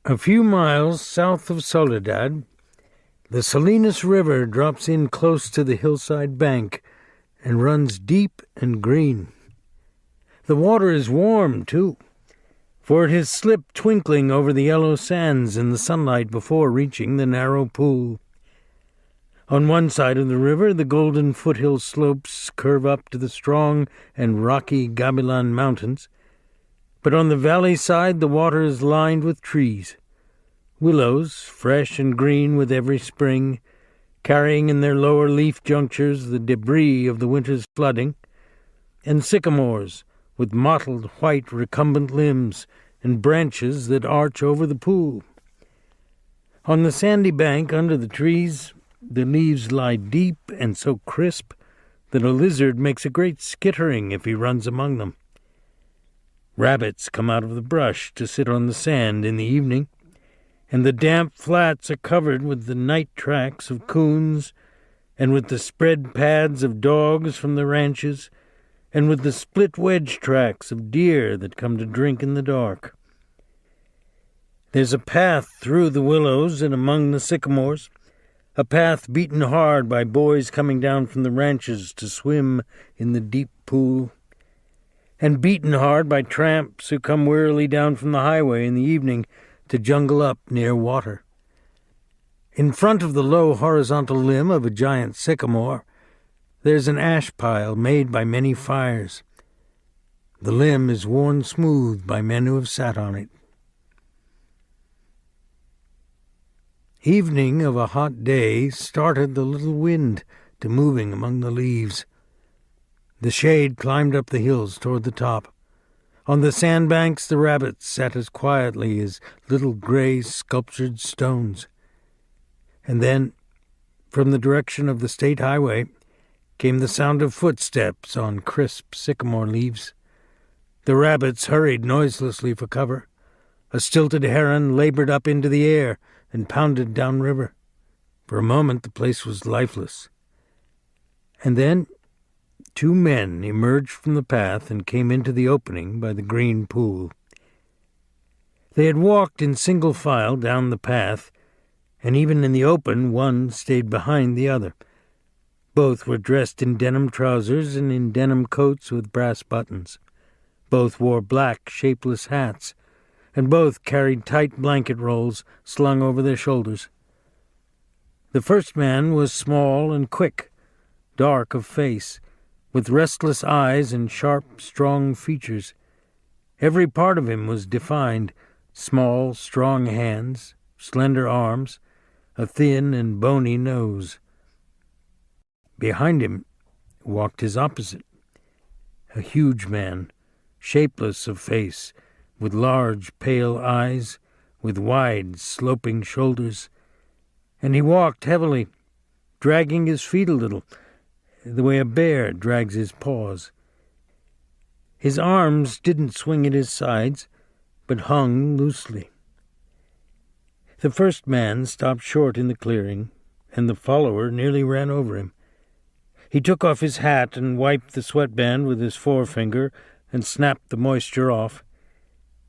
A few miles south of Soledad, the Salinas River drops in close to the hillside bank and runs deep and green. The water is warm, too, for it has slipped twinkling over the yellow sands in the sunlight before reaching the narrow pool. On one side of the river, the golden foothill slopes curve up to the strong and rocky Gabilan Mountains, but on the valley side the water is lined with trees, willows, fresh and green with every spring, carrying in their lower leaf junctures the debris of the winter's flooding, and sycamores with mottled white recumbent limbs and branches that arch over the pool. On the sandy bank under the trees, the leaves lie deep and so crisp that a lizard makes a great skittering if he runs among them. Rabbits come out of the brush to sit on the sand in the evening, and the damp flats are covered with the night tracks of coons, and with the spread pads of dogs from the ranches, and with the split wedge tracks of deer that come to drink in the dark. There's a path through the willows and among the sycamores, a path beaten hard by boys coming down from the ranches to swim in the deep pool, and beaten hard by tramps who come wearily down from the highway in the evening to jungle up near water. In front of the low horizontal limb of a giant sycamore, there's an ash pile made by many fires. The limb is worn smooth by men who have sat on it. Evening of a hot day started the little wind to moving among the leaves. The shade climbed up the hills toward the top. On the sandbanks the rabbits sat as quietly as little gray sculptured stones. And then, from the direction of the state highway, came the sound of footsteps on crisp sycamore leaves. The rabbits hurried noiselessly for cover. A stilted heron labored up into the air and pounded downriver. For a moment the place was lifeless. And then 2 men emerged from the path and came into the opening by the green pool. They had walked in single file down the path, and even in the open one stayed behind the other. Both were dressed in denim trousers and in denim coats with brass buttons. Both wore black, shapeless hats, and both carried tight blanket rolls slung over their shoulders. The first man was small and quick, dark of face, with restless eyes and sharp, strong features. Every part of him was defined: small, strong hands, slender arms, a thin and bony nose. Behind him walked his opposite, a huge man, shapeless of face, with large, pale eyes, with wide, sloping shoulders, and he walked heavily, dragging his feet a little, the way a bear drags his paws. His arms didn't swing at his sides, but hung loosely. The first man stopped short in the clearing, and the follower nearly ran over him. He took off his hat and wiped the sweatband with his forefinger and snapped the moisture off.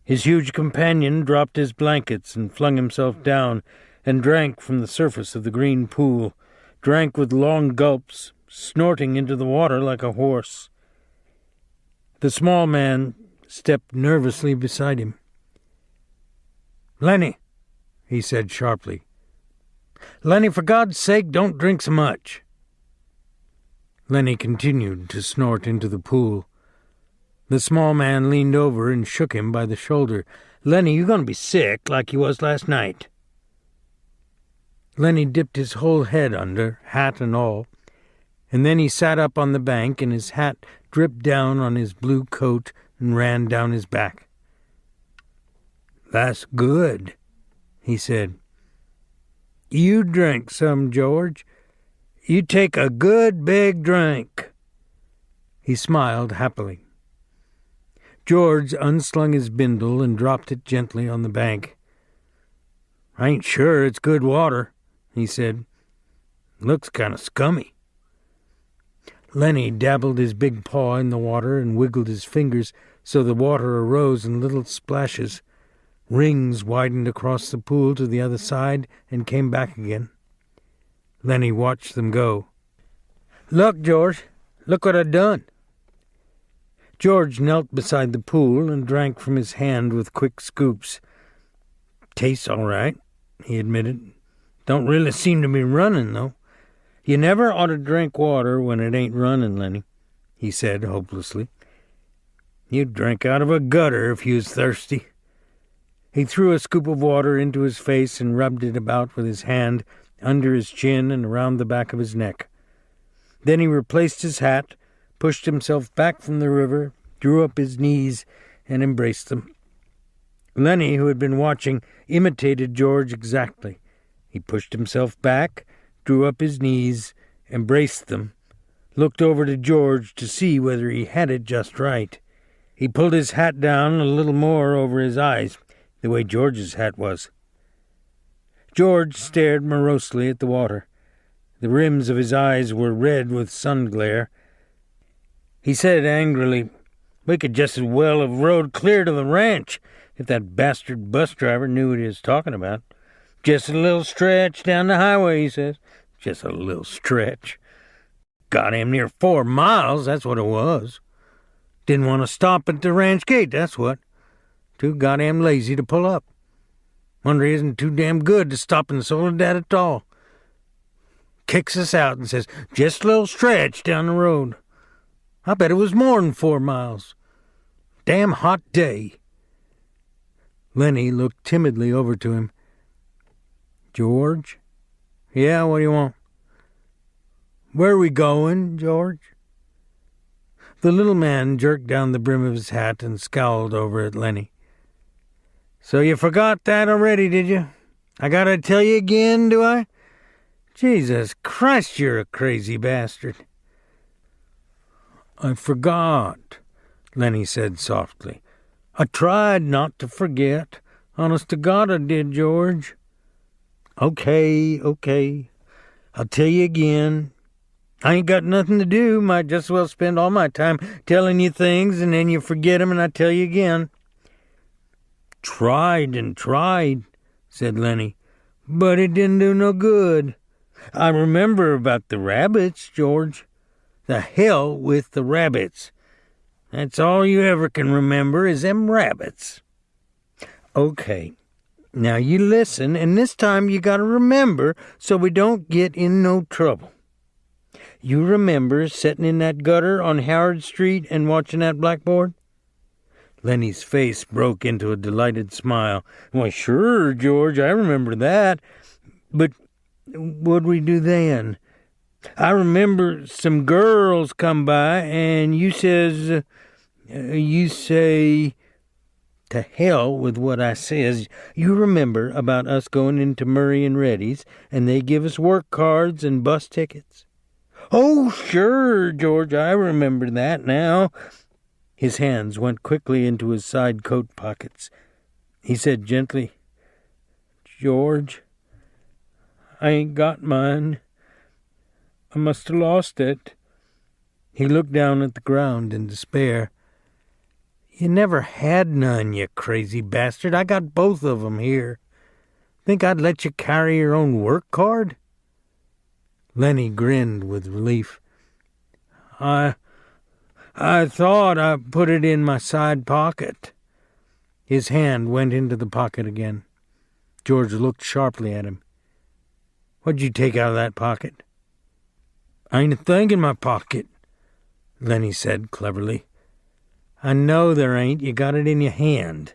His huge companion dropped his blankets and flung himself down and drank from the surface of the green pool, drank with long gulps, snorting into the water like a horse. The small man stepped nervously beside him. "Lenny," he said sharply. "Lenny, for God's sake, don't drink so much." Lenny continued to snort into the pool. The small man leaned over and shook him by the shoulder. "Lenny, you're going to be sick like you was last night." Lenny dipped his whole head under, hat and all, and then he sat up on the bank and his hat dripped down on his blue coat and ran down his back. "That's good," he said. "You drink some, George. You take a good big drink." He smiled happily. George unslung his bindle and dropped it gently on the bank. "I ain't sure it's good water," he said. "Looks kind of scummy." Lenny dabbled his big paw in the water and wiggled his fingers so the water arose in little splashes. Rings widened across the pool to the other side and came back again. Lenny watched them go. "Look, George, look what I've done." George knelt beside the pool and drank from his hand with quick scoops. "Tastes all right," he admitted. "Don't really seem to be running, though." "You never ought to drink water when it ain't running, Lenny," he said hopelessly. "You'd drink out of a gutter if you was thirsty." He threw a scoop of water into his face and rubbed it about with his hand under his chin and around the back of his neck. Then he replaced his hat, pushed himself back from the river, drew up his knees, and embraced them. Lenny, who had been watching, imitated George exactly. He pushed himself back, drew up his knees, embraced them, looked over to George to see whether he had it just right. He pulled his hat down a little more over his eyes, the way George's hat was. George stared morosely at the water. The rims of his eyes were red with sun glare. He said angrily, "We could just as well have rode clear to the ranch if that bastard bus driver knew what he was talking about. Just a little stretch down the highway," he says. Just a little stretch. Got him near 4 miles, that's what it was. Didn't want to stop at the ranch gate, that's what. Too goddamn lazy to pull up. Wonder he isn't too damn good to stop in Soledad at all. Kicks us out and says, "Just a little stretch down the road." I bet it was more than 4 miles. Damn hot day. Lenny looked timidly over to him. "George?" "Yeah, what do you want?" "Where are we going, George?" The little man jerked down the brim of his hat and scowled over at Lenny. "So you forgot that already, did you? I gotta tell you again, do I? Jesus Christ, you're a crazy bastard." "I forgot," Lenny said softly. "I tried not to forget. Honest to God I did, George." Okay. I'll tell you again. I ain't got nothing to do. Might just as well spend all my time telling you things and then you forget 'em and I tell you again. "Tried and tried," said Lenny, "but it didn't do no good. I remember about the rabbits, George. The hell with the rabbits. That's all you ever can remember is them rabbits." "Okay, now you listen, and this time you gotta remember so we don't get in no trouble. You remember sitting in that gutter on Howard Street and watching that blackboard?" Lenny's face broke into a delighted smile. "Why, sure, George, I remember that. But what'd we do then? I remember some girls come by, and you say, to hell with what I says. You remember about us going into Murray and Reddy's, and they give us work cards and bus tickets?" "Oh, sure, George, I remember that now." His hands went quickly into his side coat pockets. He said gently, "George, I ain't got mine. I must have lost it." He looked down at the ground in despair. "You never had none, you crazy bastard. I got both of 'em here. Think I'd let you carry your own work card?" Lenny grinned with relief. I thought I put it in my side pocket." His hand went into the pocket again. George looked sharply at him. "What'd you take out of that pocket?" "Ain't a thing in my pocket," Lenny said cleverly. "I know there ain't. You got it in your hand.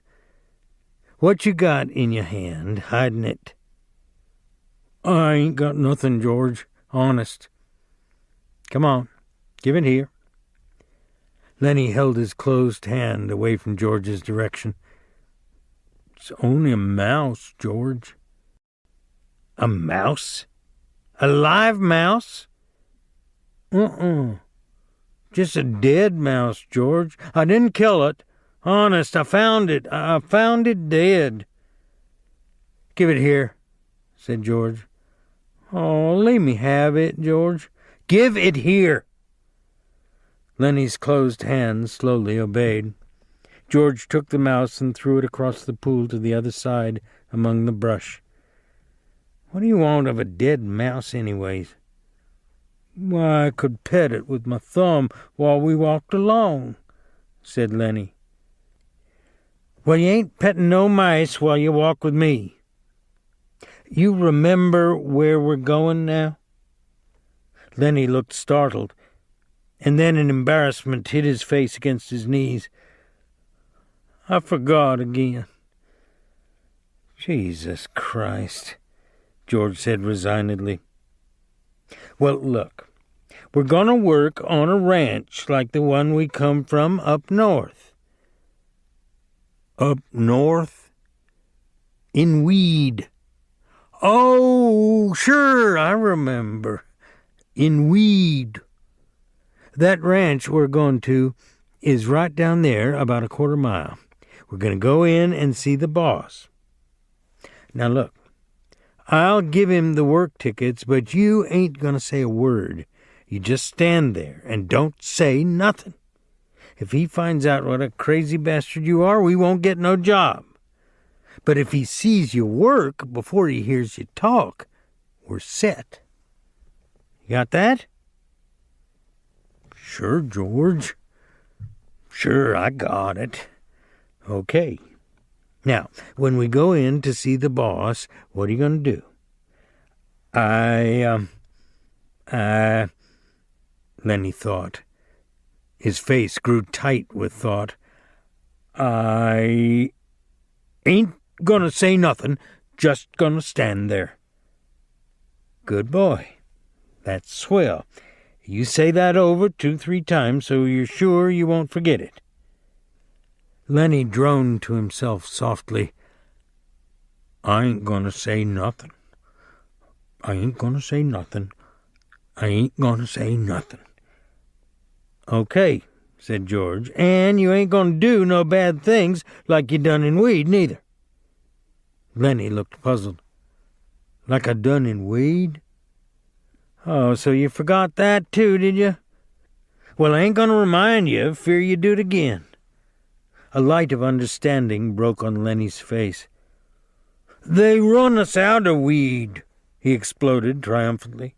What you got in your hand, hiding it?" "I ain't got nothing, George. Honest." "Come on, give it here." Lenny held his closed hand away from George's direction. "It's only a mouse, George." "A mouse? A live mouse?" Just a dead mouse, George. I didn't kill it. Honest, I found it. I found it dead." "Give it here," said George. "Oh, let me have it, George." "Give it here." Lenny's closed hand slowly obeyed. George took the mouse and threw it across the pool to the other side among the brush. "What do you want of a dead mouse, anyways?" "Why, I could pet it with my thumb while we walked along," said Lenny. "Well, you ain't petting no mice while you walk with me. You remember where we're going now?" Lenny looked startled, and then in embarrassment hid his face against his knees. "I forgot again." "Jesus Christ," George said resignedly. "Well, look, we're going to work on a ranch like the one we come from up north." "Up north?" "In Weed." "Oh, sure, I remember. In Weed. That ranch we're going to is right down there, about a quarter mile. We're going to go in and see the boss. Now look, I'll give him the work tickets, but you ain't going to say a word. You just stand there and don't say nothing. If he finds out what a crazy bastard you are, we won't get no job. But if he sees you work before he hears you talk, we're set. You got that?" "Sure, George. Sure, I got it." "Okay. Now, when we go in to see the boss, what are you going to do?" Lenny thought. His face grew tight with thought. "I ain't gonna say nothing, just gonna stand there." "Good boy. That's swell. You say that over 2-3 times so you're sure you won't forget it." Lenny droned to himself softly. "I ain't gonna say nothing. I ain't gonna say nothing. I ain't gonna say nothing." "Okay," said George, "and you ain't gonna do no bad things like you done in Weed, neither." Lenny looked puzzled. "Like I done in Weed? Oh, so you forgot that too, did you? Well, I ain't gonna remind you, fear you do it again." A light of understanding broke on Lenny's face. "They run us out of Weed," he exploded triumphantly.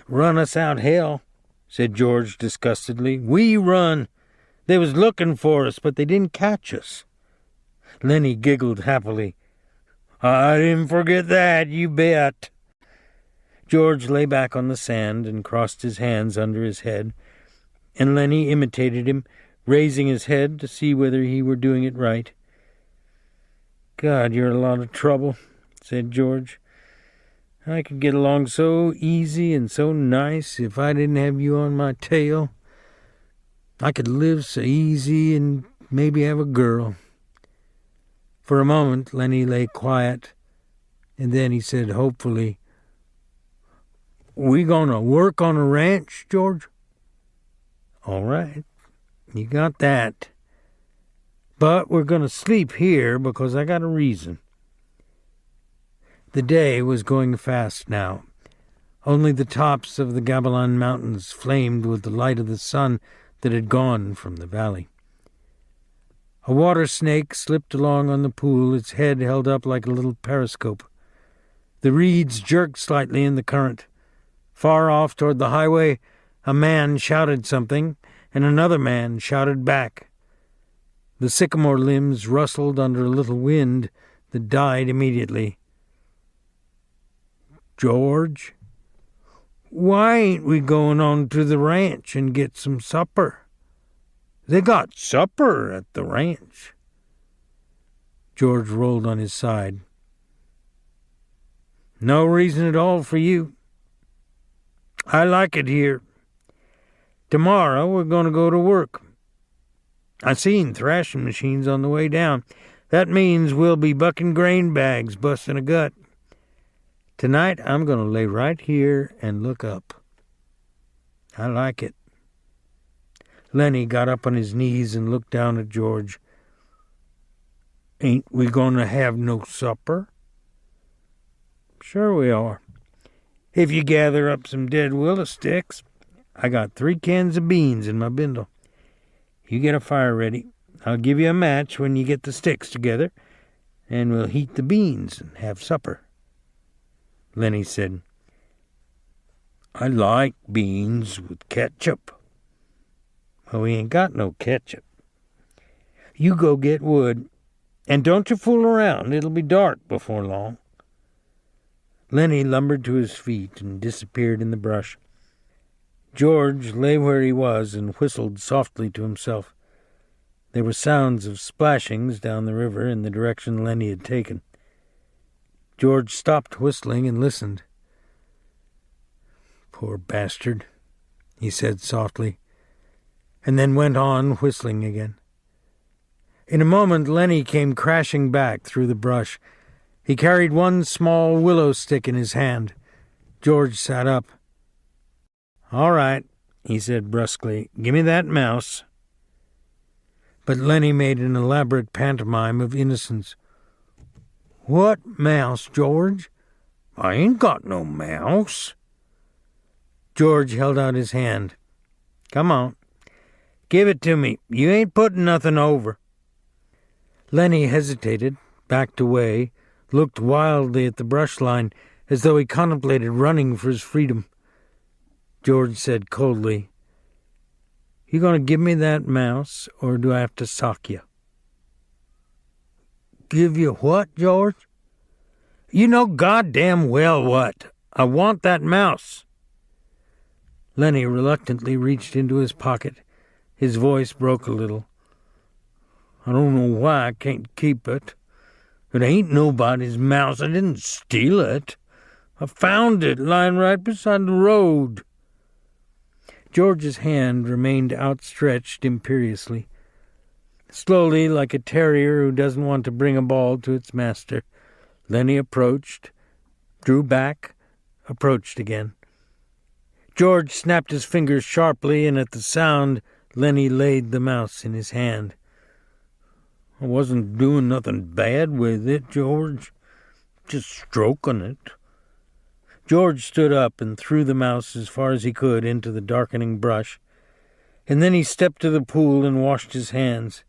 "Run us out, hell," said George disgustedly. "We run. They was looking for us, but they didn't catch us." Lenny giggled happily. "I didn't forget that, you bet." George lay back on the sand and crossed his hands under his head, and Lenny imitated him, raising his head to see whether he were doing it right. "God, you're a lot of trouble," said George. "I could get along so easy and so nice if I didn't have you on my tail. I could live so easy and maybe have a girl." For a moment, Lenny lay quiet, and then he said hopefully, "We gonna work on a ranch, George?" "All right, you got that. But we're gonna sleep here because I got a reason." The day was going fast now. Only the tops of the Gabilan Mountains flamed with the light of the sun that had gone from the valley. A water snake slipped along on the pool, its head held up like a little periscope. The reeds jerked slightly in the current. Far off toward the highway, a man shouted something, and another man shouted back. The sycamore limbs rustled under a little wind that died immediately. "George, why ain't we going on to the ranch and get some supper? They got supper at the ranch." George rolled on his side. "No reason at all for you. I like it here. Tomorrow we're going to go to work. I seen thrashing machines on the way down. That means we'll be bucking grain bags, busting a gut. Tonight I'm going to lay right here and look up. I like it." Lenny got up on his knees and looked down at George. "Ain't we going to have no supper?" "Sure we are. If you gather up some dead willow sticks. I got 3 cans of beans in my bindle. You get a fire ready. I'll give you a match when you get the sticks together, and we'll heat the beans and have supper." Lenny said, "I like beans with ketchup." "Well, we ain't got no ketchup." "You go get wood, and don't you fool around. It'll be dark before long." Lenny lumbered to his feet and disappeared in the brush. George lay where he was and whistled softly to himself. There were sounds of splashings down the river in the direction Lenny had taken. George stopped whistling and listened. "Poor bastard," he said softly, and then went on whistling again. In a moment, Lenny came crashing back through the brush. He carried one small willow stick in his hand. George sat up. "All right," he said brusquely, "give me that mouse." But Lenny made an elaborate pantomime of innocence. "What mouse, George? I ain't got no mouse." George held out his hand. "Come on. Give it to me. You ain't putting nothing over." Lenny hesitated, backed away, looked wildly at the brush line, as though he contemplated running for his freedom. George said coldly, "You going to give me that mouse, or do I have to sock you?" "Give you what, George?" "You know goddamn well what. I want that mouse." Lenny reluctantly reached into his pocket. His voice broke a little. "I don't know why I can't keep it. It ain't nobody's mouse. I didn't steal it. I found it lying right beside the road." George's hand remained outstretched imperiously. Slowly, like a terrier who doesn't want to bring a ball to its master, Lenny approached, drew back, approached again. George snapped his fingers sharply, and at the sound, Lenny laid the mouse in his hand. "I wasn't doing nothing bad with it, George. Just stroking it." George stood up and threw the mouse as far as he could into the darkening brush, and then he stepped to the pool and washed his hands.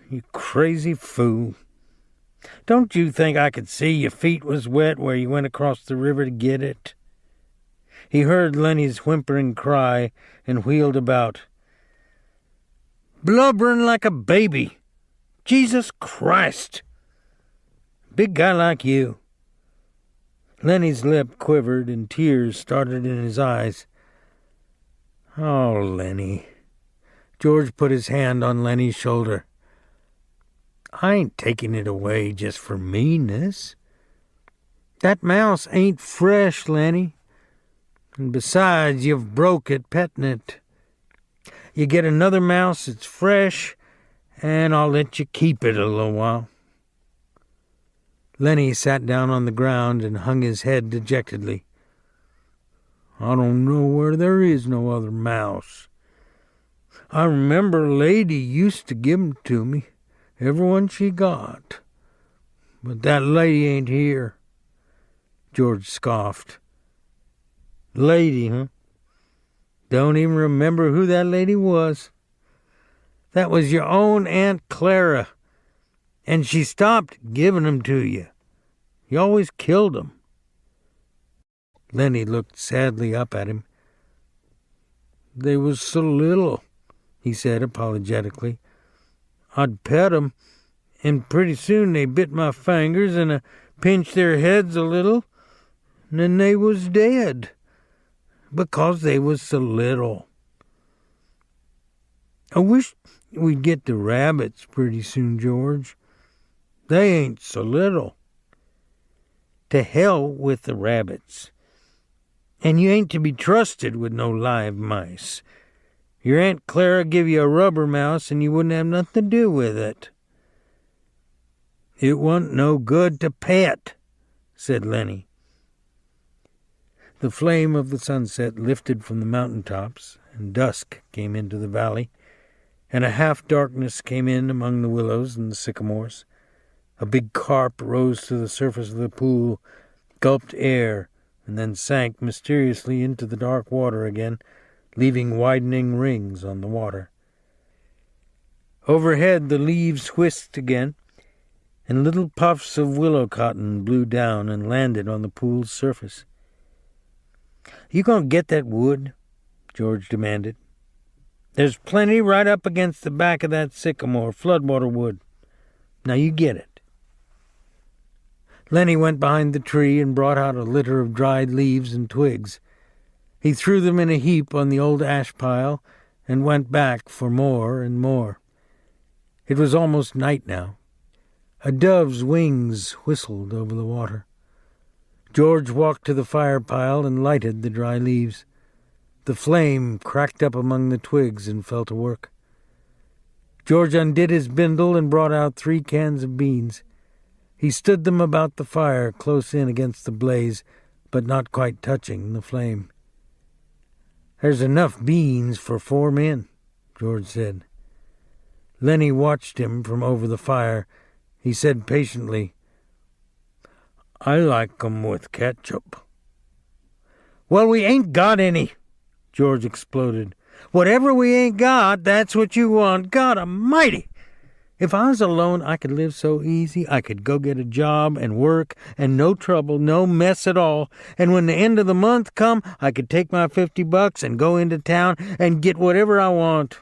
"You crazy fool. Don't you think I could see your feet was wet where you went across the river to get it?" He heard Lenny's whimpering cry and wheeled about. "Blubbering like a baby. Jesus Christ! Big guy like you." Lenny's lip quivered and tears started in his eyes. "Oh, Lenny." George put his hand on Lenny's shoulder. "I ain't taking it away just for meanness. That mouse ain't fresh, Lenny. And besides, you've broke it petting it. You get another mouse that's fresh, and I'll let you keep it a little while." Lenny sat down on the ground and hung his head dejectedly. "I don't know where there is no other mouse. I remember a lady used to give 'em to me, every one she got. But that lady ain't here." George scoffed. "Lady, huh? Don't even remember who that lady was. That was your own Aunt Clara, and she stopped giving 'em to you. You always killed 'em." Lenny looked sadly up at him. "They was so little," he said apologetically. "I'd pet 'em, and pretty soon they bit my fingers and I pinched their heads a little, and then they was dead, because they was so little. I wish we'd get the rabbits pretty soon, George. They ain't so little." "To hell with the rabbits. And you ain't to be trusted with no live mice. Your Aunt Clara give you a rubber mouse and you wouldn't have nothing to do with it." "It wasn't no good to pet," said Lenny. The flame of the sunset lifted from the mountain tops, and dusk came into the valley, and a half-darkness came in among the willows and the sycamores. A big carp rose to the surface of the pool, gulped air, and then sank mysteriously into the dark water again, leaving widening rings on the water. Overhead the leaves whisked again, and little puffs of willow cotton blew down and landed on the pool's surface. "You gonna get that wood?" George demanded. "There's plenty right up against the back of that sycamore, floodwater wood. Now you get it." Lenny went behind the tree and brought out a litter of dried leaves and twigs. He threw them in a heap on the old ash pile and went back for more and more. It was almost night now. A dove's wings whistled over the water. George walked to the fire pile and lighted the dry leaves. The flame cracked up among the twigs and fell to work. George undid his bindle and brought out 3 cans of beans. He stood them about the fire, close in against the blaze, but not quite touching the flame. "There's enough beans for 4 men," George said. Lenny watched him from over the fire. He said patiently, "I like 'em with ketchup." "Well, we ain't got any," George exploded. "Whatever we ain't got, that's what you want. God Almighty! If I was alone, I could live so easy. I could go get a job and work, and no trouble, no mess at all. And when the end of the month come, I could take my $50 and go into town and get whatever I want.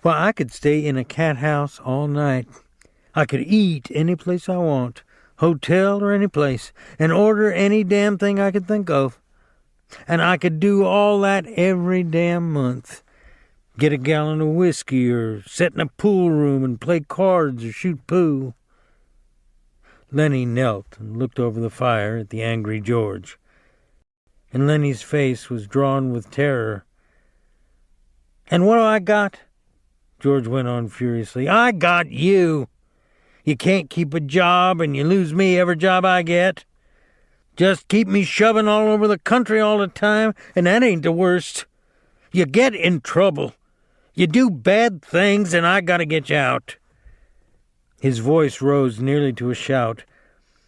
Well, I could stay in a cat house all night. I could eat any place I want, hotel or any place, and order any damn thing I could think of. And I could do all that every damn month. Get a gallon of whiskey, or sit in a pool room and play cards or shoot pool." Lenny knelt and looked over the fire at the angry George, and Lenny's face was drawn with terror. "And what do I got?" George went on furiously. "I got you. You can't keep a job, and you lose me every job I get. Just keep me shoving all over the country all the time, and that ain't the worst. You get in trouble. You do bad things, and I gotta get you out." His voice rose nearly to a shout.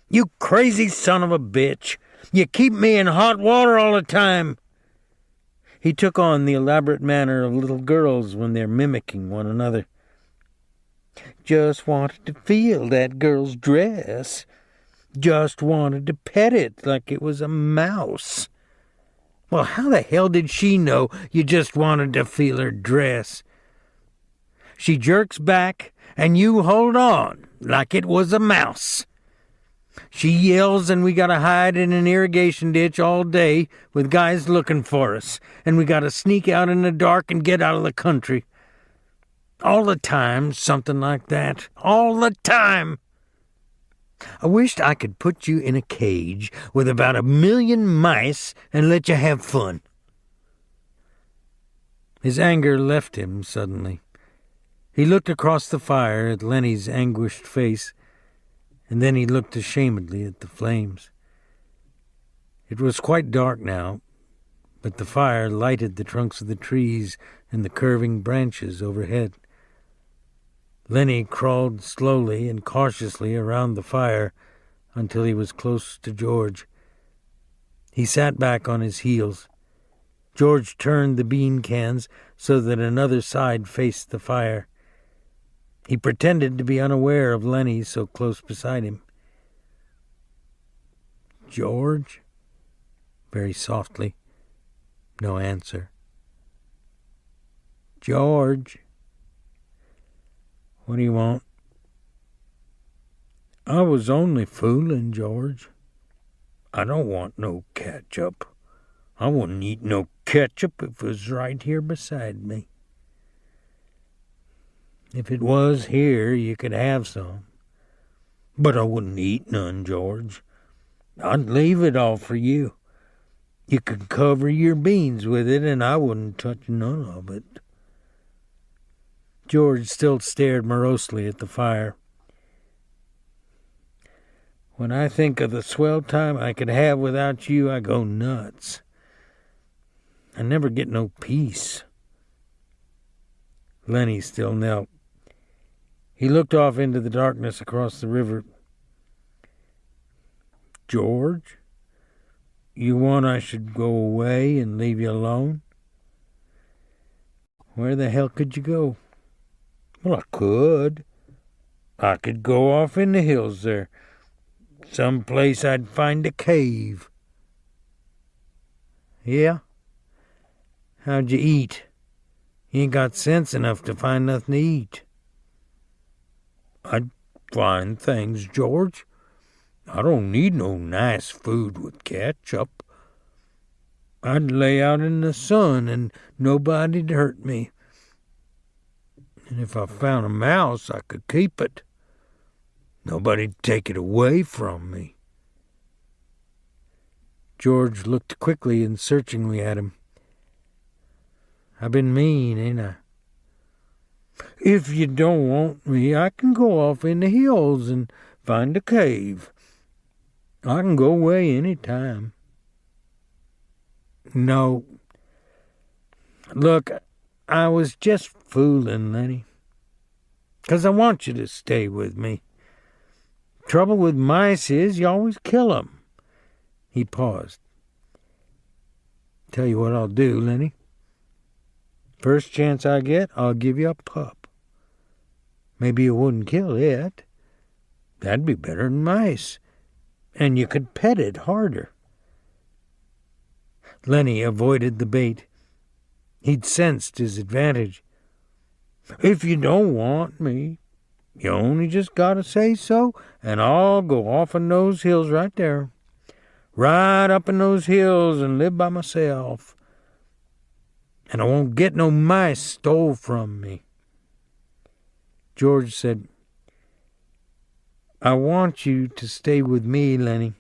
"You crazy son of a bitch. You keep me in hot water all the time." He took on the elaborate manner of little girls when they're mimicking one another. "Just wanted to feel that girl's dress. Just wanted to pet it like it was a mouse. Well, how the hell did she know you just wanted to feel her dress? She jerks back, and you hold on like it was a mouse. She yells, and we gotta hide in an irrigation ditch all day with guys looking for us, and we gotta sneak out in the dark and get out of the country. All the time, something like that. All the time. I wished I could put you in a cage with about 1,000,000 mice and let you have fun." His anger left him suddenly. He looked across the fire at Lenny's anguished face, and then he looked ashamedly at the flames. It was quite dark now, but the fire lighted the trunks of the trees and the curving branches overhead. Lenny crawled slowly and cautiously around the fire until he was close to George. He sat back on his heels. George turned the bean cans so that another side faced the fire. He pretended to be unaware of Lenny so close beside him. "George?" very softly. No answer. "George? What do you want?" "I was only fooling, George. I don't want no ketchup. I wouldn't eat no ketchup if it was right here beside me." "If it was here, you could have some. But I wouldn't eat none, George. I'd leave it all for you. You could cover your beans with it, and I wouldn't touch none of it." George still stared morosely at the fire. "When I think of the swell time I could have without you, I go nuts. I never get no peace." Lenny still knelt. He looked off into the darkness across the river. "George, you want I should go away and leave you alone?" "Where the hell could you go? Well, I could. I could go off in the hills there. Some place I'd find a cave. Yeah? How'd you eat? You ain't got sense enough to find nothing to eat. I'd find things, George. I don't need no nice food with ketchup. I'd lay out in the sun and nobody'd hurt me. And if I found a mouse, I could keep it. Nobody'd take it away from me. George looked quickly and searchingly at him. I've been mean, ain't I? If you don't want me, I can go off in the hills and find a cave. I can go away any time. No. Look, I was just fooling, Lenny. 'Cause I want you to stay with me. Trouble with mice is you always kill 'em. He paused. Tell you what I'll do, Lenny. First chance I get, I'll give you a pup. Maybe you wouldn't kill it. That'd be better than mice. And you could pet it harder. Lenny avoided the bait. He'd sensed his advantage. If you don't want me, you only just gotta say so, and I'll go off in those hills right there. Right up in those hills and live by myself. And I won't get no mice stole from me. George said, I want you to stay with me, Lenny.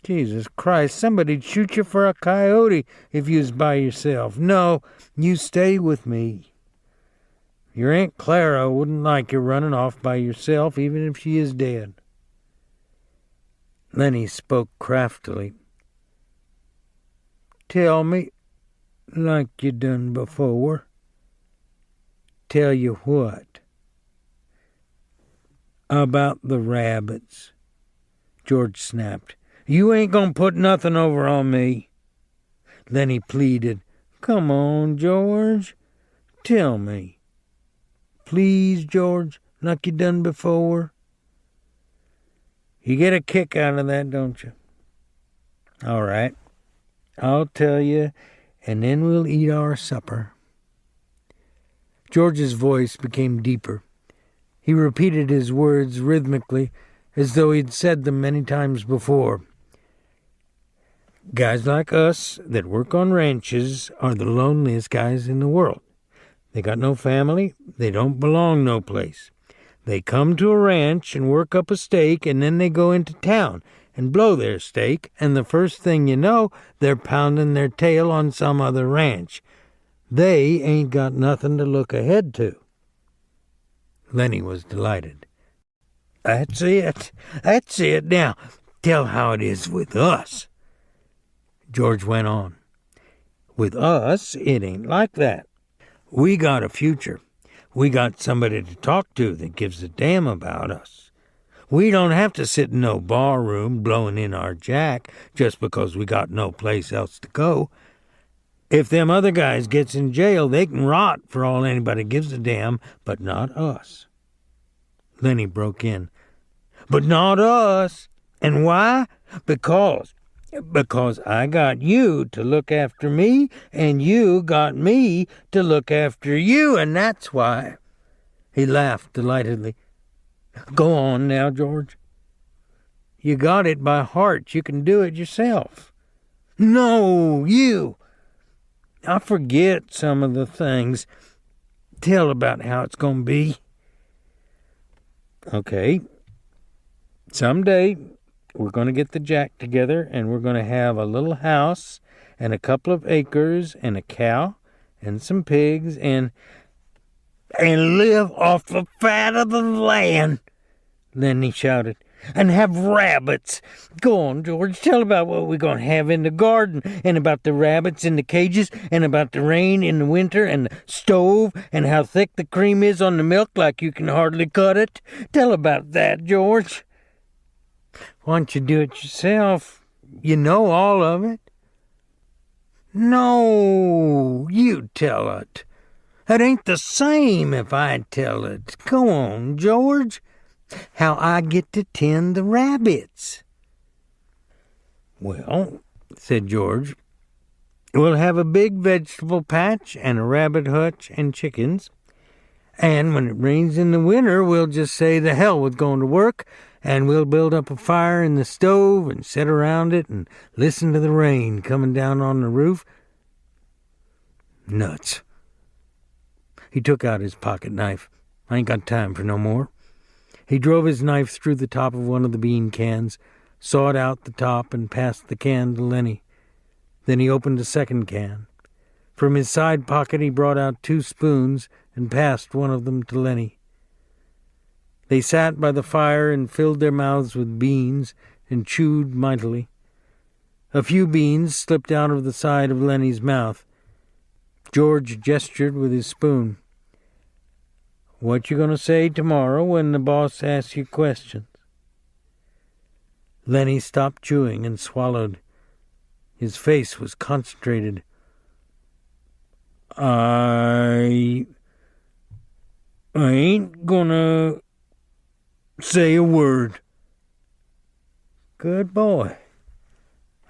Jesus Christ, somebody'd shoot you for a coyote if you was by yourself. No, you stay with me. Your Aunt Clara wouldn't like you running off by yourself, even if she is dead. Lenny spoke craftily. Tell me, like you done before. Tell you what? About the rabbits. George snapped. You ain't gonna put nothing over on me. Lenny pleaded. Come on, George. Tell me. Please, George, like you done before. You get a kick out of that, don't you? All right. I'll tell you, and then we'll eat our supper. George's voice became deeper. He repeated his words rhythmically, as though he'd said them many times before. Guys like us that work on ranches are the loneliest guys in the world. They got no family. They don't belong no place. They come to a ranch and work up a stake, and then they go into town and blow their stake, and the first thing you know, they're pounding their tail on some other ranch. They ain't got nothing to look ahead to. Lenny was delighted. That's it. That's it. Now, tell how it is with us. George went on. With us, it ain't like that. We got a future. We got somebody to talk to that gives a damn about us. We don't have to sit in no bar room blowing in our jack just because we got no place else to go. If them other guys gets in jail, they can rot for all anybody gives a damn, but not us. Lenny broke in. But not us. And why? Because I got you to look after me, and you got me to look after you, and that's why. He laughed delightedly. Go on now, George. You got it by heart. You can do it yourself. No, you. I forget some of the things. Tell about how it's going to be. Okay. Someday we're going to get the jack together, and we're going to have a little house and a couple of acres and a cow and some pigs and live off the fat of the land, Lenny shouted, and have rabbits. Go on, George, tell about what we're going to have in the garden, and about the rabbits in the cages, and about the rain in the winter, and the stove, and how thick the cream is on the milk like you can hardly cut it. Tell about that, George. Why don't you do it yourself? You know all of it. No, you tell it. It ain't the same if I tell it. Go on, George. How I get to tend the rabbits. Well, said George, we'll have a big vegetable patch and a rabbit hutch and chickens. And when it rains in the winter, we'll just say the hell with going to work, and we'll build up a fire in the stove and sit around it and listen to the rain coming down on the roof. Nuts. He took out his pocket knife. I ain't got time for no more. He drove his knife through the top of one of the bean cans, sawed out the top, and passed the can to Lenny. Then he opened a second can. From his side pocket he brought out 2 spoons and passed one of them to Lenny. They sat by the fire and filled their mouths with beans and chewed mightily. A few beans slipped out of the side of Lenny's mouth. George gestured with his spoon. What you gonna say tomorrow when the boss asks you questions? Lenny stopped chewing and swallowed. His face was concentrated. I ain't gonna say a word. Good boy.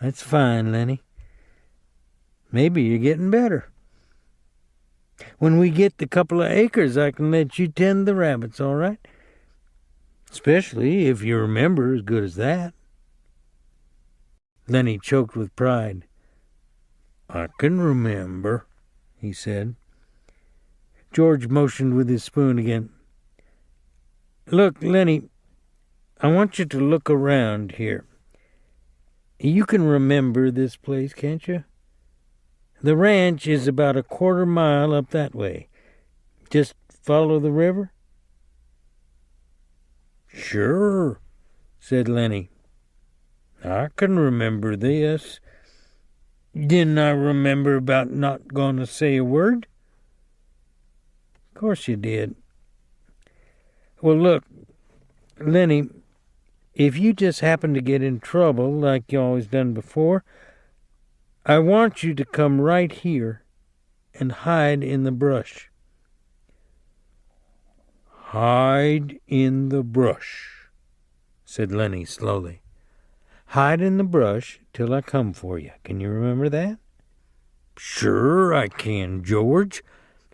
That's fine, Lenny. Maybe you're getting better. When we get the couple of acres, I can let you tend the rabbits, all right? Especially if you remember as good as that. Lenny choked with pride. I can remember, he said. George motioned with his spoon again. Look, Lenny, I want you to look around here. You can remember this place, can't you? The ranch is about a 1/4 mile up that way. Just follow the river? Sure, said Lenny. I can remember this. Didn't I remember about not going to say a word? Of course you did. Well, look, Lenny, if you just happen to get in trouble like you always done before, I want you to come right here and hide in the brush. Hide in the brush, said Lenny slowly. Hide in the brush till I come for you. Can you remember that? Sure I can, George.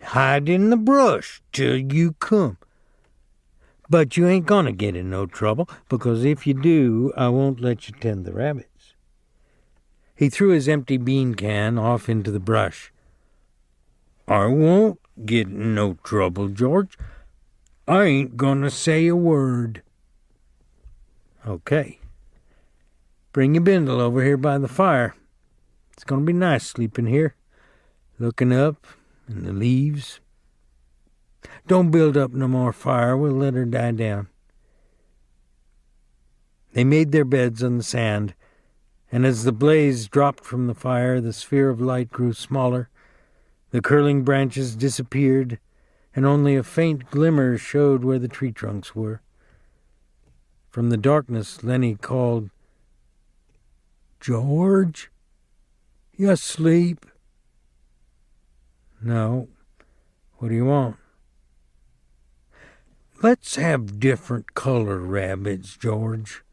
Hide in the brush till you come. But you ain't gonna get in no trouble, because if you do, I won't let you tend the rabbits. He threw his empty bean can off into the brush. I won't get in no trouble, George. I ain't gonna say a word. Okay. Bring your bindle over here by the fire. It's gonna be nice sleeping here, looking up in the leaves. Don't build up no more fire. We'll let her die down. They made their beds on the sand, and as the blaze dropped from the fire, the sphere of light grew smaller. The curling branches disappeared, and only a faint glimmer showed where the tree trunks were. From the darkness, Lenny called, George, you asleep? No. What do you want? Let's have different color rabbits, George.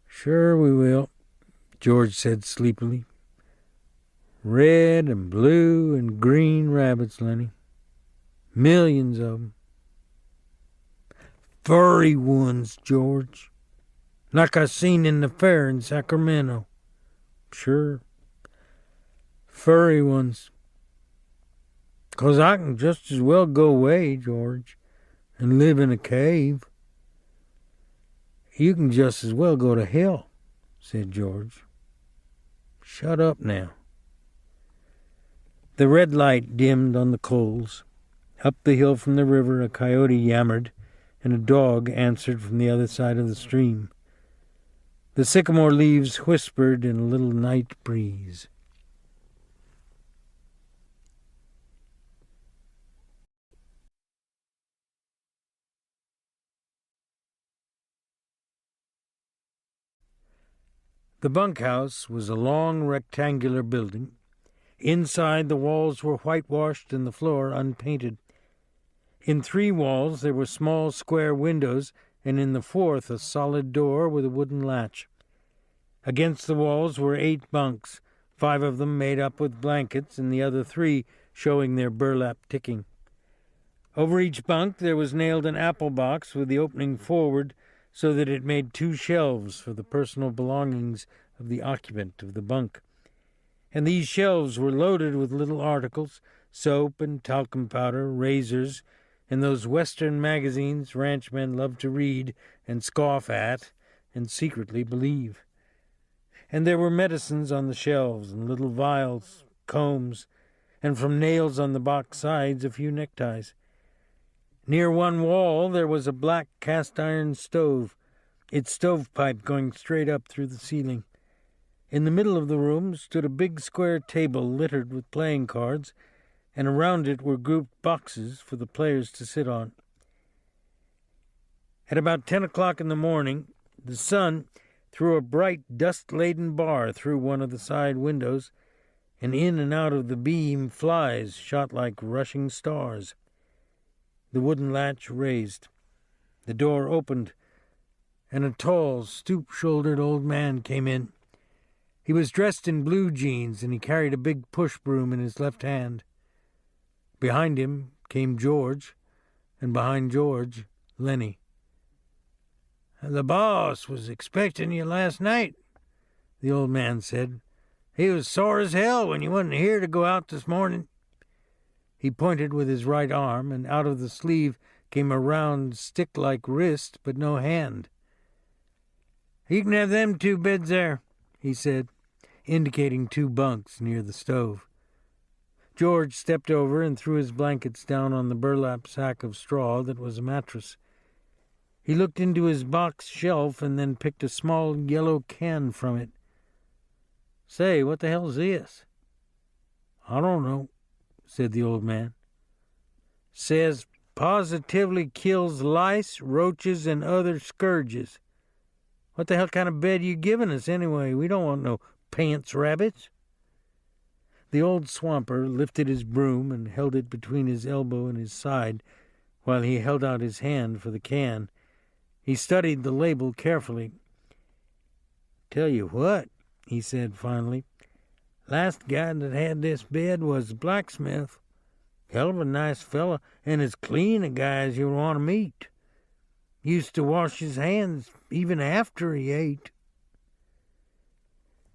Sure we will, George said sleepily. Red and blue and green rabbits, Lenny. Millions of them. Furry ones, George. Like I seen in the fair in Sacramento. Sure. Furry ones. 'Cause I can just as well go away, George, and live in a cave. You can just as well go to hell, said George. Shut up now. The red light dimmed on the coals. Up the hill from the river a coyote yammered, and a dog answered from the other side of the stream. The sycamore leaves whispered in a little night breeze. The bunkhouse was a long rectangular building. Inside, the walls were whitewashed and the floor unpainted. In 3 walls there were small square windows, and in the 4th a solid door with a wooden latch. Against the walls were 8 bunks, 5 of them made up with blankets, and the other 3 showing their burlap ticking. Over each bunk there was nailed an apple box with the opening forward so that it made 2 shelves for the personal belongings of the occupant of the bunk. And these shelves were loaded with little articles, soap and talcum powder, razors, and those Western magazines ranchmen love to read and scoff at and secretly believe. And there were medicines on the shelves and little vials, combs, and from nails on the box sides a few neckties. Near one wall there was a black cast-iron stove, its stovepipe going straight up through the ceiling. In the middle of the room stood a big square table littered with playing cards, and around it were grouped boxes for the players to sit on. At about 10 o'clock in the morning, the sun threw a bright, dust-laden bar through one of the side windows, and in and out of the beam flies shot like rushing stars. The wooden latch raised. The door opened, and a tall, stoop-shouldered old man came in. He was dressed in blue jeans, and he carried a big push-broom in his left hand. Behind him came George, and behind George, Lenny. "The boss was expecting you last night," the old man said. "He was sore as hell when you wasn't here to go out this morning." He pointed with his right arm, and out of the sleeve came a round, stick-like wrist, but no hand. "You can have them 2 beds there," he said, indicating 2 bunks near the stove. George stepped over and threw his blankets down on the burlap sack of straw that was a mattress. He looked into his box shelf and then picked a small yellow can from it. "Say, what the hell's this?" "I don't know," said the old man. "Says positively kills lice, roaches, and other scourges. What the hell kind of bed you giving us anyway? We don't want no pants rabbits." The old swamper lifted his broom and held it between his elbow and his side while he held out his hand for the can. He studied the label carefully. "Tell you what," he said finally, "last guy that had this bed was the blacksmith. Hell of a nice fella, and as clean a guy as you want to meet. Used to wash his hands even after he ate."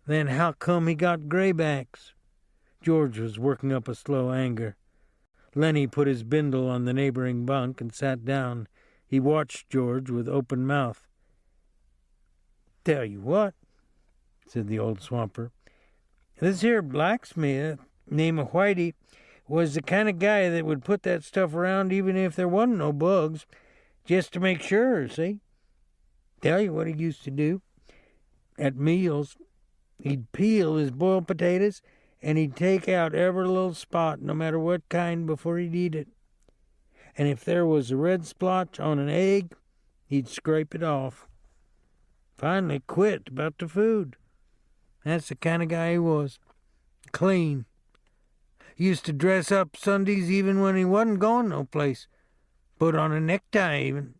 "Then how come he got graybacks?" George was working up a slow anger. Lenny put his bindle on the neighboring bunk and sat down. He watched George with open mouth. "Tell you what," said the old swamper, "this here blacksmith, name of Whitey, was the kind of guy that would put that stuff around even if there wasn't no bugs, just to make sure, see? Tell you what he used to do. At meals, he'd peel his boiled potatoes, and he'd take out every little spot, no matter what kind, before he'd eat it. And if there was a red splotch on an egg, he'd scrape it off. Finally quit about the food. That's the kind of guy he was. Clean. Used to dress up Sundays even when he wasn't going no place. Put on a necktie even.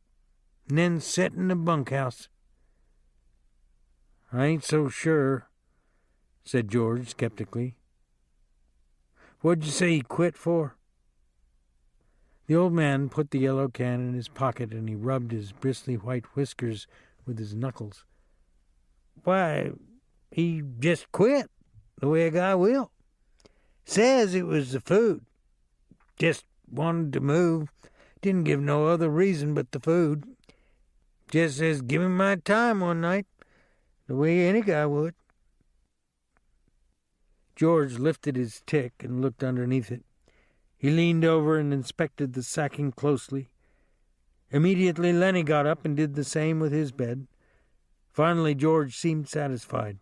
And then sit in the bunkhouse." "I ain't so sure," said George skeptically. "What'd you say he quit for?" The old man put the yellow can in his pocket and he rubbed his bristly white whiskers with his knuckles. "Why, he just quit, the way a guy will. Says it was the food. Just wanted to move. Didn't give no other reason but the food. Just says give him my time one night, the way any guy would." George lifted his tick and looked underneath it. He leaned over and inspected the sacking closely. Immediately Lenny got up and did the same with his bed. Finally George seemed satisfied.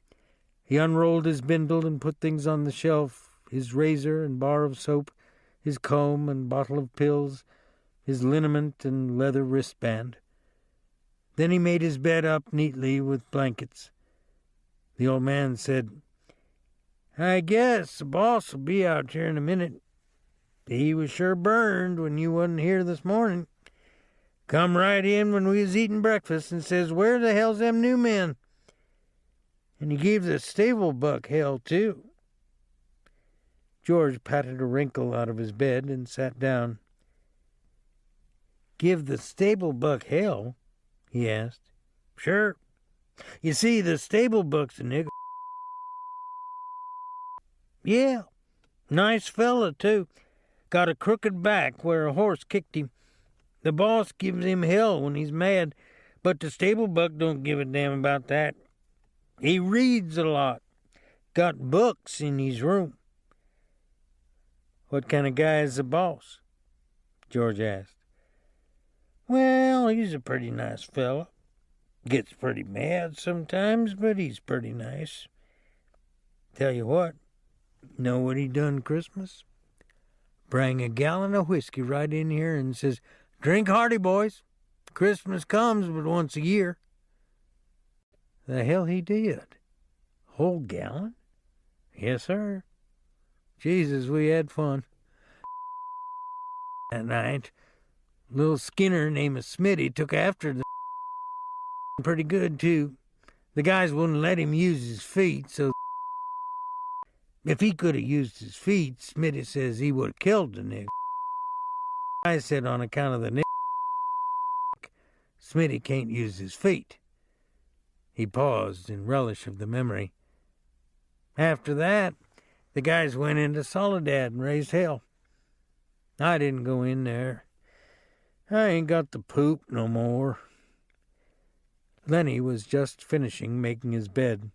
He unrolled his bindle and put things on the shelf, his razor and bar of soap, his comb and bottle of pills, his liniment and leather wristband. Then he made his bed up neatly with blankets. The old man said, I guess the boss will be out here in a minute. He was sure burned when you wasn't here this morning. Come right in when we was eating breakfast and says, where the hell's them new men? And he gave the stable buck hell, too. George patted a wrinkle out of his bed and sat down. Give the stable buck hell? He asked. Sure. You see, the stable buck's a nigger. Yeah, nice fella, too. Got a crooked back where a horse kicked him. The boss gives him hell when he's mad, but the stable buck don't give a damn about that. He reads a lot. Got books in his room. What kind of guy is the boss? George asked. Well, he's a pretty nice fella. Gets pretty mad sometimes, but he's pretty nice. Tell you what, know what he done Christmas? Bring a gallon of whiskey right in here and says, drink hearty, boys. Christmas comes but once a year. The hell he did. Whole gallon? Yes, sir. Jesus, we had fun. That night, little Skinner named Smitty took after the pretty good, too. The guys wouldn't let him use his feet, so if he could have used his feet, Smitty says he would have killed the nigger. I said on account of the nigger, Smitty can't use his feet. He paused in relish of the memory. After that, the guys went into Soledad and raised hell. I didn't go in there. I ain't got the poop no more. Lenny was just finishing making his bed.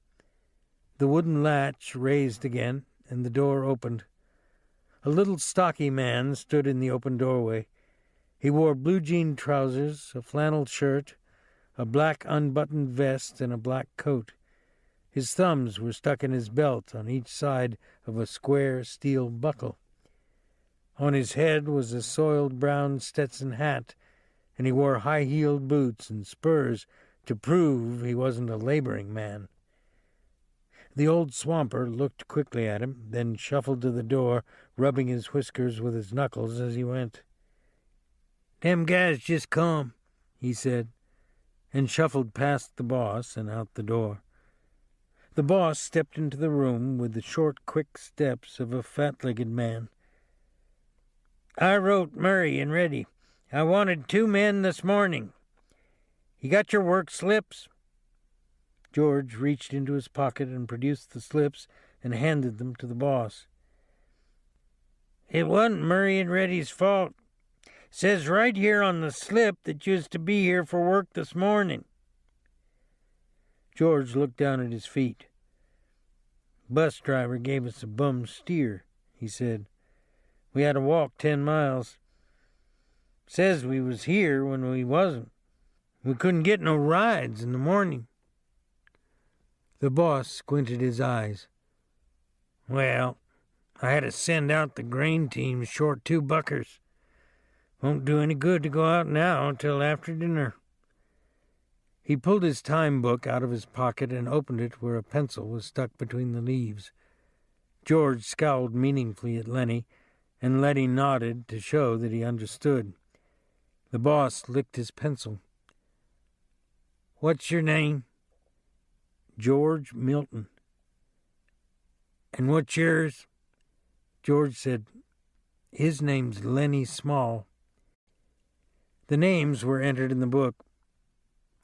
The wooden latch raised again, and the door opened. A little stocky man stood in the open doorway. He wore blue jean trousers, a flannel shirt, a black unbuttoned vest, and a black coat. His thumbs were stuck in his belt on each side of a square steel buckle. On his head was a soiled brown Stetson hat, and he wore high-heeled boots and spurs to prove he wasn't a laboring man. The old swamper looked quickly at him, then shuffled to the door, rubbing his whiskers with his knuckles as he went. Them guys just come, he said, and shuffled past the boss and out the door. The boss stepped into the room with the short, quick steps of a fat-legged man. I wrote Murray and Reddy. I wanted 2 men this morning. You got your work slips? George reached into his pocket and produced the slips and handed them to the boss. It wasn't Murray and Reddy's fault. Says right here on the slip that you was to be here for work this morning. George looked down at his feet. Bus driver gave us a bum steer, he said. We had to walk 10 miles. Says we was here when we wasn't. We couldn't get no rides in the morning. The boss squinted his eyes. Well, I had to send out the grain team short 2 buckers. Won't do any good to go out now until after dinner. He pulled his time book out of his pocket and opened it where a pencil was stuck between the leaves. George scowled meaningfully at Lenny, and Lenny nodded to show that he understood. The boss licked his pencil. What's your name? George Milton. And what's yours? George said, his name's Lenny Small. The names were entered in the book.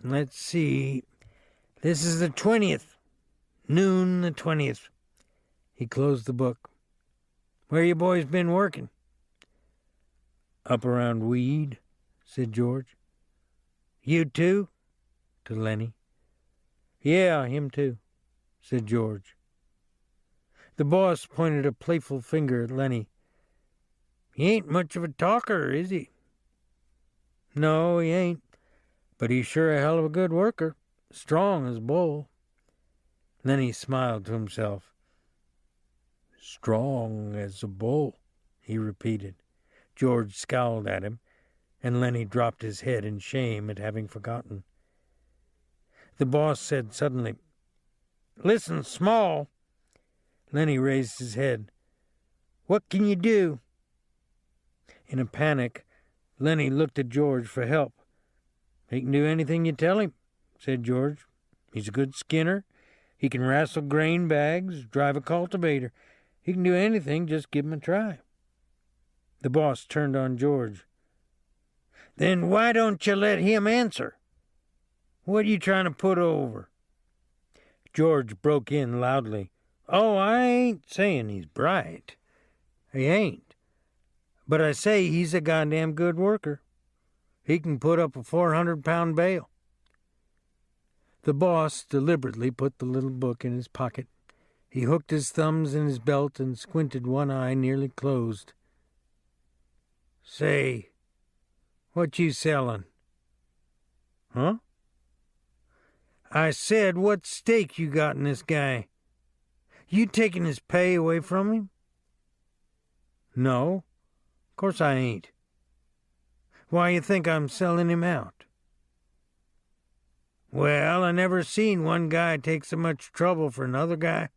Let's see. This is the 20th. Noon the 20th. He closed the book. Where you boys been working? Up around Weed, said George. You too? To Lenny. Yeah, him too, said George. The boss pointed a playful finger at Lenny. He ain't much of a talker, is he? No, he ain't. But he's sure a hell of a good worker. Strong as a bull. Lenny smiled to himself. Strong as a bull, he repeated. George scowled at him, and Lenny dropped his head in shame at having forgotten. The boss said suddenly, Listen, Small, Lenny raised his head. "What can you do?" In a panic, Lenny looked at George for help. "He can do anything you tell him," said George. "He's a good skinner. He can wrestle grain bags, drive a cultivator. He can do anything, just give him a try." The boss turned on George. "Then why don't you let him answer? What are you trying to put over?" George broke in loudly. "Oh, I ain't saying he's bright. He ain't. But I say he's a goddamn good worker. He can put up a 400-pound bale." The boss deliberately put the little book in his pocket. He hooked his thumbs in his belt and squinted one eye nearly closed. "Say, what you sellin'?" "Huh?" "I said, what stake you got in this guy? You taking his pay away from him?" "No, of course I ain't." "Why you think I'm selling him out?" "Well, I never seen one guy take so much trouble for another guy.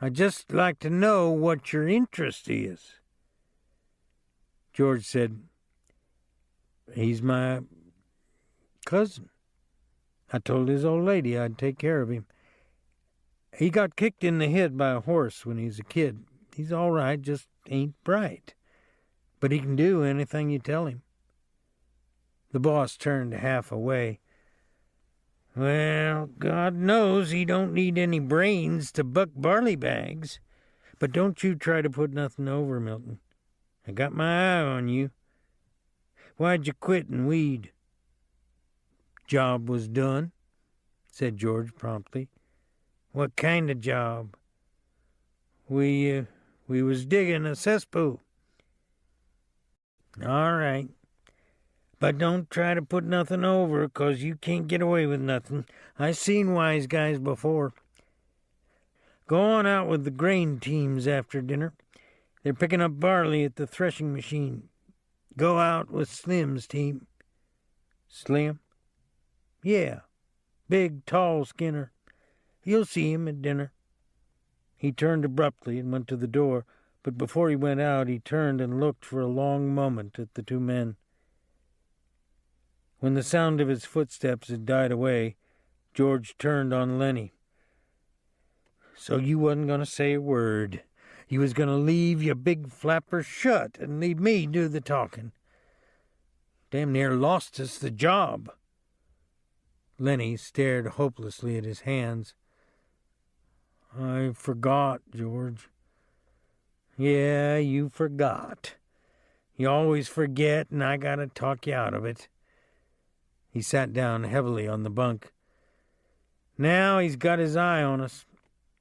I'd just like to know what your interest is." George said, "He's my cousin. I told his old lady I'd take care of him. He got kicked in the head by a horse when he was a kid. He's all right, just ain't bright. But he can do anything you tell him." The boss turned half away. "Well, God knows he don't need any brains to buck barley bags. But don't you try to put nothing over, Milton. I got my eye on you. Why'd you quit and weed?" "Job was done," said George promptly. "What kind of job?" We was digging a cesspool." "All right. But don't try to put nothing over, 'cause you can't get away with nothing. I seen wise guys before. Go on out with the grain teams after dinner. They're picking up barley at the threshing machine. Go out with Slim's team." "Slim?" "Yeah, big, tall skinner. You'll see him at dinner." He turned abruptly and went to the door, but before he went out he turned and looked for a long moment at the two men. When the sound of his footsteps had died away, George turned on Lenny. "So you wasn't going to say a word. You was going to leave your big flapper shut and leave me do the talking. Damn near lost us the job." Lenny stared hopelessly at his hands. "I forgot, George." "Yeah, you forgot. You always forget, and I gotta talk you out of it." He sat down heavily on the bunk. "Now he's got his eye on us.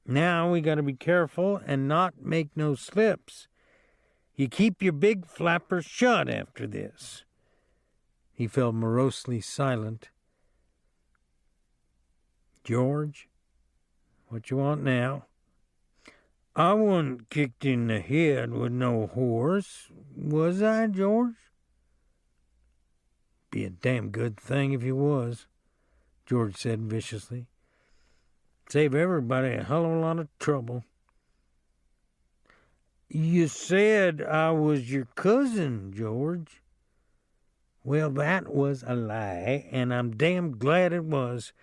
Now we gotta be careful and not make no slips. You keep your big flapper shut after this." He fell morosely silent. "George, what you want now?" "I wasn't kicked in the head with no horse, was I, George?" "Be a damn good thing if you was," George said viciously. "Save everybody a hell of a lot of trouble." "You said I was your cousin, George." "Well, that was a lie, and I'm damn glad it was.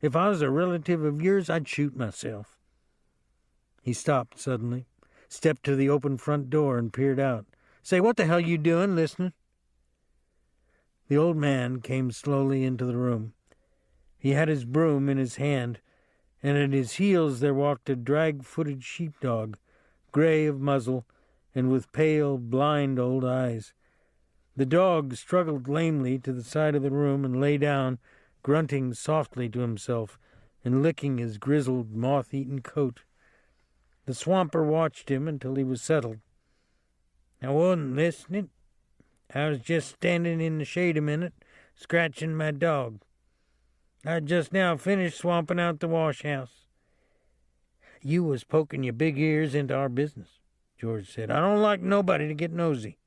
If I was a relative of yours, I'd shoot myself." He stopped suddenly, stepped to the open front door, and peered out. "Say, what the hell you doing, listening?" The old man came slowly into the room. He had his broom in his hand, and at his heels there walked a drag-footed sheepdog, gray of muzzle and with pale, blind old eyes. The dog struggled lamely to the side of the room and lay down, grunting softly to himself and licking his grizzled, moth-eaten coat. The swamper watched him until he was settled. "I wasn't listening. I was just standing in the shade a minute, scratching my dog. I just now finished swamping out the wash house." "You was poking your big ears into our business," George said. "I don't like nobody to get nosy."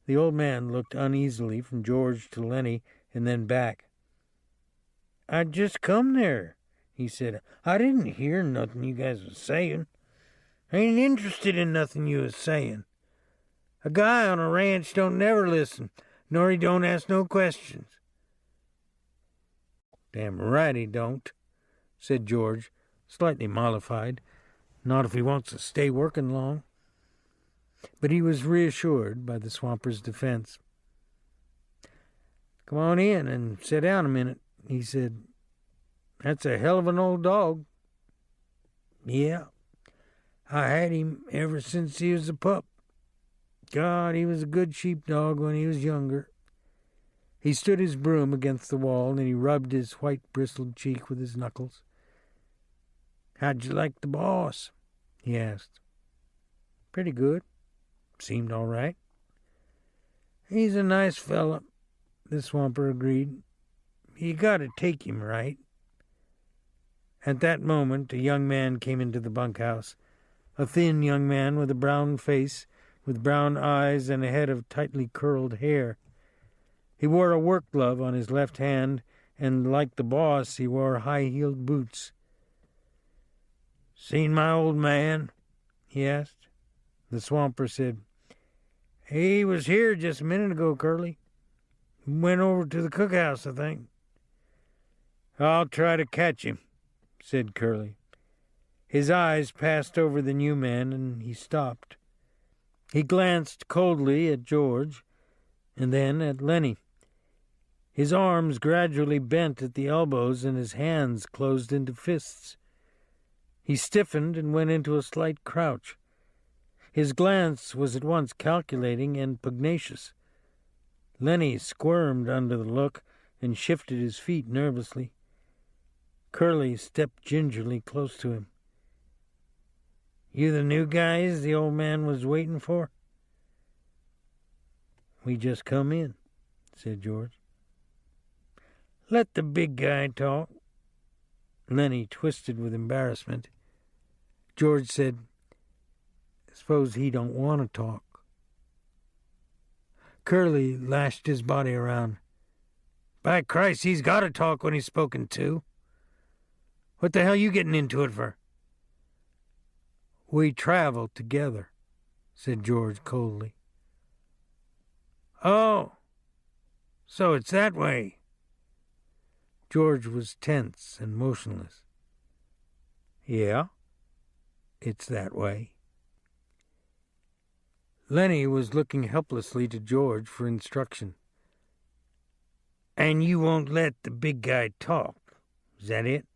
The old man looked uneasily from George to Lenny and then back. "I just come there," he said. "I didn't hear nothing you guys was saying. I ain't interested in nothing you was saying. A guy on a ranch don't never listen, nor he don't ask no questions." "Damn right he don't," said George, slightly mollified. "Not if he wants to stay working long." But he was reassured by the swamper's defense. "Come on in and sit down a minute," he said. "That's a hell of an old dog." "Yeah, I had him ever since he was a pup. God, he was a good sheepdog when he was younger." He stood his broom against the wall, and he rubbed his white bristled cheek with his knuckles. "How'd you like the boss?" he asked. "Pretty good. Seemed all right." "He's a nice fella," the swamper agreed. "You gotta take him right." At that moment, a young man came into the bunkhouse, a thin young man with a brown face, with brown eyes and a head of tightly curled hair. He wore a work glove on his left hand, and like the boss, he wore high-heeled boots. "Seen my old man?" he asked. The swamper said, "He was here just a minute ago, Curly. Went over to the cookhouse, I think." "I'll try to catch him," said Curly. His eyes passed over the new man, and he stopped. He glanced coldly at George, and then at Lenny. His arms gradually bent at the elbows, and his hands closed into fists. He stiffened and went into a slight crouch. His glance was at once calculating and pugnacious. Lenny squirmed under the look and shifted his feet nervously. Curly stepped gingerly close to him. "You the new guys the old man was waiting for?" "We just come in," said George. "Let the big guy talk." Lenny twisted with embarrassment. George said, "Suppose he don't want to talk." Curly lashed his body around. "By Christ, he's got to talk when he's spoken to. What the hell you getting into it for?" "We traveled together," said George coldly. "Oh, so it's that way." George was tense and motionless. "Yeah, it's that way." Lenny was looking helplessly to George for instruction. "And you won't let the big guy talk, is that it?"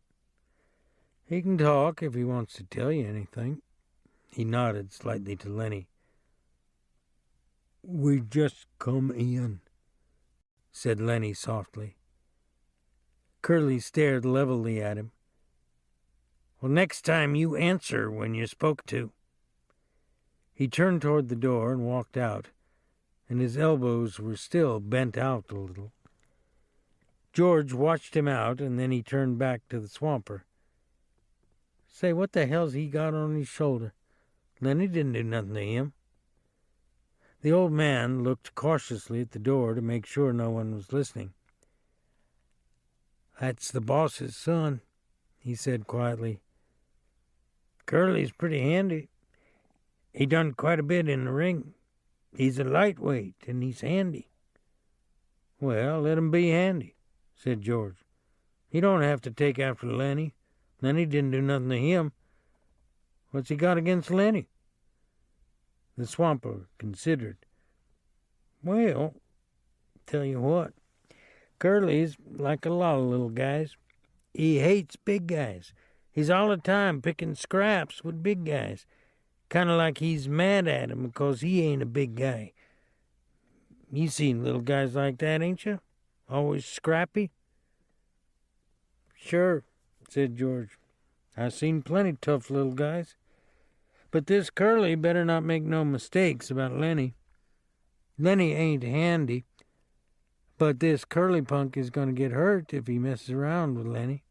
"He can talk if he wants to tell you anything." He nodded slightly to Lenny. "We just come in," said Lenny softly. Curly stared levelly at him. "Well, next time you answer when you're spoke to." He turned toward the door and walked out, and his elbows were still bent out a little. George watched him out, and then he turned back to the swamper. "Say, what the hell's he got on his shoulder? Lenny didn't do nothing to him." The old man looked cautiously at the door to make sure no one was listening. "That's the boss's son," he said quietly. "Curly's pretty handy. He done quite a bit in the ring. He's a lightweight, and he's handy." "Well, let him be handy," said George. "He don't have to take after Lenny. Lenny didn't do nothing to him. What's he got against Lenny?" The swamper considered. "Well, tell you what, Curly's like a lot of little guys. He hates big guys. He's all the time picking scraps with big guys. Kind of like he's mad at him because he ain't a big guy. You seen little guys like that, ain't you? Always scrappy." "Sure," said George. "I've seen plenty tough little guys. But this Curly better not make no mistakes about Lenny. Lenny ain't handy, but this Curly punk is going to get hurt if he messes around with Lenny."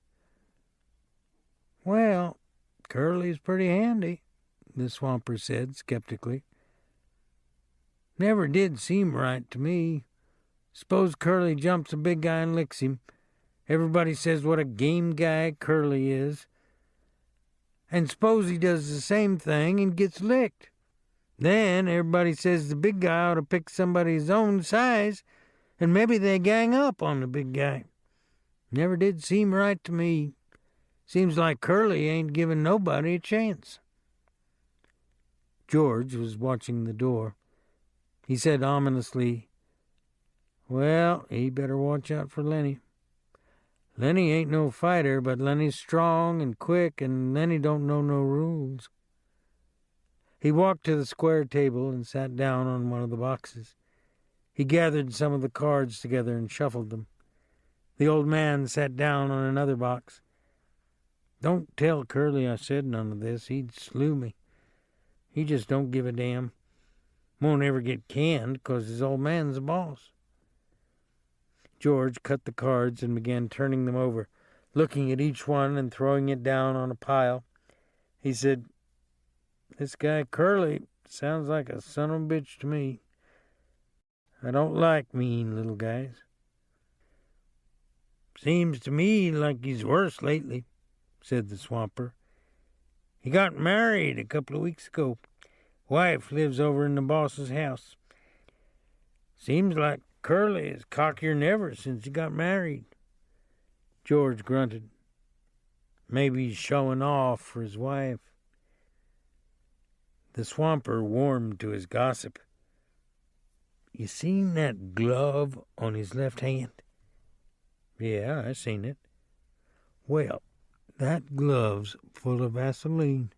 "Well, Curly's pretty handy," the swamper said skeptically. "Never did seem right to me. Suppose Curly jumps a big guy and licks him. Everybody says what a game guy Curly is. And suppose he does the same thing and gets licked. Then everybody says the big guy ought to pick somebody his own size, and maybe they gang up on the big guy. Never did seem right to me. Seems like Curly ain't giving nobody a chance. George was watching the door. He said ominously, "Well, he better watch out for Lenny. Lenny ain't no fighter, but Lenny's strong and quick, and Lenny don't know no rules." He walked to the square table and sat down on one of the boxes. He gathered some of the cards together and shuffled them. The old man sat down on another box. "Don't tell Curly I said none of this. He'd slew me. He just don't give a damn. Won't ever get canned 'cause his old man's the boss." George cut the cards and began turning them over, looking at each one and throwing it down on a pile. He said, "This guy Curly sounds like a son of a bitch to me. I don't like mean little guys. Seems to me like he's worse lately," said the swamper. "He got married a couple of weeks ago. Wife lives over in the boss's house. Seems like Curly is cockier than ever since he got married." George grunted. "Maybe he's showing off for his wife." The swamper warmed to his gossip. "You seen that glove on his left hand?" "Yeah, I seen it." "Well, that glove's full of Vaseline."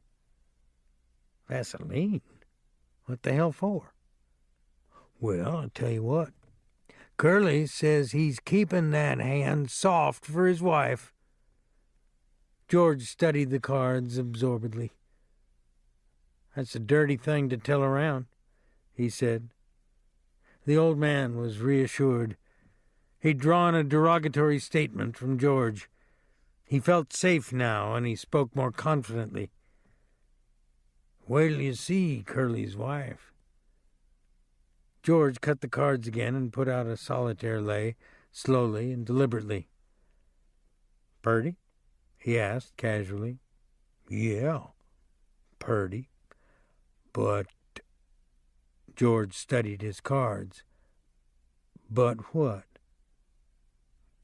"Vaseline? What the hell for?" "Well, I'll tell you what. Curly says he's keeping that hand soft for his wife." George studied the cards absorbedly. "That's a dirty thing to tell around," he said. The old man was reassured. He'd drawn a derogatory statement from George. He felt safe now, and he spoke more confidently. "Wait till you see Curly's wife." George cut the cards again and put out a solitaire lay, slowly and deliberately. "Purty?" he asked casually. "Yeah, purty. But—" George studied his cards. "But what?"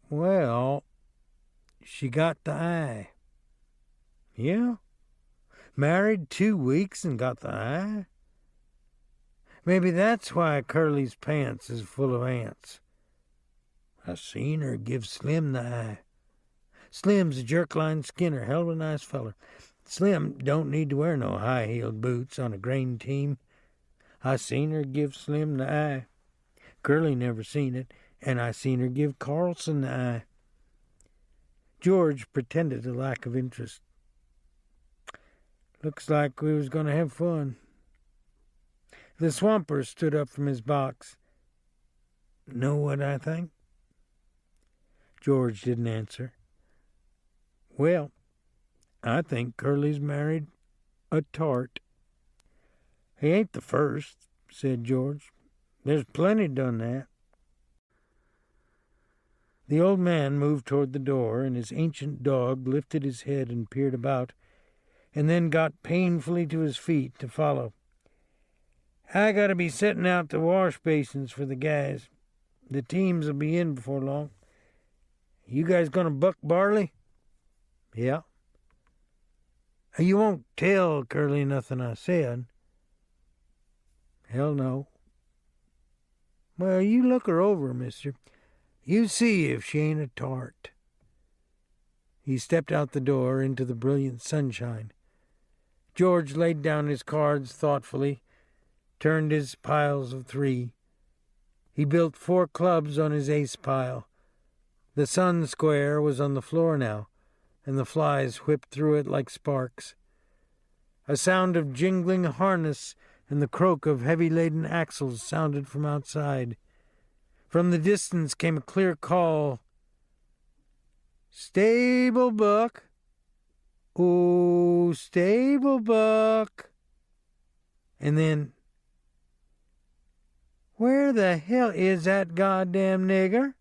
"Well, she got the eye." "Yeah? Married 2 weeks and got the eye? Maybe that's why Curly's pants is full of ants. I seen her give Slim the eye. Slim's a jerkline Skinner, hell of a nice feller. Slim don't need to wear no high-heeled boots on a grain team. I seen her give Slim the eye. Curly never seen it, and I seen her give Carlson the eye." George pretended a lack of interest. "Looks like we was going to have fun." The swamper stood up from his box. "Know what I think?" George didn't answer. "Well, I think Curly's married a tart." "He ain't the first," said George. "There's plenty done that." The old man moved toward the door, and his ancient dog lifted his head and peered about, and then got painfully to his feet to follow. "I gotta be setting out the wash basins for the guys. The teams'll be in before long. You guys gonna buck barley?" "Yeah." "You won't tell Curly nothing I said?" "Hell no." "Well, you look her over, mister. You see if she ain't a tart." He stepped out the door into the brilliant sunshine. George laid down his cards thoughtfully, turned his piles of 3. He built 4 clubs on his ace pile. The sun square was on the floor now, and the flies whipped through it like sparks. A sound of jingling harness and the croak of heavy-laden axles sounded from outside. From the distance came a clear call. "Stable Buck! Oh, Stable Buck!" And then, "Where the hell is that goddamn nigger?"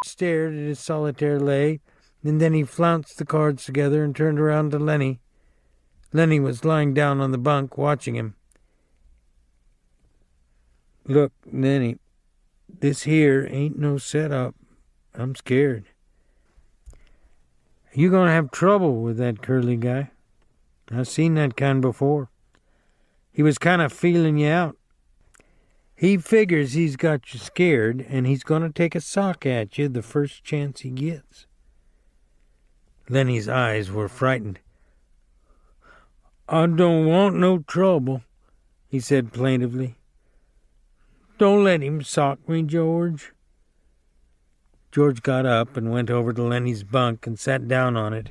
stared at his solitaire lay, and then he flounced the cards together and turned around to Lenny. Lenny was lying down on the bunk, watching him. "Look, Lenny, this here ain't no setup. I'm scared. You gonna have trouble with that Curly guy. I've seen that kind before. He was kind of feeling you out. He figures he's got you scared, and he's gonna take a sock at you the first chance he gets." Lenny's eyes were frightened. "I don't want no trouble," he said plaintively. "Don't let him sock me, George." George got up and went over to Lenny's bunk and sat down on it.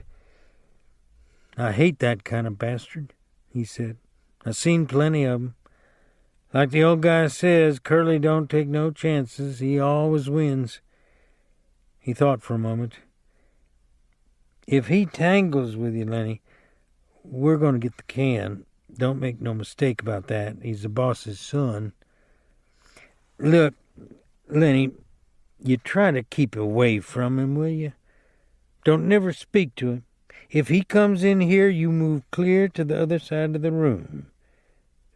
"I hate that kind of bastard," he said. "I've seen plenty of 'em. Like the old guy says, Curly don't take no chances. He always wins." He thought for a moment. "If he tangles with you, Lenny, we're going to get the can. Don't make no mistake about that. He's the boss's son. Look, Lenny, you try to keep away from him, will you? Don't never speak to him. If he comes in here, you move clear to the other side of the room.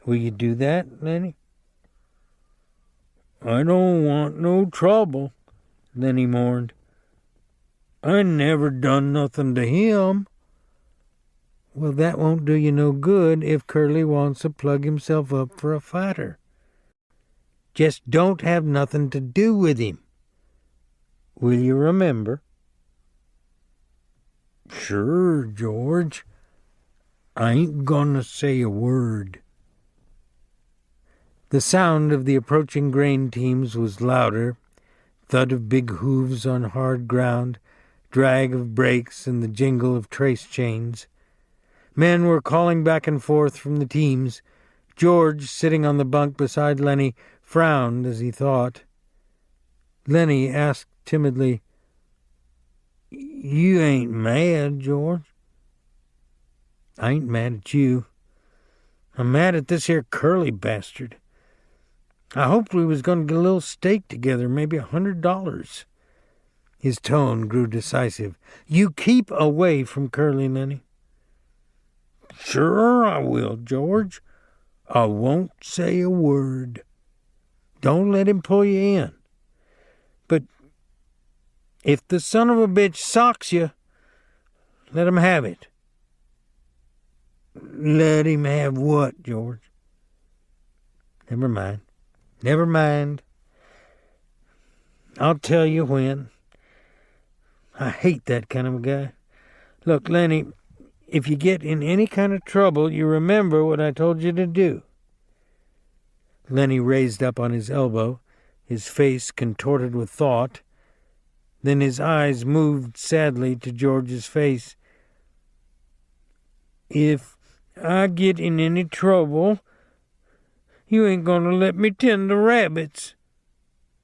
Will you do that, Lenny?" "I don't want no trouble," Lenny mourned. "I never done nothing to him." "Well, that won't do you no good if Curly wants to plug himself up for a fighter. Just don't have nothing to do with him. Will you remember?" "Sure, George. I ain't gonna say a word." The sound of the approaching grain teams was louder, thud of big hooves on hard ground, drag of brakes, and the jingle of trace chains. Men were calling back and forth from the teams. George, sitting on the bunk beside Lenny, frowned as he thought. Lenny asked timidly, "You ain't mad, George?" "I ain't mad at you. I'm mad at this here Curly bastard. I hoped we was going to get a little stake together, maybe $100. His tone grew decisive. "You keep away from Curly, Lenny." "Sure I will, George. I won't say a word. Don't let him pull you in. But if the son of a bitch socks you, let him have it." "Let him have what, George?" Never mind. Never mind. I'll tell you when. I hate that kind of a guy. Look, Lenny, if you get in any kind of trouble, you remember what I told you to do." Lenny raised up on his elbow, his face contorted with thought. Then his eyes moved sadly to George's face. "If I get in any trouble, you ain't going to let me tend the rabbits."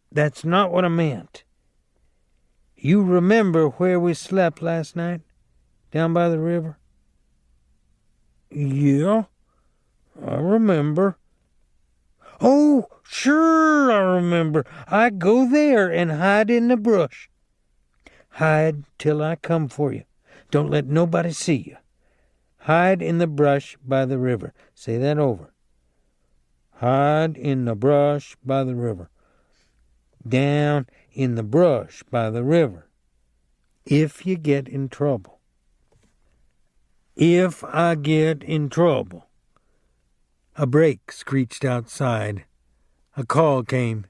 "That's not what I meant. You remember where we slept last night? Down by the river?" "Yeah, I remember." "Oh, sure I remember. I go there and hide in the brush." "Hide till I come for you. Don't let nobody see you. Hide in the brush by the river." Say that over. "Hide in the brush by the river. Down in the brush by the river. If you get in trouble." "If I get in trouble." A brake screeched outside. A call came.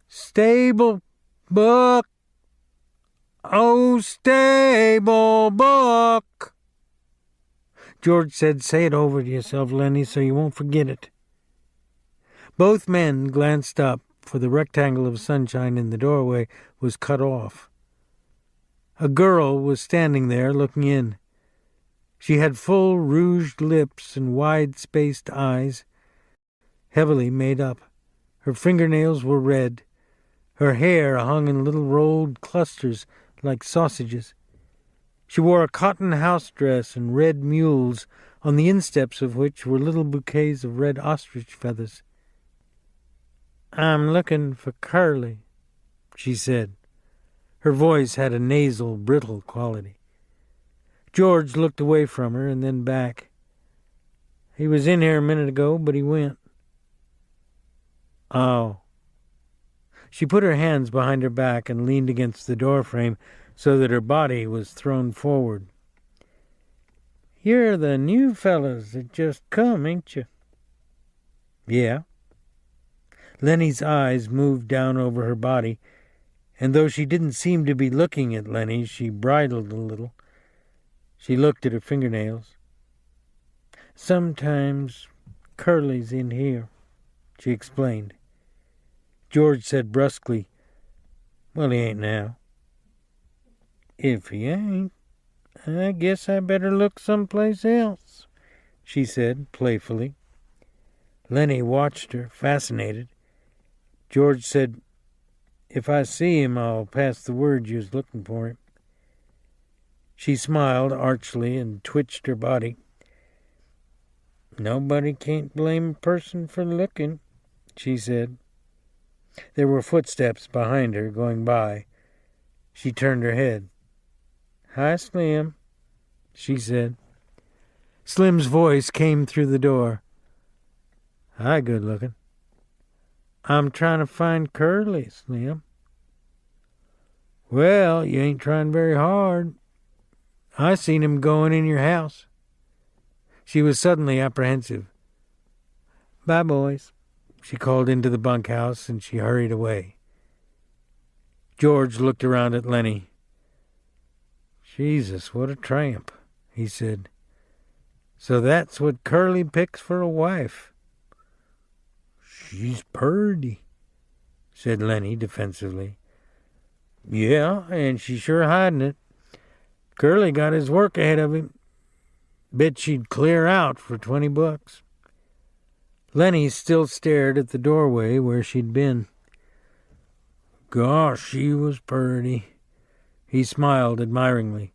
"Stable Book! Oh, Stable Book!" George said, "Say it over to yourself, Lenny, so you won't forget it." Both men glanced up, for the rectangle of sunshine in the doorway was cut off. A girl was standing there looking in. She had full rouged lips and wide-spaced eyes, heavily made up. Her fingernails were red. Her hair hung in little rolled clusters like sausages. She wore a cotton house dress and red mules, on the insteps of which were little bouquets of red ostrich feathers. "I'm looking for Curly," she said. Her voice had a nasal, brittle quality. George looked away from her and then back. He was in here a minute ago, but he went. Oh. She put her hands behind her back and leaned against the doorframe so that her body was thrown forward. You're the new fellas that just come, ain't you? Yeah. Lenny's eyes moved down over her body, and though she didn't seem to be looking at Lenny, she bridled a little. She looked at her fingernails. Sometimes Curly's in here, she explained. George said brusquely, Well, he ain't now. If he ain't, I guess I better look someplace else, she said playfully. Lenny watched her, fascinated. George said, If I see him, I'll pass the word you was looking for him. She smiled archly and twitched her body. Nobody can't blame a person for looking, she said. There were footsteps behind her going by. She turned her head. Hi, Slim, she said. Slim's voice came through the door. Hi, good looking. I'm trying to find Curly, Slim. Well, you ain't trying very hard. I seen him going in your house. She was suddenly apprehensive. Bye, boys, she called into the bunkhouse, and she hurried away. George looked around at Lenny. Jesus, what a tramp, he said. So that's what Curly picks for a wife. She's purty, said Lenny defensively. Yeah, and she's sure hiding it. Curly got his work ahead of him. Bet she'd clear out for $20. Lenny still stared at the doorway where she'd been. Gosh, she was purty. He smiled admiringly.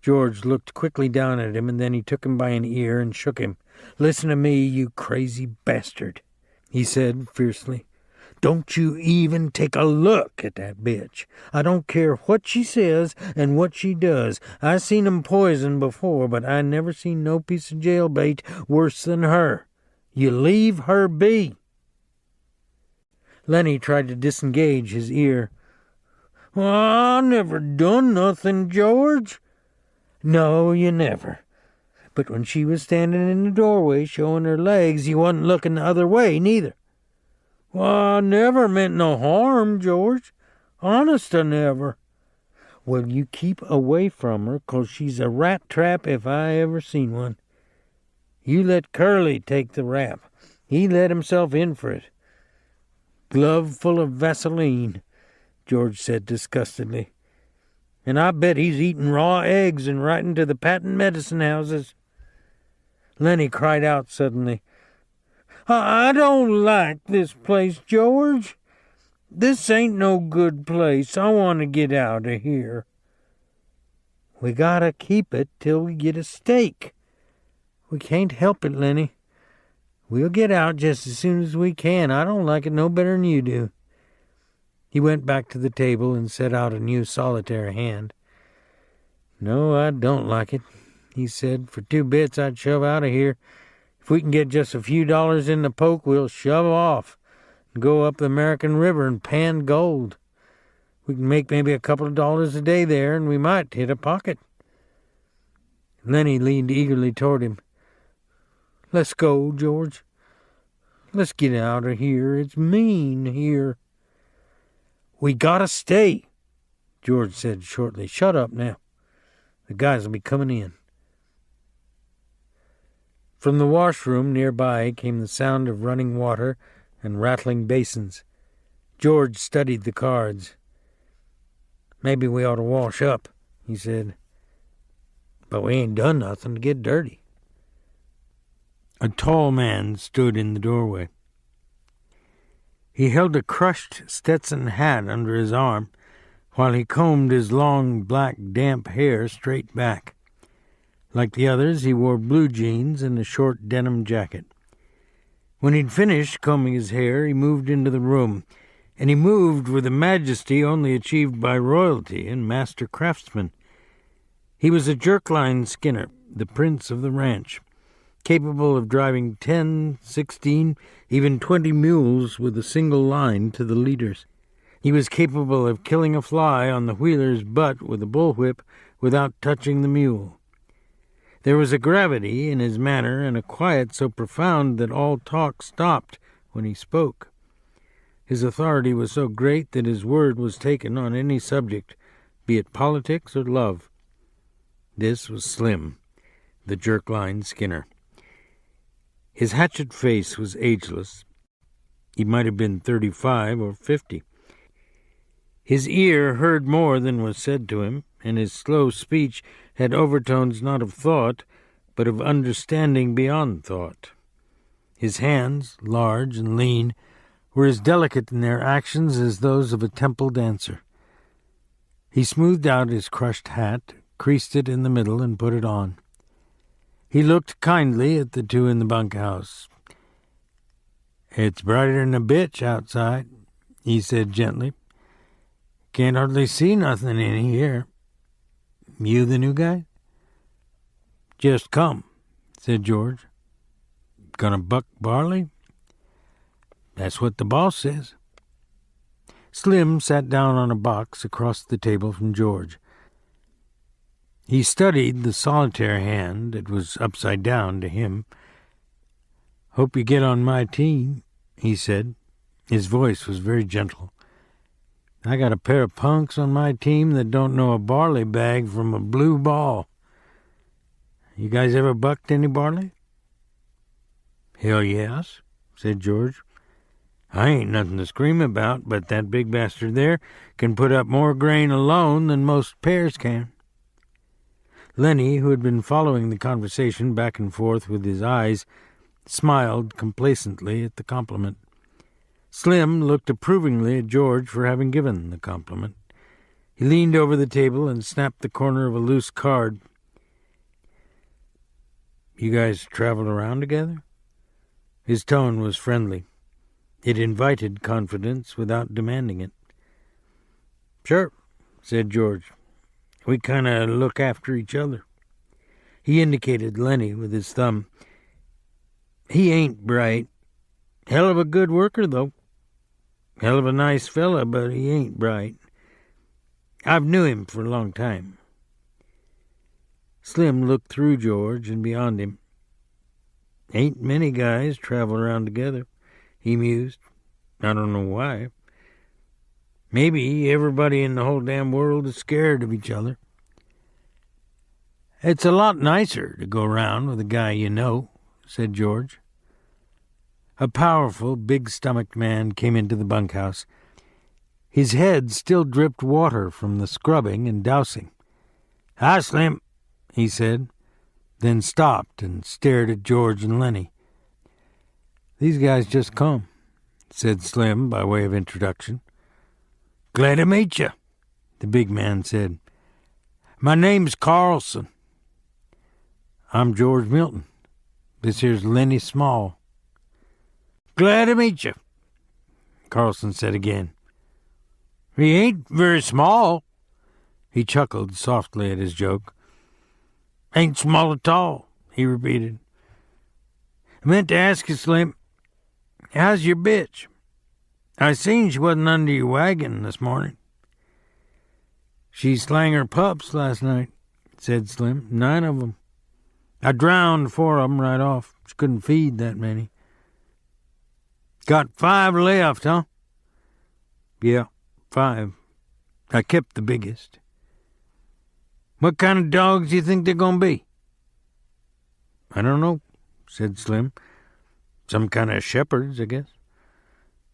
George looked quickly down at him, and then he took him by an ear and shook him. Listen to me, you crazy bastard, he said fiercely. Don't you even take a look at that bitch. I don't care what she says and what she does. I seen 'em poison before, but I never seen no piece of jailbait worse than her. You leave her be. Lenny tried to disengage his ear. Well, I never done nothing, George. No, you never. But when she was standing in the doorway showing her legs, you wasn't looking the other way, neither. Well, I never meant no harm, George. Honest, I never. Well, you keep away from her, 'cause she's a rat trap if I ever seen one. You let Curly take the rap. He let himself in for it. Glove full of Vaseline, George said disgustedly. And I bet he's eating raw eggs and writing to the patent medicine houses. Lenny cried out suddenly. I don't like this place, George. This ain't no good place. I want to get out of here. We gotta keep it till we get a stake. We can't help it, Lenny. We'll get out just as soon as we can. I don't like it no better than you do. He went back to the table and set out a new solitaire hand. No, I don't like it, he said. For 2 bits I'd shove out of here. If we can get just a few dollars in the poke, we'll shove off and go up the American River and pan gold. We can make maybe a couple of dollars a day there, and we might hit a pocket. Lenny leaned eagerly toward him. Let's go, George. Let's get out of here. It's mean here. We gotta stay, George said shortly. Shut up now. The guys will be coming in. From the washroom nearby came the sound of running water and rattling basins. George studied the cards. Maybe we ought to wash up, he said. But we ain't done nothing to get dirty. A tall man stood in the doorway. He held a crushed Stetson hat under his arm while he combed his long, black, damp hair straight back. Like the others, he wore blue jeans and a short denim jacket. When he'd finished combing his hair, he moved into the room. and he moved with a majesty only achieved by royalty and master craftsmen. He was a jerkline skinner, the prince of the ranch, capable of driving 10, 16, even 20 mules with a single line to the leaders. He was capable of killing a fly on the wheeler's butt with a bullwhip without touching the mule. There was a gravity in his manner and a quiet so profound that all talk stopped when he spoke. His authority was so great that his word was taken on any subject, be it politics or love. This was Slim, the jerkline skinner. His hatchet face was ageless. He might have been 35 or 50. His ear heard more than was said to him, and his slow speech had overtones not of thought, but of understanding beyond thought. His hands, large and lean, were as delicate in their actions as those of a temple dancer. He smoothed out his crushed hat, creased it in the middle, and put it on. He looked kindly at the two in the bunkhouse. "It's brighter than a bitch outside," he said gently. "Can't hardly see nothing in here. You the new guy?" "Just come," said George. "Gonna buck barley?" "That's what the boss says." Slim sat down on a box across the table from George. He studied the solitaire hand. It was upside down to him. "Hope you get on my team," he said. His voice was very gentle. "I got a pair of punks on my team that don't know a barley bag from a blue ball. You guys ever bucked any barley?" "Hell yes," said George. "I ain't nothing to scream about, but that big bastard there can put up more grain alone than most pairs can." Lenny, who had been following the conversation back and forth with his eyes, smiled complacently at the compliment. Slim looked approvingly at George for having given the compliment. He leaned over the table and snapped the corner of a loose card. "You guys traveled around together?" His tone was friendly. It invited confidence without demanding it. "Sure," said George. "We kind of look after each other." He indicated Lenny with his thumb. "He ain't bright. Hell of a good worker, though. Hell of a nice fella, but he ain't bright. I've knew him for a long time." Slim looked through George and beyond him. "Ain't many guys travel around together," he mused. "I don't know why. Maybe everybody in the whole damn world is scared of each other." "It's a lot nicer to go around with a guy you know," said George. A powerful, big-stomached man came into the bunkhouse. His head still dripped water from the scrubbing and dousing. "Hi, Slim," he said, then stopped and stared at George and Lenny. "These guys just come," said Slim by way of introduction. "Glad to meet you," the big man said. "My name's Carlson." "I'm George Milton. This here's Lenny Small." "Glad to meet you," Carlson said again. "He ain't very small." He chuckled softly at his joke. "Ain't small at all," he repeated. "I meant to ask you, Slim, how's your bitch? I seen she wasn't under your wagon this morning." "She slang her pups last night," said Slim. 9 of 'em. I drowned 4 of 'em right off. She couldn't feed that many." "Got 5 left, huh?" "Yeah, 5. I kept the biggest." "What kind of dogs do you think they're going to be?" "I don't know," said Slim. "Some kind of shepherds, I guess.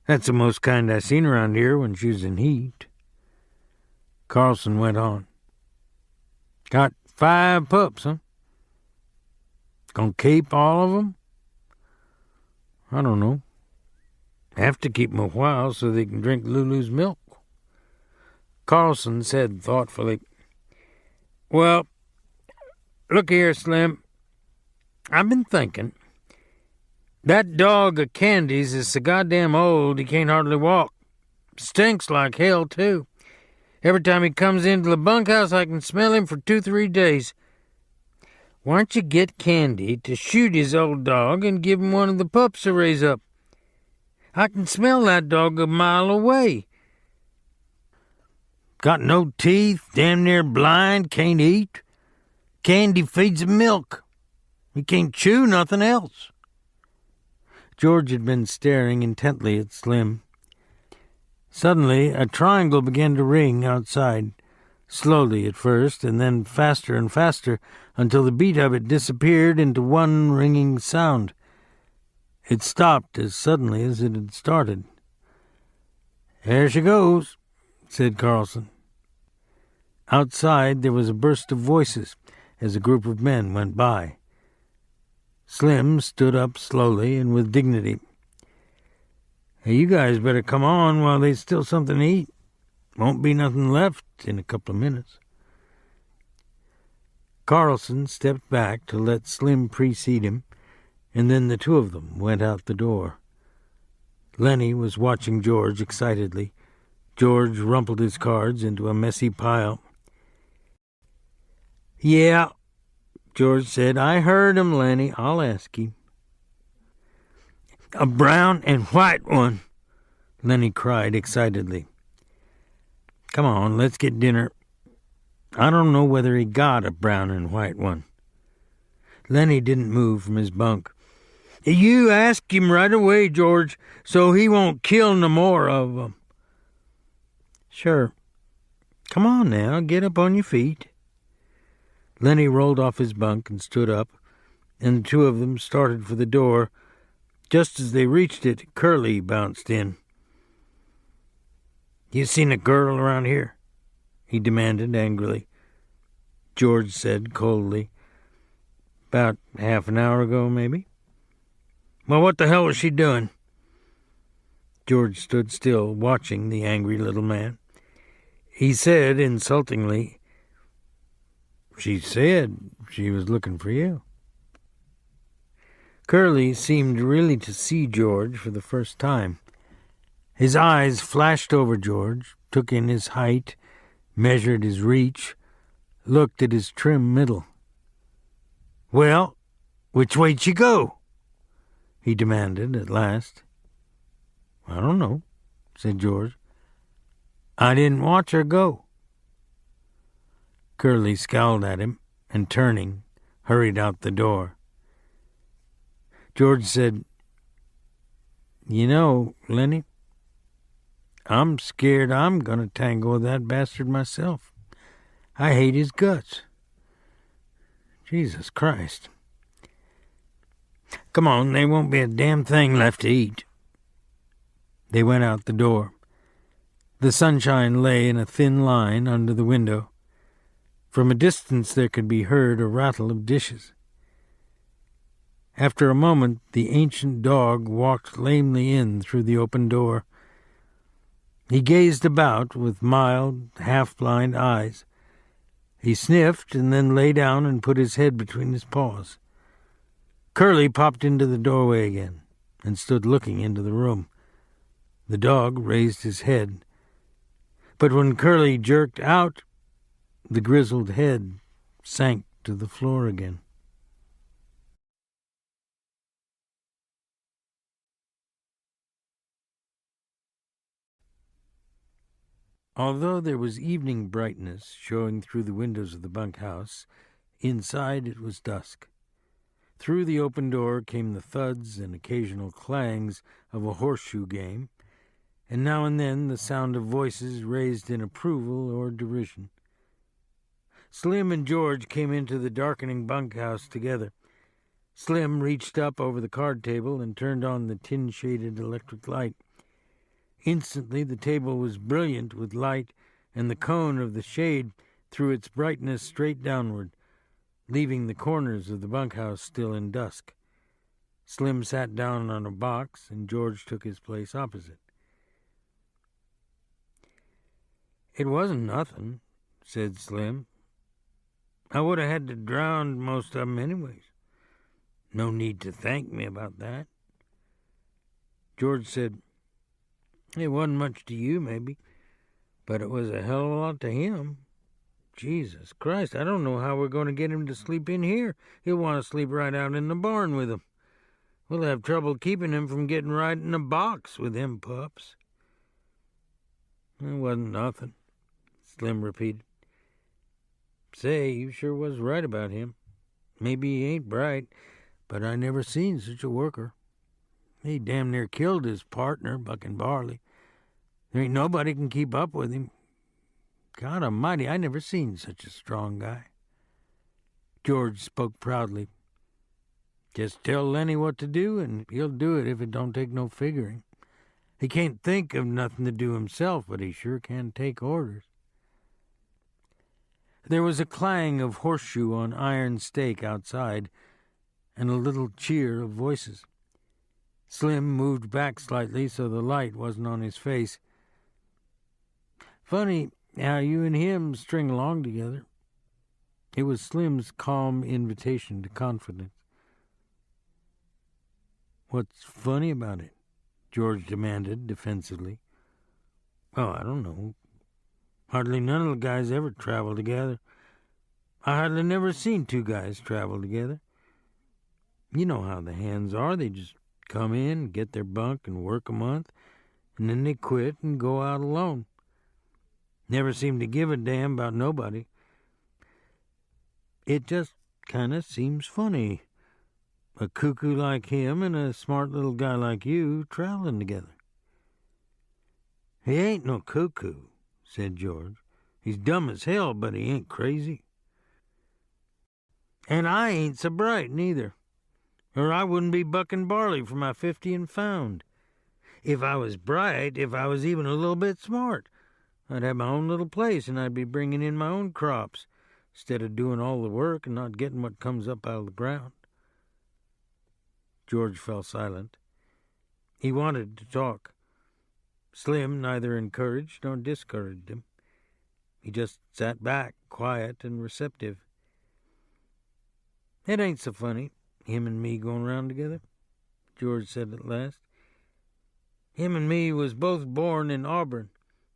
That's the most kind I seen around here when she was in heat." Carlson went on. "Got 5 pups, huh? Gonna keep all of 'em?" "I don't know. Have to keep 'em a while so they can drink Lulu's milk." Carlson said thoughtfully, "Well, look here, Slim. I've been thinking. That dog of Candy's is so goddamn old he can't hardly walk. Stinks like hell, too. Every time he comes into the bunkhouse, I can smell him for 2-3 days. Why don't you get Candy to shoot his old dog and give him one of the pups to raise up? I can smell that dog a mile away. Got no teeth, damn near blind, can't eat. Candy feeds him milk. He can't chew nothing else. George had been staring intently at Slim. Suddenly, a triangle began to ring outside, slowly at first, and then faster and faster, until the beat of it disappeared into one ringing sound. It stopped as suddenly as it had started. "There she goes," said Carlson. Outside there was a burst of voices as a group of men went by. Slim stood up slowly and with dignity. "Hey, you guys better come on while there's still something to eat. Won't be nothing left in a couple of minutes." Carlson stepped back to let Slim precede him, and then the two of them went out the door. Lenny was watching George excitedly. George rumpled his cards into a messy pile. "Yeah," George said. "I heard him, Lenny. I'll ask him." "A brown and white one," Lenny cried excitedly. "Come on, let's get dinner." "I don't know whether he got a brown and white one." Lenny didn't move from his bunk. "You ask him right away, George, so he won't kill no more of 'em." "Sure. Come on now, get up on your feet." Lenny rolled off his bunk and stood up, and the two of them started for the door. Just as they reached it, Curly bounced in. "You seen a girl around here?" he demanded angrily. George said coldly, "About half an hour ago, maybe." "Well, what the hell was she doing?" George stood still, watching the angry little man. He said insultingly, "She said she was looking for you." Curly seemed really to see George for the first time. His eyes flashed over George, took in his height, measured his reach, looked at his trim middle. "Well, which way'd she go?" he demanded at last. "I don't know," said George. "I didn't watch her go." Curly scowled at him and, turning, hurried out the door. George said, "You know, Lenny, I'm scared I'm going to tangle with that bastard myself. I hate his guts. Jesus Christ. Come on, there won't be a damn thing left to eat." They went out the door. The sunshine lay in a thin line under the window. From a distance there could be heard a rattle of dishes. After a moment, the ancient dog walked lamely in through the open door. He gazed about with mild, half-blind eyes. He sniffed and then lay down and put his head between his paws. Curly popped into the doorway again and stood looking into the room. The dog raised his head. But when Curly jerked out, the grizzled head sank to the floor again. Although there was evening brightness showing through the windows of the bunkhouse, inside it was dusk. Through the open door came the thuds and occasional clangs of a horseshoe game, and now and then the sound of voices raised in approval or derision. Slim and George came into the darkening bunkhouse together. Slim reached up over the card table and turned on the tin-shaded electric light. Instantly the table was brilliant with light, and the cone of the shade threw its brightness straight downward, leaving the corners of the bunkhouse still in dusk. Slim sat down on a box, and George took his place opposite. "It wasn't nothing," said Slim. "I would have had to drown most of 'em anyways. No need to thank me about that." George said, It wasn't much to you, maybe, but it was a hell of a lot to him. Jesus Christ, I don't know how we're going to get him to sleep in here. He'll want to sleep right out in the barn with him. We'll have trouble keeping him from getting right in a box with them pups." "It wasn't nothing," Slim repeated. "Say, you sure was right about him. Maybe he ain't bright, but I never seen such a worker. He damn near killed his partner, bucking barley. There ain't nobody can keep up with him. God almighty, I never seen such a strong guy." George spoke proudly. "Just tell Lenny what to do, and he'll do it if it don't take no figuring. He can't think of nothing to do himself, but he sure can take orders." There was a clang of horseshoe on iron stake outside, and a little cheer of voices. Slim moved back slightly so the light wasn't on his face. "Funny how you and him string along together." It was Slim's calm invitation to confidence. "What's funny about it?" George demanded defensively. "Oh, I don't know. Hardly none of the guys ever travel together. I hardly never seen two guys travel together. You know how the hands are. They just come in, get their bunk, and work a month, and then they quit and go out alone. Never seem to give a damn about nobody. It just kind of seems funny. A cuckoo like him and a smart little guy like you traveling together." "He ain't no cuckoo," said George. "He's dumb as hell, but he ain't crazy. And I ain't so bright, neither, or I wouldn't be bucking barley for my 50 and found. If I was bright, if I was even a little bit smart, I'd have my own little place and I'd be bringing in my own crops, instead of doing all the work and not getting what comes up out of the ground." George fell silent. He wanted to talk. Slim neither encouraged nor discouraged him. He just sat back, quiet and receptive. "It ain't so funny, him and me going round together," George said at last. "Him and me was both born in Auburn.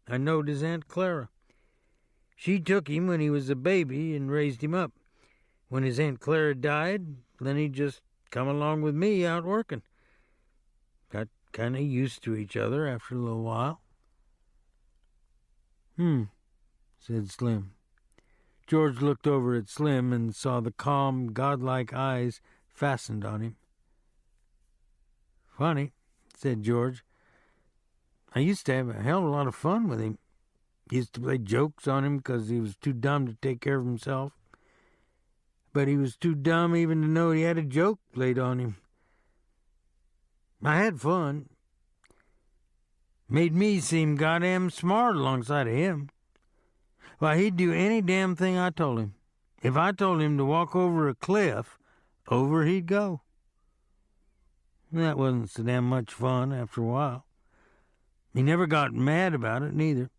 I knowed his Aunt Clara. She took him when he was a baby and raised him up. When his Aunt Clara died, then he just come along with me out working. Got kind of used to each other after a little while." Said Slim. George looked over at Slim and saw the calm, godlike eyes fastened on him. "Funny," said George. "I used to have a hell of a lot of fun with him. Used to play jokes on him because he was too dumb to take care of himself. But he was too dumb even to know he had a joke played on him. I had fun. Made me seem goddamn smart alongside of him. Why, he'd do any damn thing I told him. If I told him to walk over a cliff, over he'd go. That wasn't so damn much fun after a while. He never got mad about it, neither.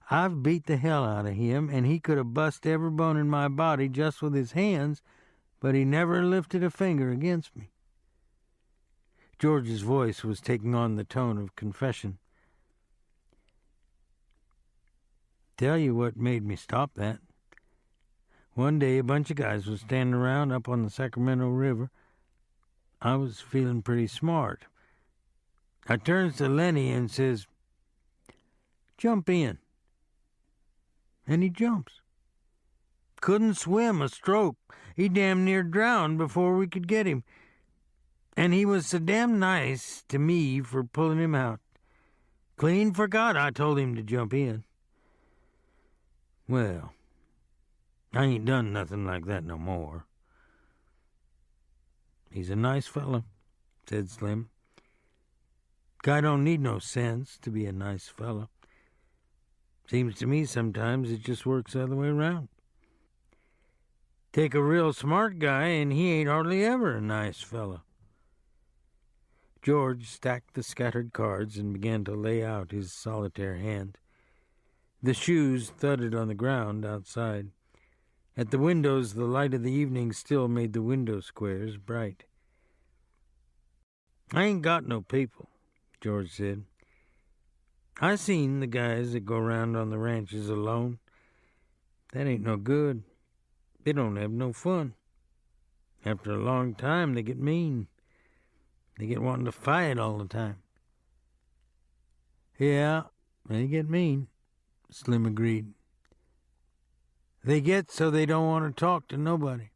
I've beat the hell out of him, and he could have bust every bone in my body just with his hands, but he never lifted a finger against me." George's voice was taking on the tone of confession. "Tell you what made me stop that. One day a bunch of guys was standing around up on the Sacramento River. I was feeling pretty smart. I turns to Lenny and says, 'Jump in.' And he jumps. Couldn't swim a stroke. He damn near drowned before we could get him. And he was so damn nice to me for pulling him out. Clean forgot I told him to jump in. Well, I ain't done nothing like that no more." "He's a nice fellow," said Slim. "Guy don't need no sense to be a nice fellow. Seems to me sometimes it just works the other way around. Take a real smart guy and he ain't hardly ever a nice fellow." George stacked the scattered cards and began to lay out his solitaire hand. The shoes thudded on the ground outside. At the windows, the light of the evening still made the window squares bright. "I ain't got no people," George said. I seen the guys that go around on the ranches alone. That ain't no good. They don't have no fun. After a long time, they get mean. They get wanting to fight all the time. Yeah, they get mean, Slim agreed. They get so they don't want to talk to nobody.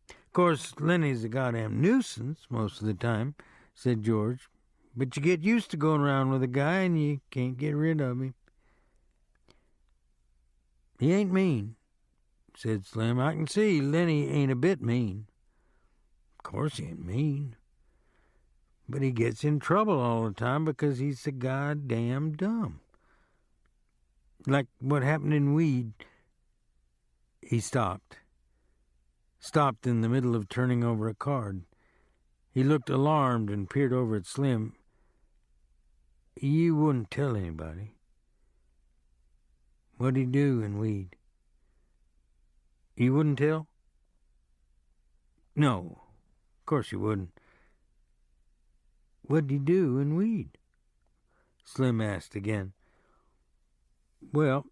Of course, Lenny's a goddamn nuisance most of the time, said George. But you get used to going around with a guy and you can't get rid of him. He ain't mean, said Slim. I can see Lenny ain't a bit mean. Of course he ain't mean. But he gets in trouble all the time because he's so goddamn dumb. Like what happened in Weed. He stopped. Stopped in the middle of turning over a card. He looked alarmed and peered over at Slim. You wouldn't tell anybody. What'd he do in Weed? You wouldn't tell? No, of course you wouldn't. What'd he do in Weed? Slim asked again. Well,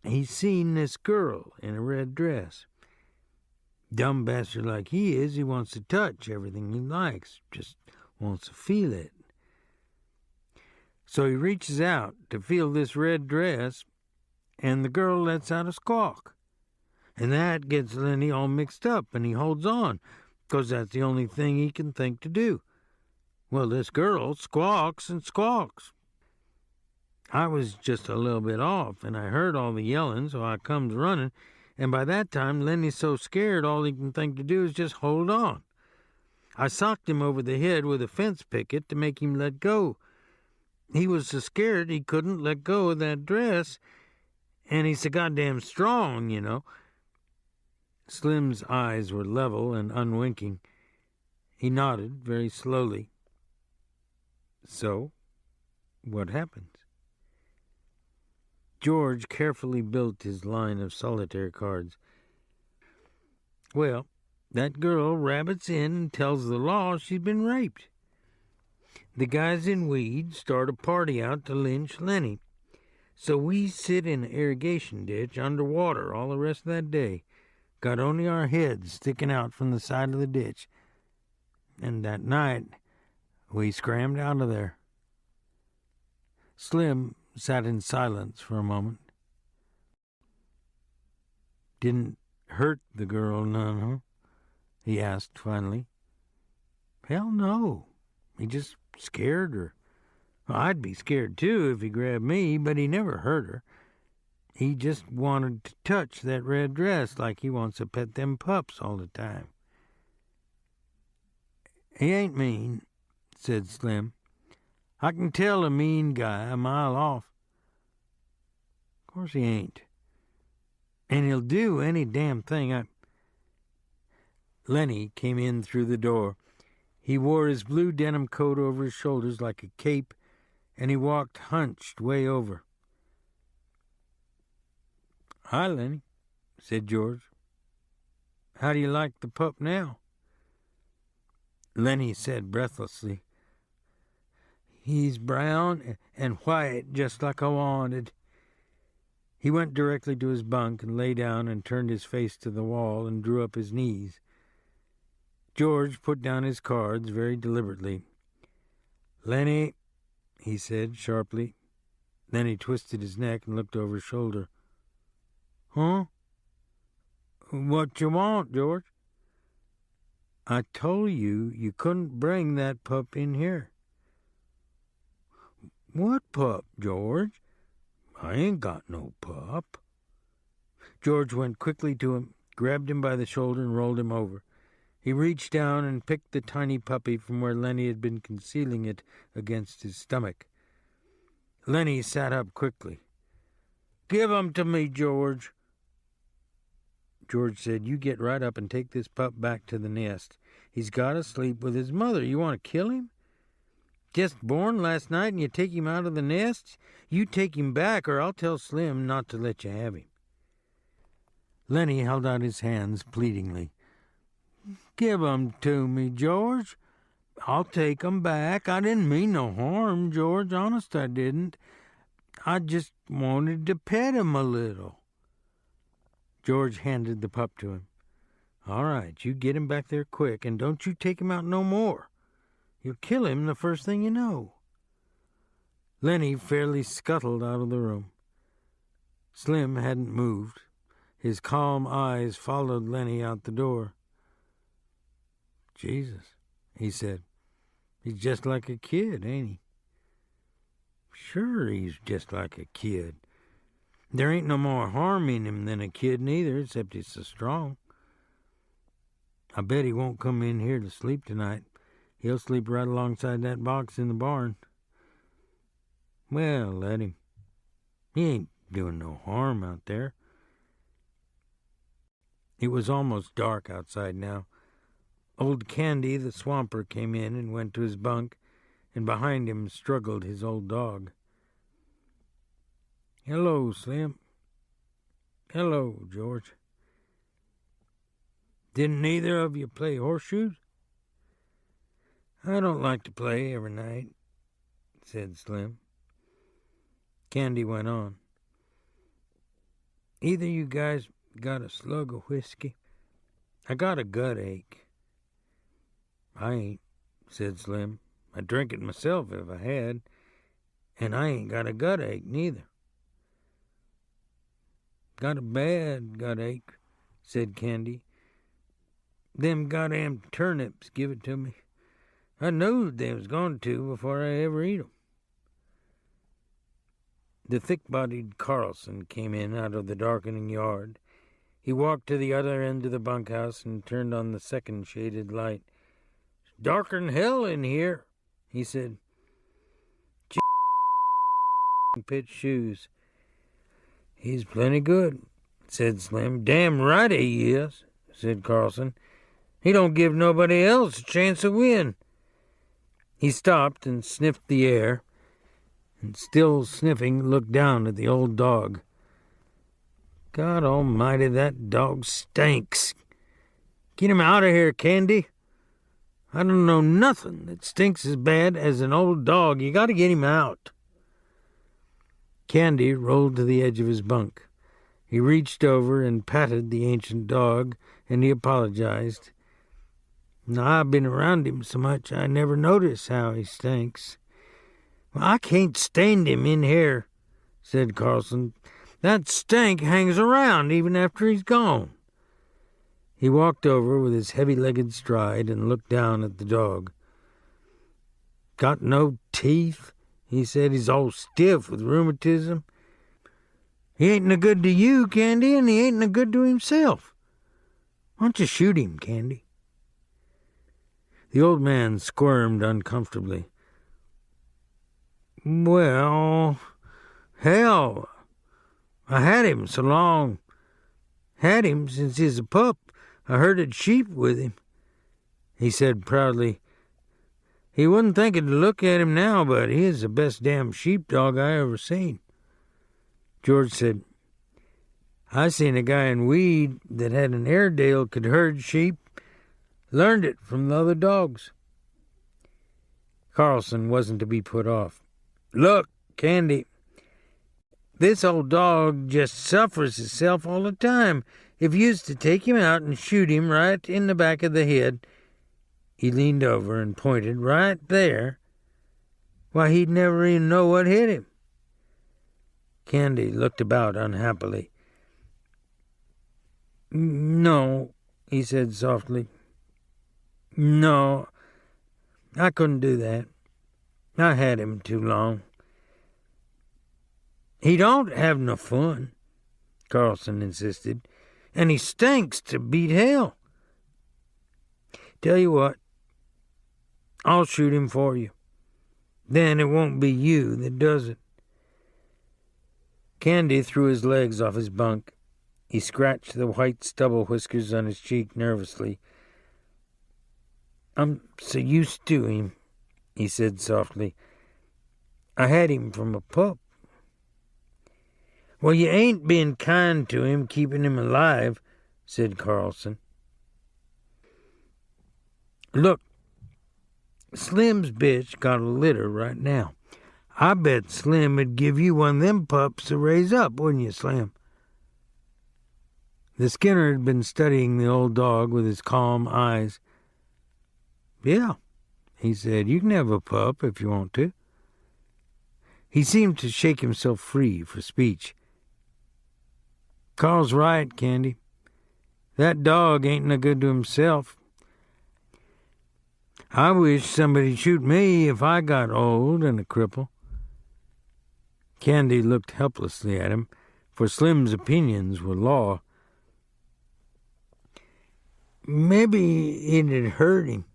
he's seen this girl in a red dress. Dumb bastard like he is, he wants to touch everything he likes, just wants to feel it. So he reaches out to feel this red dress, and the girl lets out a squawk. And that gets Lenny all mixed up, and he holds on, 'cause that's the only thing he can think to do. Well, this girl squawks and squawks. I was just a little bit off, and I heard all the yelling, so I comes running, and by that time Lenny's so scared all he can think to do is just hold on. I socked him over the head with a fence picket to make him let go. He was so scared he couldn't let go of that dress, and he's so goddamn strong, you know. Slim's eyes were level and unwinking. He nodded very slowly. So, what happens? George carefully built his line of solitaire cards. Well, that girl rabbits in and tells the law she's been raped. The guys in Weed start a party out to lynch Lenny. So we sit in an irrigation ditch underwater all the rest of that day. Got only our heads sticking out from the side of the ditch. And that night, we scrammed out of there. Slim sat in silence for a moment. Didn't hurt the girl none, huh? He asked finally. Hell no. He just scared her. Well, I'd be scared too if he grabbed me, but he never hurt her. He just wanted to touch that red dress like he wants to pet them pups all the time. He ain't mean, said Slim. I can tell a mean guy a mile off. Of course he ain't. And he'll do any damn thing Lenny came in through the door. He wore his blue denim coat over his shoulders like a cape, and he walked hunched way over. Hi, Lenny, said George. How do you like the pup now? Lenny said breathlessly, He's brown and white, just like I wanted. He went directly to his bunk and lay down and turned his face to the wall and drew up his knees. George put down his cards very deliberately. Lenny, he said sharply. Then he twisted his neck and looked over his shoulder. Huh? What you want, George? I told you couldn't bring that pup in here. What pup, George? I ain't got no pup. George went quickly to him, grabbed him by the shoulder, and rolled him over. He reached down and picked the tiny puppy from where Lenny had been concealing it against his stomach. Lenny sat up quickly. Give him to me, George. George said, You get right up and take this pup back to the nest. He's got to sleep with his mother. You want to kill him? Just born last night and you take him out of the nest? You take him back or I'll tell Slim not to let you have him. Lenny held out his hands pleadingly. Give 'em to me, George. I'll take 'em back. I didn't mean no harm, George. Honest, I didn't. I just wanted to pet him a little." George handed the pup to him. "All right, you get him back there quick, and don't you take him out no more. You'll kill him the first thing you know." Lenny fairly scuttled out of the room. Slim hadn't moved. His calm eyes followed Lenny out the door. "Jesus," he said. "He's just like a kid, ain't he?" "Sure, he's just like a kid. There ain't no more harm in him than a kid neither, except he's so strong. I bet he won't come in here to sleep tonight. He'll sleep right alongside that box in the barn." "Well, let him. He ain't doing no harm out there." It was almost dark outside now. Old Candy, the swamper, came in and went to his bunk, and behind him struggled his old dog. "Hello, Slim." "Hello, George." "Didn't neither of you play horseshoes?" "I don't like to play every night," said Slim. Candy went on. "Either you guys got a slug of whiskey? I got a gut ache." "I ain't," said Slim. "I'd drink it myself if I had, and I ain't got a gut ache neither." "Got a bad gut ache," said Candy. "Them goddamn turnips give it to me. I knowed they was going to before I ever eat 'em." The thick-bodied Carlson came in out of the darkening yard. He walked to the other end of the bunkhouse and turned on the second shaded light. "It's darker'n hell in here," he said. "Pitch shoes." "He's plenty good," said Slim. "Damn right he is," said Carlson. "He don't give nobody else a chance to win." He stopped and sniffed the air, and still sniffing, looked down at the old dog. "God almighty, that dog stinks. Get him out of here, Candy. I don't know nothing that stinks as bad as an old dog. You got to get him out." Candy rolled to the edge of his bunk. He reached over and patted the ancient dog, and he apologized. "I've been around him so much I never notice how he stinks." "Well, I can't stand him in here," said Carlson. "That stink hangs around even after he's gone." He walked over with his heavy-legged stride and looked down at the dog. "Got no teeth," he said. "He's all stiff with rheumatism. He ain't no good to you, Candy, and he ain't no good to himself. Why don't you shoot him, Candy?" The old man squirmed uncomfortably. "Well, hell, I had him so long. Had him since he's a pup. I herded sheep with him," he said proudly. "He wouldn't think it to look at him now, but he is the best damn sheepdog I ever seen." George said, "I seen a guy in Weed that had an Airedale could herd sheep. Learned it from the other dogs." Carlson wasn't to be put off. "Look, Candy, this old dog just suffers himself all the time. If you used to take him out and shoot him right in the back of the head," he leaned over and pointed right there, "why, he'd never even know what hit him." Candy looked about unhappily. "No," he said softly. "No, I couldn't do that. I had him too long." "He don't have no fun," Carlson insisted, "and he stinks to beat hell. Tell you what, I'll shoot him for you. Then it won't be you that does it." Candy threw his legs off his bunk. He scratched the white stubble whiskers on his cheek nervously. "I'm so used to him," he said softly. "I had him from a pup." "Well, you ain't been kind to him, keeping him alive," said Carlson. "Look, Slim's bitch got a litter right now. I bet Slim would give you one of them pups to raise up, wouldn't you, Slim? The Skinner had been studying the old dog with his calm eyes. Yeah, he said, you can have a pup if you want to. He seemed to shake himself free for speech. Carl's right, Candy. That dog ain't no good to himself. I wish somebody'd shoot me if I got old and a cripple. Candy looked helplessly at him, for Slim's opinions were law. Maybe it'd hurt him,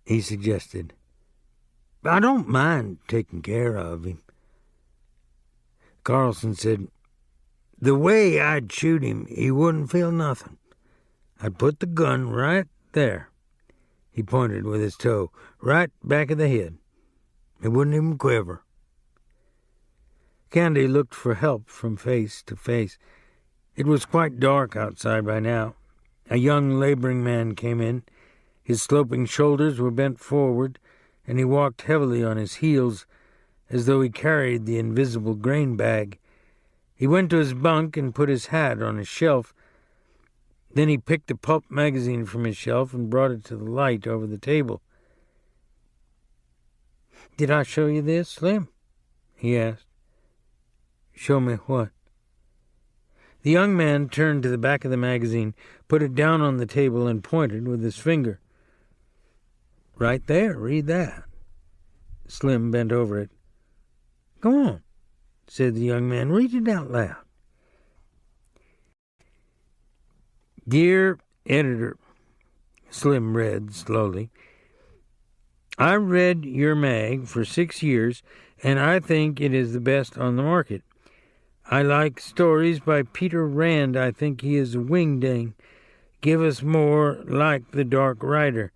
he suggested. I don't mind taking care of him. Carlson said, the way I'd shoot him, he wouldn't feel nothing. I'd put the gun right there. He pointed with his toe, right back of the head. It wouldn't even quiver. Candy looked for help from face to face. It was quite dark outside by now. A young laboring man came in. His sloping shoulders were bent forward, and he walked heavily on his heels, as though he carried the invisible grain bag. He went to his bunk and put his hat on his shelf. Then he picked a pulp magazine from his shelf and brought it to the light over the table. "Did I show you this, Slim?" he asked. "Show me what?" The young man turned to the back of the magazine, put it down on the table, and pointed with his finger. "Right there, read that." Slim bent over it. "Go on," said the young man. "Read it out loud." "Dear Editor," Slim read slowly, "I read your mag for 6 years, and I think it is the best on the market. I like stories by Peter Rand. I think he is a wingding. Give us more like The Dark Rider.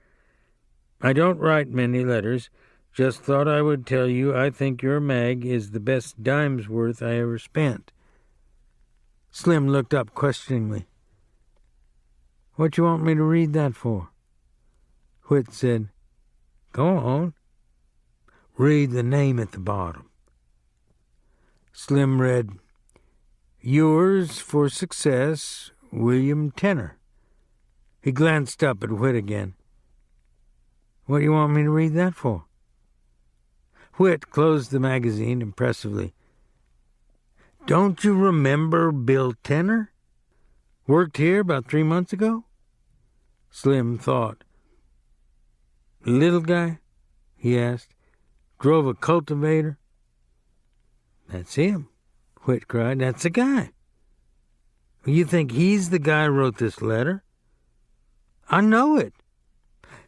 I don't write many letters. Just thought I would tell you I think your mag is the best dime's worth I ever spent." Slim looked up questioningly. "What you want me to read that for?" Whit said, "Go on. Read the name at the bottom." Slim read, "Yours for success, William Tenner." He glanced up at Whit again. "What do you want me to read that for?" Whit closed the magazine impressively. "Don't you remember Bill Tenner? Worked here about 3 months ago?" Slim thought. "Little guy?" he asked. "Drove a cultivator?" "That's him," Whit cried. "That's the guy." "You think he's the guy who wrote this letter?" "I know it.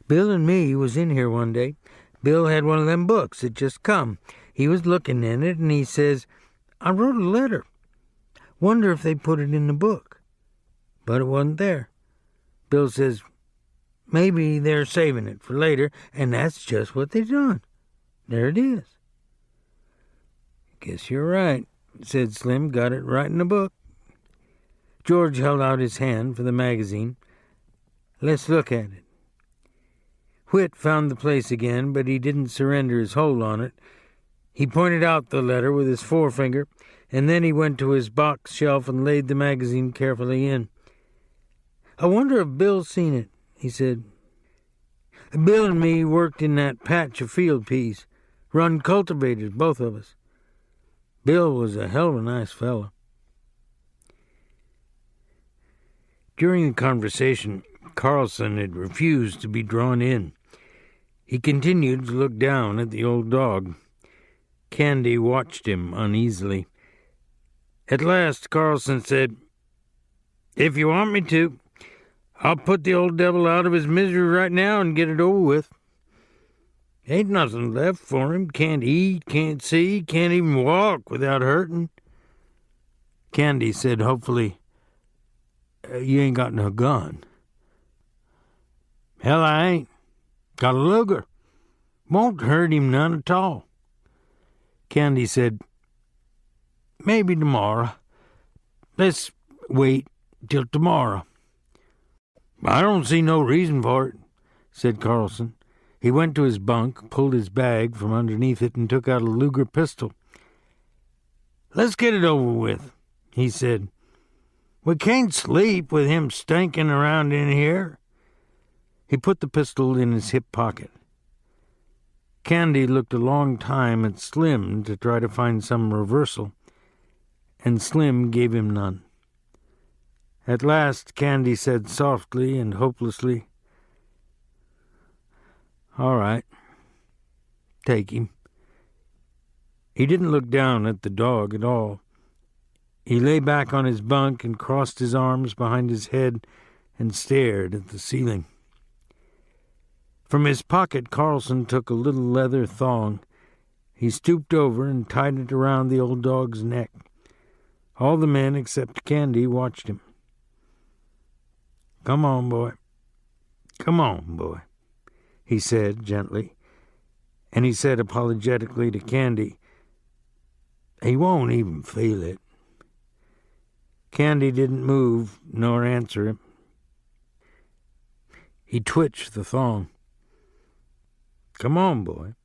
Bill and me was in here one day. Bill had one of them books that just come. He was looking in it, and he says, 'I wrote a letter. Wonder if they put it in the book.' But it wasn't there. Bill says, 'Maybe they're saving it for later,' and that's just what they done. There it is." "Guess you're right," said Slim. "Got it right in the book." George held out his hand for the magazine. "Let's look at it." Whit found the place again, but he didn't surrender his hold on it. He pointed out the letter with his forefinger, and then he went to his box shelf and laid the magazine carefully in. "I wonder if Bill's seen it," he said. "Bill and me worked in that patch of field peas. Run cultivators, both of us. Bill was a hell of a nice fellow." During the conversation, Carlson had refused to be drawn in. He continued to look down at the old dog. Candy watched him uneasily. At last Carlson said, "If you want me to, I'll put the old devil out of his misery right now and get it over with. Ain't nothing left for him. Can't eat, can't see, can't even walk without hurting." Candy said hopefully, "You ain't got no gun." "Hell, I ain't. Got a Luger. Won't hurt him none at all." Candy said, "Maybe tomorrow. Let's wait till tomorrow." "I don't see no reason for it," said Carlson. He went to his bunk, pulled his bag from underneath it, and took out a Luger pistol. "Let's get it over with," he said. "We can't sleep with him stinking around in here." He put the pistol in his hip pocket. Candy looked a long time at Slim to try to find some reversal, and Slim gave him none. At last Candy said softly and hopelessly, "All right, take him." He didn't look down at the dog at all. He lay back on his bunk and crossed his arms behind his head and stared at the ceiling. From his pocket, Carlson took a little leather thong. He stooped over and tied it around the old dog's neck. All the men except Candy watched him. "Come on, boy. Come on, boy," he said gently. And he said apologetically to Candy, "He won't even feel it." Candy didn't move nor answer him. He twitched the thong. "Come on, boy."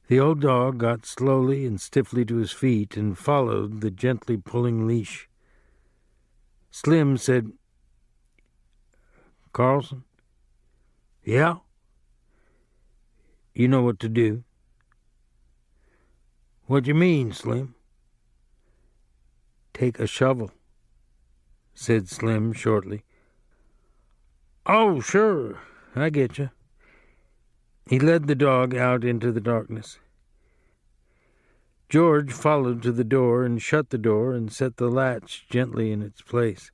The old dog got slowly and stiffly to his feet and followed the gently pulling leash. Slim said, "Carlson?" "Yeah?" "You know what to do." "What do you mean, Slim?" "Take a shovel," said Slim shortly. "Oh, sure, I get you." He led the dog out into the darkness. George followed to the door and shut the door and set the latch gently in its place.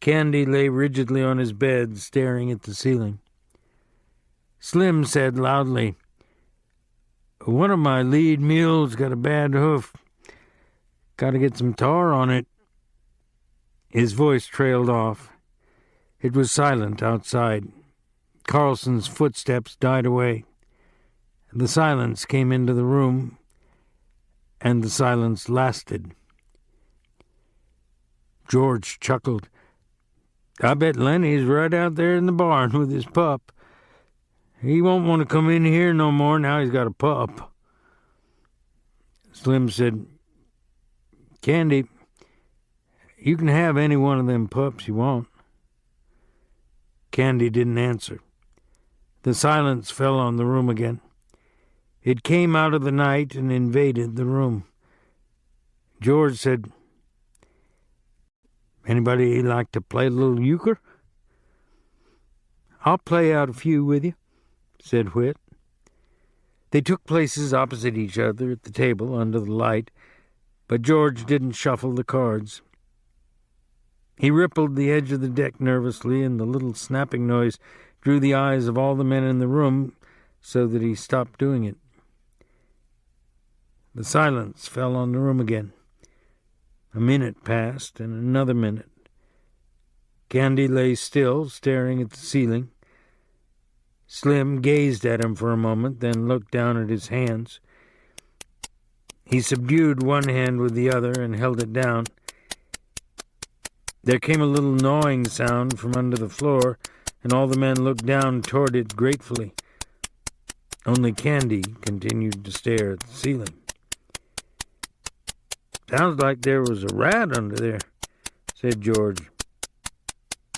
Candy lay rigidly on his bed, staring at the ceiling. Slim said loudly, "One of my lead mules got a bad hoof. Got to get some tar on it." His voice trailed off. It was silent outside. Carlson's footsteps died away. The silence came into the room, and the silence lasted. George chuckled. "I bet Lenny's right out there in the barn with his pup. He won't want to come in here no more now he's got a pup." Slim said, "Candy, you can have any one of them pups you want." Candy didn't answer. The silence fell on the room again. It came out of the night and invaded the room. George said, "Anybody like to play a little euchre?" "I'll play out a few with you," said Whit. They took places opposite each other at the table under the light, but George didn't shuffle the cards. He rippled the edge of the deck nervously, and the little snapping noise drew the eyes of all the men in the room so that he stopped doing it. The silence fell on the room again. A minute passed, and another minute. Candy lay still, staring at the ceiling. Slim gazed at him for a moment, then looked down at his hands. He subdued one hand with the other and held it down. There came a little gnawing sound from under the floor, and all the men looked down toward it gratefully. Only Candy continued to stare at the ceiling. "Sounds like there was a rat under there," said George.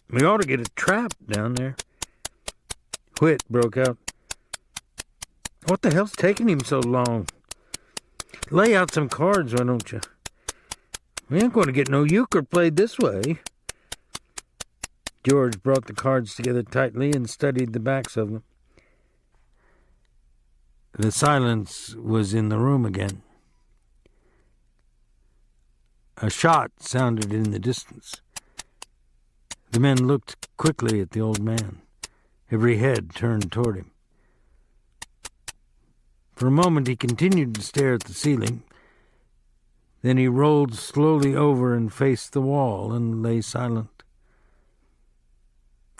"We ought to get a trap down there." Whit broke out, "What the hell's taking him so long? Lay out some cards, why don't you? We ain't going to get no euchre played this way." George brought the cards together tightly and studied the backs of them. The silence was in the room again. A shot sounded in the distance. The men looked quickly at the old man. Every head turned toward him. For a moment he continued to stare at the ceiling. Then he rolled slowly over and faced the wall and lay silent.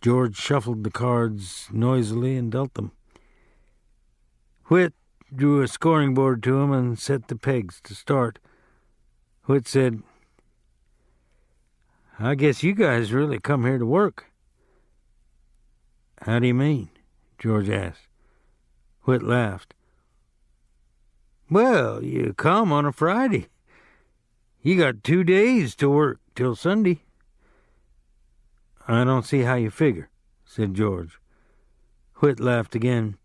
George shuffled the cards noisily and dealt them. Whit drew a scoring board to him and set the pegs to start. Whit said, "I guess you guys really come here to work." "How do you mean?" George asked. Whit laughed. Well, you come on a Friday. You got 2 days to work till Sunday. I don't see how you figure, said George. Whit laughed again.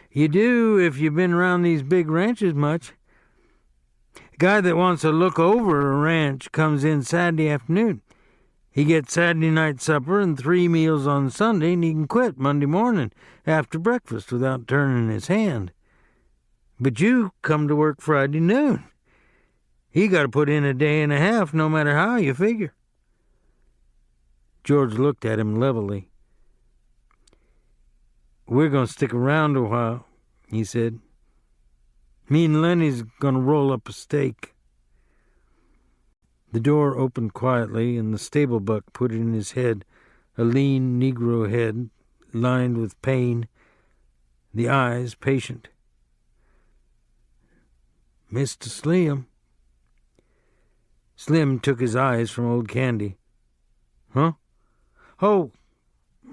You do if you've been around these big ranches much. A guy that wants to look over a ranch comes in Saturday afternoon. He gets Saturday night supper and 3 meals on Sunday, and he can quit Monday morning after breakfast without turning his hand. But you come to work Friday noon. You got to put in a day and a half no matter how you figure. George looked at him levelly. We're going to stick around a while, he said. Me and Lenny's going to roll up a steak. The door opened quietly, and the stable buck put in his head, a lean Negro head, lined with pain, the eyes patient. Mr. Slim. Slim took his eyes from old Candy. Huh? Oh,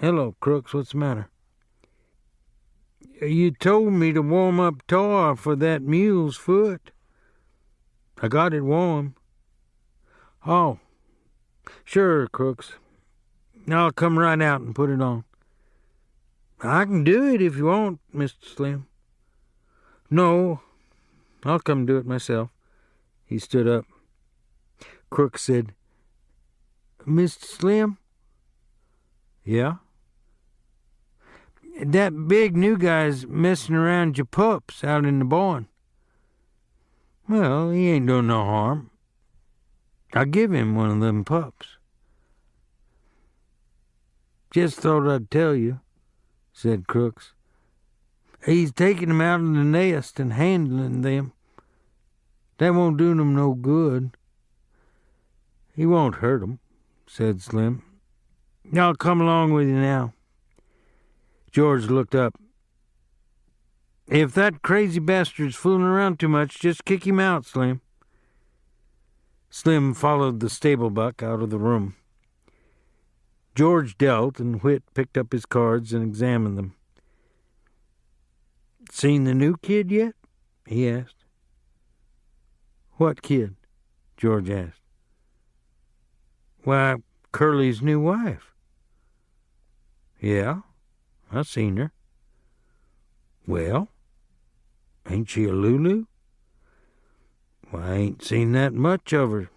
hello, Crooks, what's the matter? You told me to warm up tar for that mule's foot. I got it warm. Oh, sure, Crooks. I'll come right out and put it on. I can do it if you want, Mr. Slim. No, I'll come do it myself. He stood up. Crooks said, Mr. Slim? Yeah? That big new guy's messing around your pups out in the barn. Well, he ain't doing no harm. I'll give him one of them pups. Just thought I'd tell you, said Crooks. He's taking them out of the nest and handling them. That won't do them no good. He won't hurt them, said Slim. I'll come along with you now. George looked up. If that crazy bastard's fooling around too much, just kick him out, Slim. Slim followed the stable buck out of the room. George dealt, and Whit picked up his cards and examined them. Seen the new kid yet? He asked. What kid? George asked. Why, Curly's new wife. Yeah, I seen her. Well, ain't she a Lulu? Well, I ain't seen that much of her,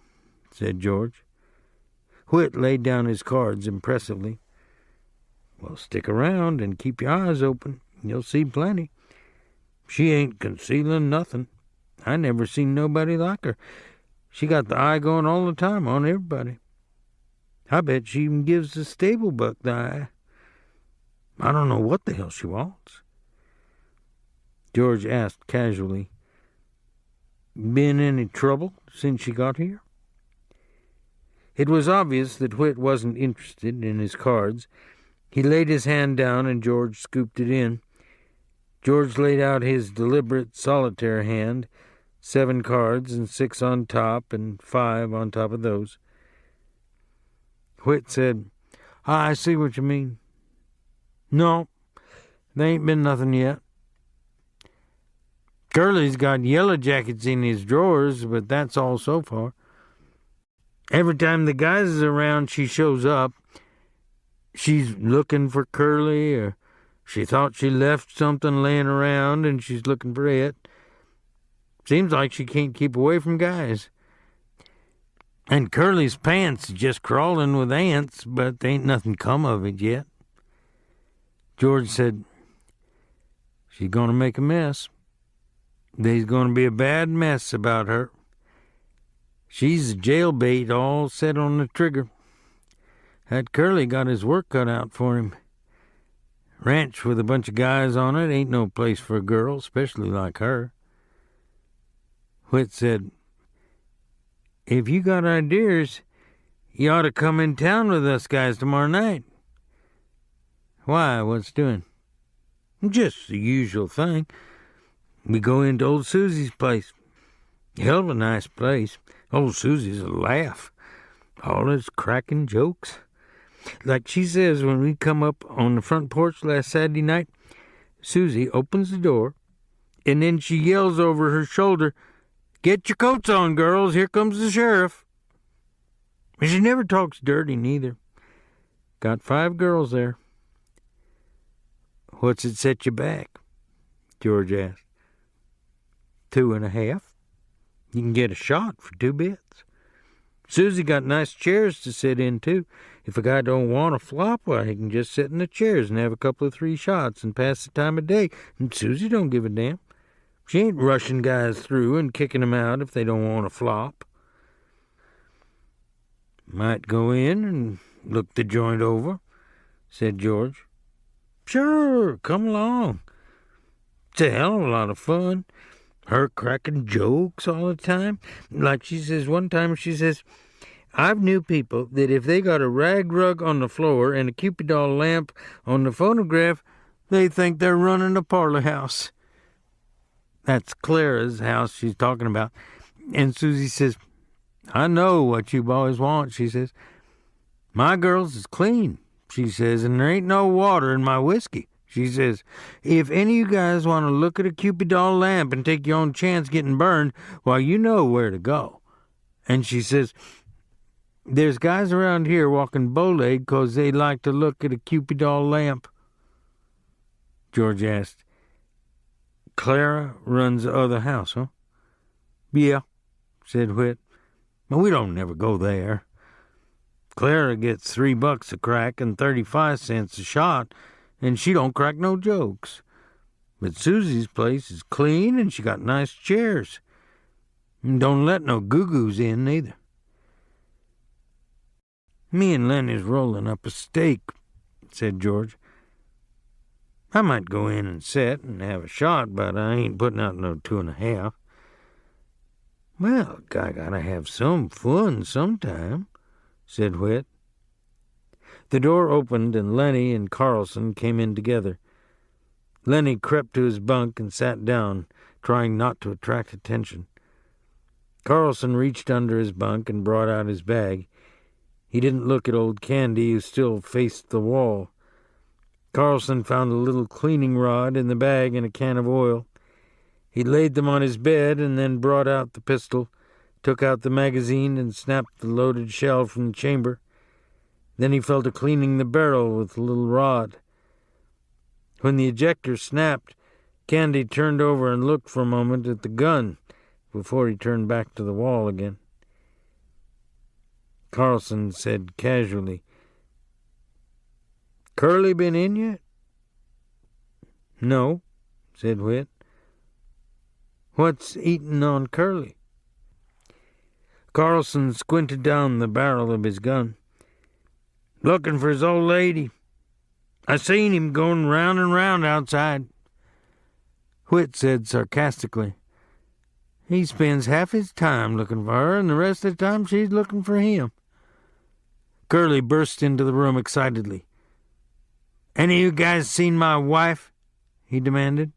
said George. Whit laid down his cards impressively. Well, stick around and keep your eyes open. You'll see plenty. She ain't concealing nothing. I never seen nobody like her. She got the eye going all the time on everybody. I bet she even gives the stable buck the eye. I don't know what the hell she wants. George asked casually, Been any trouble since she got here? It was obvious that Whit wasn't interested in his cards. He laid his hand down and George scooped it in. George laid out his deliberate solitaire hand, 7 cards and 6 on top and 5 on top of those. Whit said, I see what you mean. No, there ain't been nothing yet. Curly's got yellow jackets in his drawers, but that's all so far. Every time the guys is around, she shows up. She's looking for Curly, or she thought she left something laying around and she's looking for it. Seems like she can't keep away from guys. And Curly's pants just crawling with ants, but there ain't nothing come of it yet. George said, She's going to make a mess. There's going to be a bad mess about her. She's a jailbait all set on the trigger. That Curly got his work cut out for him. Ranch with a bunch of guys on it ain't no place for a girl, especially like her. Whit said, If you got ideas, you ought to come in town with us guys tomorrow night. Why, what's doing? Just the usual thing. We go into old Susie's place. Hell of a nice place. Old Susie's a laugh. All his cracking jokes. Like she says when we come up on the front porch last Saturday night, Susie opens the door, and then she yells over her shoulder, "Get your coats on, girls, here comes the sheriff." And she never talks dirty, neither. Got 5 girls there. "What's it set you back?" George asked. 2.5. You can get a shot for 2 bits. Susie got nice chairs to sit in, too. If a guy don't want a flop, why, he can just sit in the chairs and have a couple of 3 shots and pass the time of day. And Susie don't give a damn. She ain't rushing guys through and kicking them out if they don't want a flop. "Might go in and look the joint over," said George. "Sure, come along. It's a hell of a lot of fun. Her cracking jokes all the time. Like she says one time, she says, 'I've knew people that if they got a rag rug on the floor and a Cupid doll lamp on the phonograph, they think they're running a parlor house.'" That's Clara's house she's talking about. And Susie says, "I know what you boys want," she says. "My girls is clean," she says, "and there ain't no water in my whiskey." She says, "If any of you guys want to look at a Cupid doll lamp and take your own chance getting burned, well, you know where to go." And she says, "There's guys around here walking bow-legged 'cause they like to look at a Cupid doll lamp." George asked, "Clara runs the other house, huh?" "Yeah," said Whit. "But we don't never go there. Clara gets $3 a crack and 35 cents a shot, and she don't crack no jokes. But Susie's place is clean, and she got nice chairs. And don't let no goo-goos in, neither." "Me and Lenny's rolling up a steak," said George. "I might go in and sit and have a shot, but I ain't putting out no 2.5. "Well, I gotta have some fun sometime," said Whit. The door opened, and Lenny and Carlson came in together. Lenny crept to his bunk and sat down, trying not to attract attention. Carlson reached under his bunk and brought out his bag. He didn't look at old Candy, who still faced the wall. Carlson found a little cleaning rod in the bag and a can of oil. He laid them on his bed and then brought out the pistol, took out the magazine, and snapped the loaded shell from the chamber. Then he fell to cleaning the barrel with the little rod. When the ejector snapped, Candy turned over and looked for a moment at the gun before he turned back to the wall again. Carlson said casually, "Curly been in yet?" "No," said Whit. "What's eating on Curly?" Carlson squinted down the barrel of his gun. "Looking for his old lady. I seen him going round and round outside." Whit said sarcastically, "He spends half his time looking for her, and the rest of the time she's looking for him." Curly burst into the room excitedly. "Any of you guys seen my wife?" he demanded.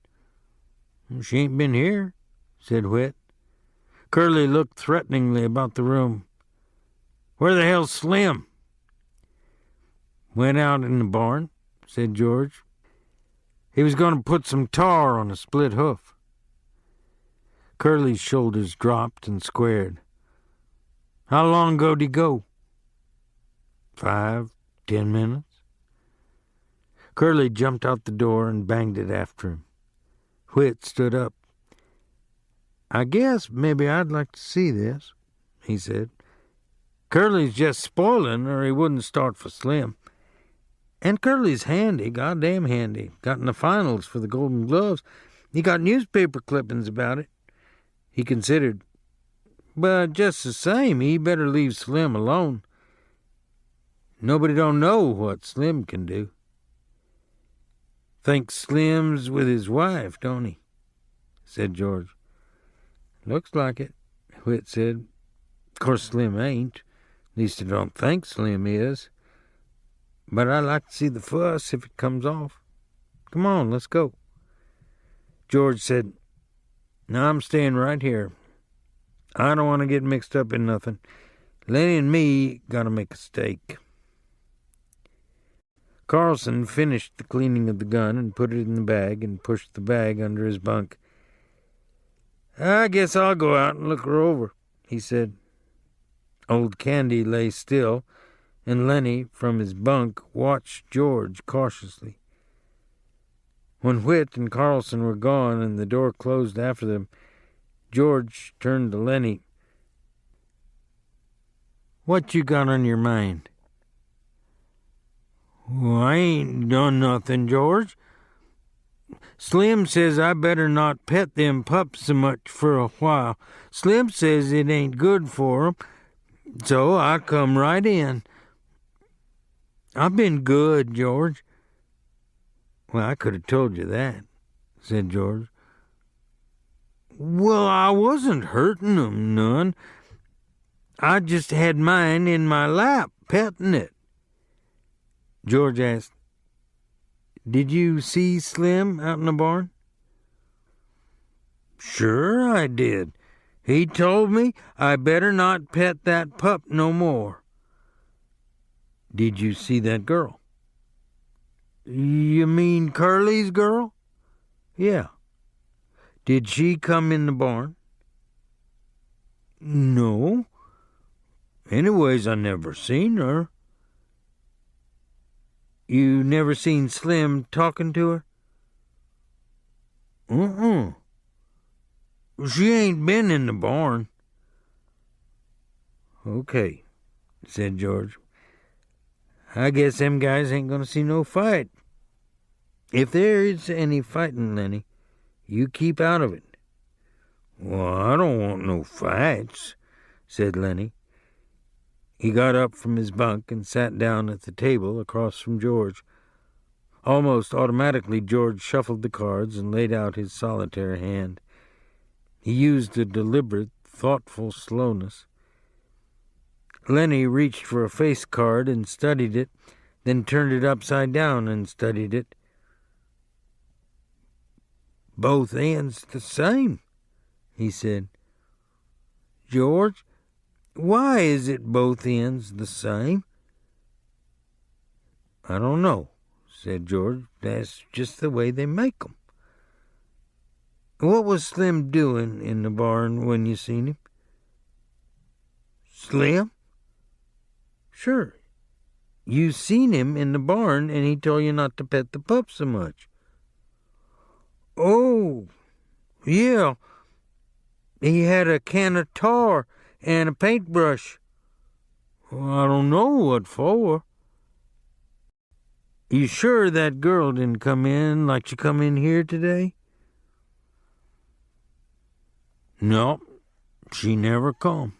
"She ain't been here," said Whit. Curly looked threateningly about the room. "Where the hell's Slim?" "Went out in the barn," said George. "He was going to put some tar on a split hoof." Curly's shoulders dropped and squared. "How long ago did he go?" 5, 10 minutes. Curly jumped out the door and banged it after him. Whit stood up. "I guess maybe I'd like to see this," he said. "Curly's just spoiling, or he wouldn't start for Slim. And Curly's handy, goddamn handy. Got in the finals for the Golden Gloves. He got newspaper clippings about it." He considered. "But just the same, he better leave Slim alone. Nobody don't know what Slim can do." "Thinks Slim's with his wife, don't he?" said George. "Looks like it," Whit said. "Of course Slim ain't. At least I don't think Slim is. But I'd like to see the fuss if it comes off. Come on, let's go." George said, "No, I'm staying right here. I don't want to get mixed up in nothing. Lenny and me got to make a steak." Carlson finished the cleaning of the gun and put it in the bag and pushed the bag under his bunk. "I guess I'll go out and look her over," he said. Old Candy lay still, and Lenny, from his bunk, watched George cautiously. When Whit and Carlson were gone and the door closed after them, George turned to Lenny. "What you got on your mind?" "Well, I ain't done nothing, George. Slim says I better not pet them pups so much for a while. Slim says it ain't good for 'em, so I come right in. I've been good, George." "Well, I could have told you that," said George. "Well, I wasn't hurting 'em none. I just had mine in my lap, petting it." George asked, "Did you see Slim out in the barn?" "Sure I did. He told me I better not pet that pup no more." "Did you see that girl?" "You mean Curly's girl?" "Yeah. Did she come in the barn?" "No. Anyways, I never seen her." "You never seen Slim talking to her?" She ain't been in the barn." "Okay," said George. "I guess them guys ain't gonna see no fight. If there is any fighting, Lenny, you keep out of it." "Well, I don't want no fights," said Lenny. He got up from his bunk and sat down at the table across from George. Almost automatically, George shuffled the cards and laid out his solitaire hand. He used a deliberate, thoughtful slowness. Lenny reached for a face card and studied it, then turned it upside down and studied it. "Both ends the same," he said. "George, why is it both ends the same?" "I don't know," said George. "That's just the way they make 'em." "What was Slim doing in the barn when you seen him?" "Slim?" "Sure. You seen him in the barn, and he told you not to pet the pup so much." "Oh, yeah. He had a can of tar and a paintbrush. Well, I don't know what for." "You sure that girl didn't come in like she come in here today?" "No, she never come."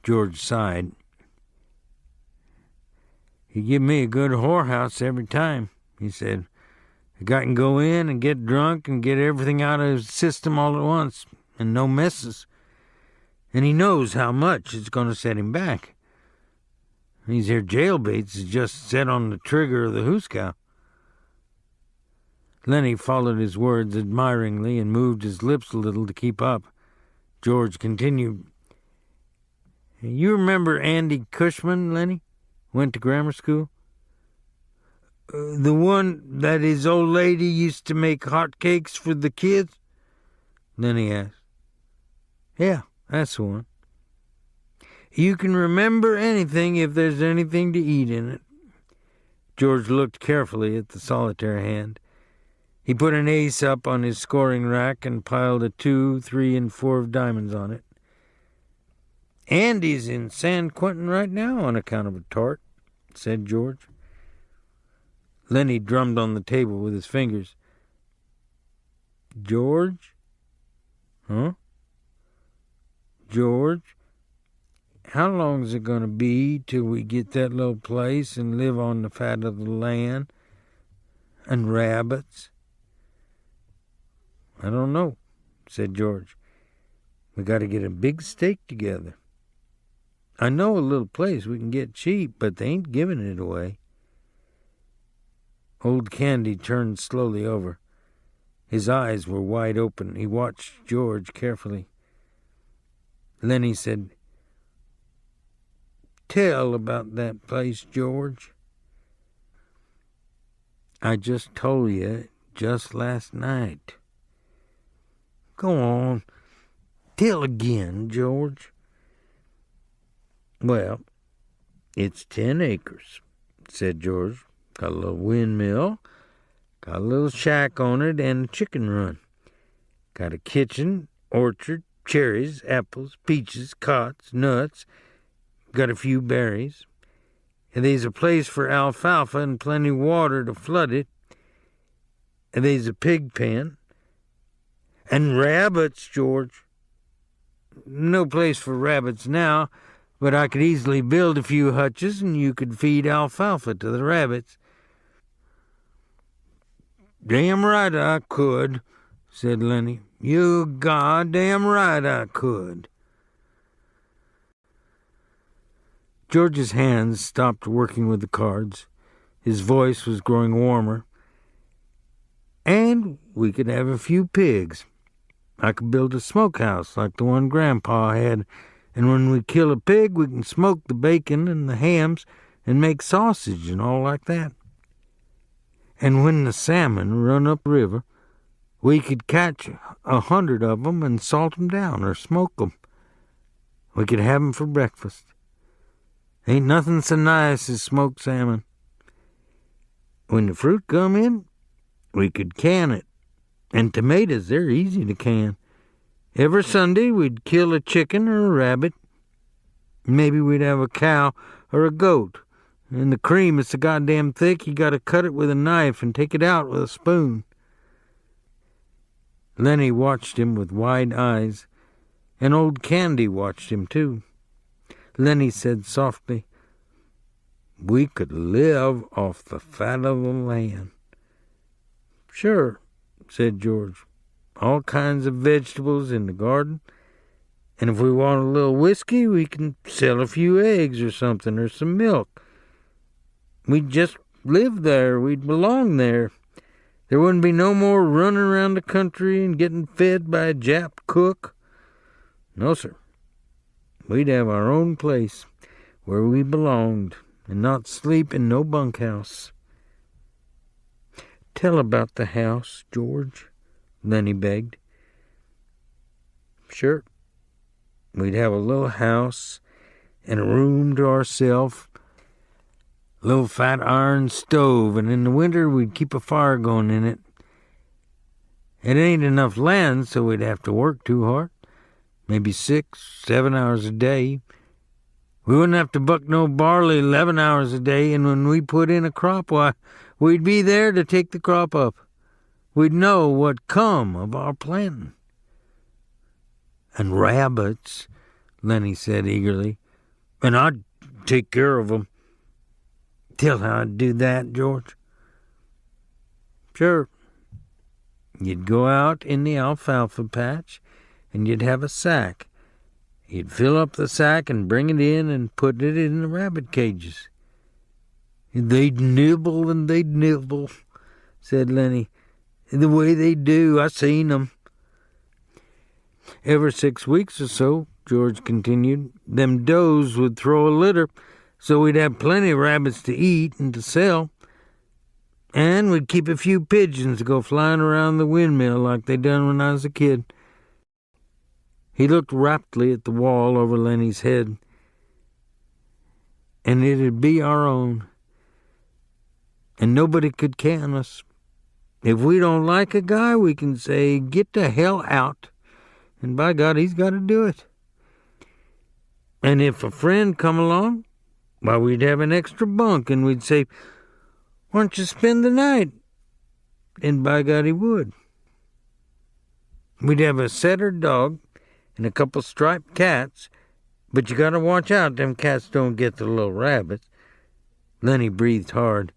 George sighed. "He give me a good whorehouse every time," he said. "A guy can go in and get drunk and get everything out of his system all at once, and no messes. And he knows how much it's going to set him back. These here jailbaits is just set on the trigger of the hoosecow." Lenny followed his words admiringly and moved his lips a little to keep up. George continued, "You remember Andy Cushman, Lenny? Went to grammar school?" The one that his old lady used to make hot cakes for the kids?" Lenny asked. "Yeah, that's the one." "You can remember anything if there's anything to eat in it." George looked carefully at the solitaire hand. He put an ace up on his scoring rack and piled a 2, 3, and 4 of diamonds on it. "Andy's in San Quentin right now on account of a tart," said George. Lenny drummed on the table with his fingers. "George? Huh? George, how long's it going to be till we get that little place and live on the fat of the land and rabbits?" "I don't know," said George. "We got to get a big stake together. I know a little place we can get cheap, but they ain't giving it away." Old Candy turned slowly over. His eyes were wide open. He watched George carefully. Lenny said, "Tell about that place, George." I just told you just last night. Go on. Tell again, George. Well, it's 10 acres, said George. Got a little windmill, got a little shack on it, and a chicken run. Got a kitchen, orchard, cherries, apples, peaches, cots, nuts. Got a few berries. And there's a place for alfalfa and plenty of water to flood it. And there's a pig pen. And rabbits, George. No place for rabbits now, but I could easily build a few hutches and you could feed alfalfa to the rabbits. Damn right I could, said Lenny. You goddamn right I could. George's hands stopped working with the cards. His voice was growing warmer. And we could have a few pigs. I could build a smokehouse like the one Grandpa had, and when we kill a pig, we can smoke the bacon and the hams and make sausage and all like that. And when the salmon run up river, we could catch 100 of them and salt them down or smoke them. We could have them for breakfast. Ain't nothing so nice as smoked salmon. When the fruit come in, we could can it. And tomatoes, they're easy to can. Every Sunday we'd kill a chicken or a rabbit. Maybe we'd have a cow or a goat. And the cream is so goddamn thick you gotta cut it with a knife and take it out with a spoon. Lenny watched him with wide eyes, and old Candy watched him too. Lenny said softly, "We could live off the fat of the land." "Sure," said George. "All kinds of vegetables in the garden. And if we want a little whiskey, we can sell a few eggs or something, or some milk. We'd just live there. We'd belong there. There wouldn't be no more running around the country and getting fed by a Jap cook. No, sir. We'd have our own place where we belonged and not sleep in no bunkhouse." "Tell about the house, George," Lenny begged. "Sure. We'd have a little house and a room to ourselves, a little fat iron stove, and in the winter we'd keep a fire going in it. It ain't enough land, so we'd have to work too hard, maybe 6, 7 hours a day. We wouldn't have to buck no barley 11 hours a day, and when we put in a crop, why, we'd be there to take the crop up. We'd know what come of our planting." "And rabbits," Lenny said eagerly. "And I'd take care of 'em." "Tell how I'd do that, George." "Sure. You'd go out in the alfalfa patch, and you'd have a sack. You'd fill up the sack and bring it in and put it in the rabbit cages." "They'd nibble and they'd nibble," said Lenny. "The way they do, I seen 'em." "Every 6 weeks or so," George continued, "them does would throw a litter, so we'd have plenty of rabbits to eat and to sell. And we'd keep a few pigeons to go flying around the windmill like they done when I was a kid." He looked raptly at the wall over Lenny's head. "And it'd be our own. And nobody could can us. If we don't like a guy, we can say, 'Get the hell out.' And by God, he's got to do it. And if a friend come along, why, we'd have an extra bunk, and we'd say, 'Why don't you spend the night?' And by God, he would. We'd have a setter dog and a couple striped cats, but you got to watch out them cats don't get the little rabbits." Lenny breathed hard.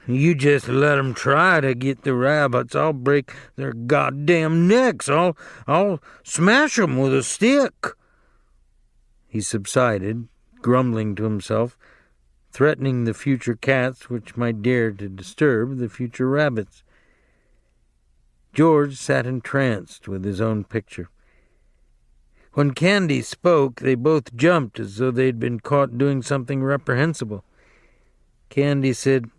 "You just let 'em try to get the rabbits. I'll break their goddamn necks. I'll smash 'em with a stick." He subsided, grumbling to himself, threatening the future cats which might dare to disturb the future rabbits. George sat entranced with his own picture. When Candy spoke, they both jumped as though they'd been caught doing something reprehensible. Candy said,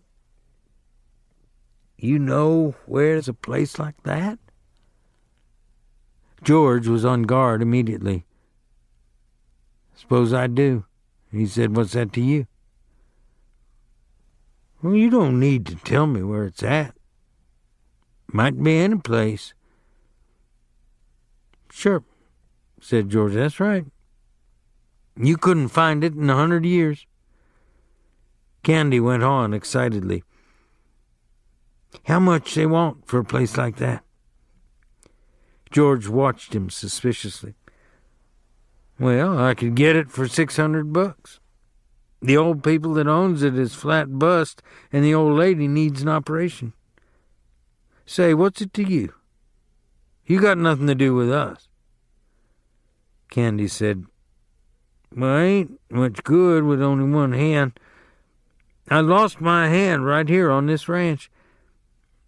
You know where's a place like that?" George was on guard immediately. "Suppose I do." He said, "What's that to you?" "Well, you don't need to tell me where it's at. Might be any place." "Sure," said George, "that's right. You couldn't find it in 100 years. Candy went on excitedly. "How much they want for a place like that?" George watched him suspiciously. "Well, I could get it for $600. The old people that owns it is flat bust, and the old lady needs an operation. Say, what's it to you? You got nothing to do with us." Candy said, "Well, I ain't much good with only one hand. I lost my hand right here on this ranch.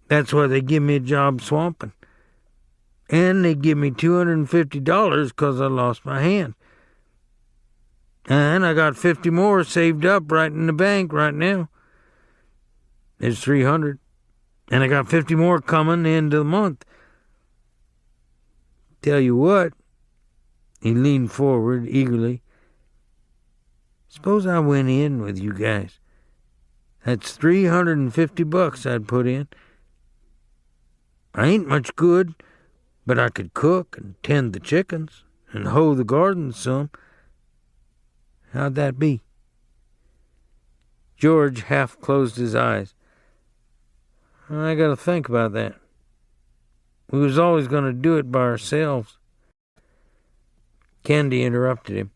That's why they give me a job swamping. And they give me $250 because I lost my hand. And I got 50 more saved up right in the bank right now. There's 300. And I got 50 more coming the end of the month. Tell you what," he leaned forward eagerly, "suppose I went in with you guys. That's $350 I'd put in. I ain't much good, but I could cook and tend the chickens and hoe the garden some. How'd that be?" George half closed his eyes. "I got to think about that. We was always going to do it by ourselves." Candy interrupted him.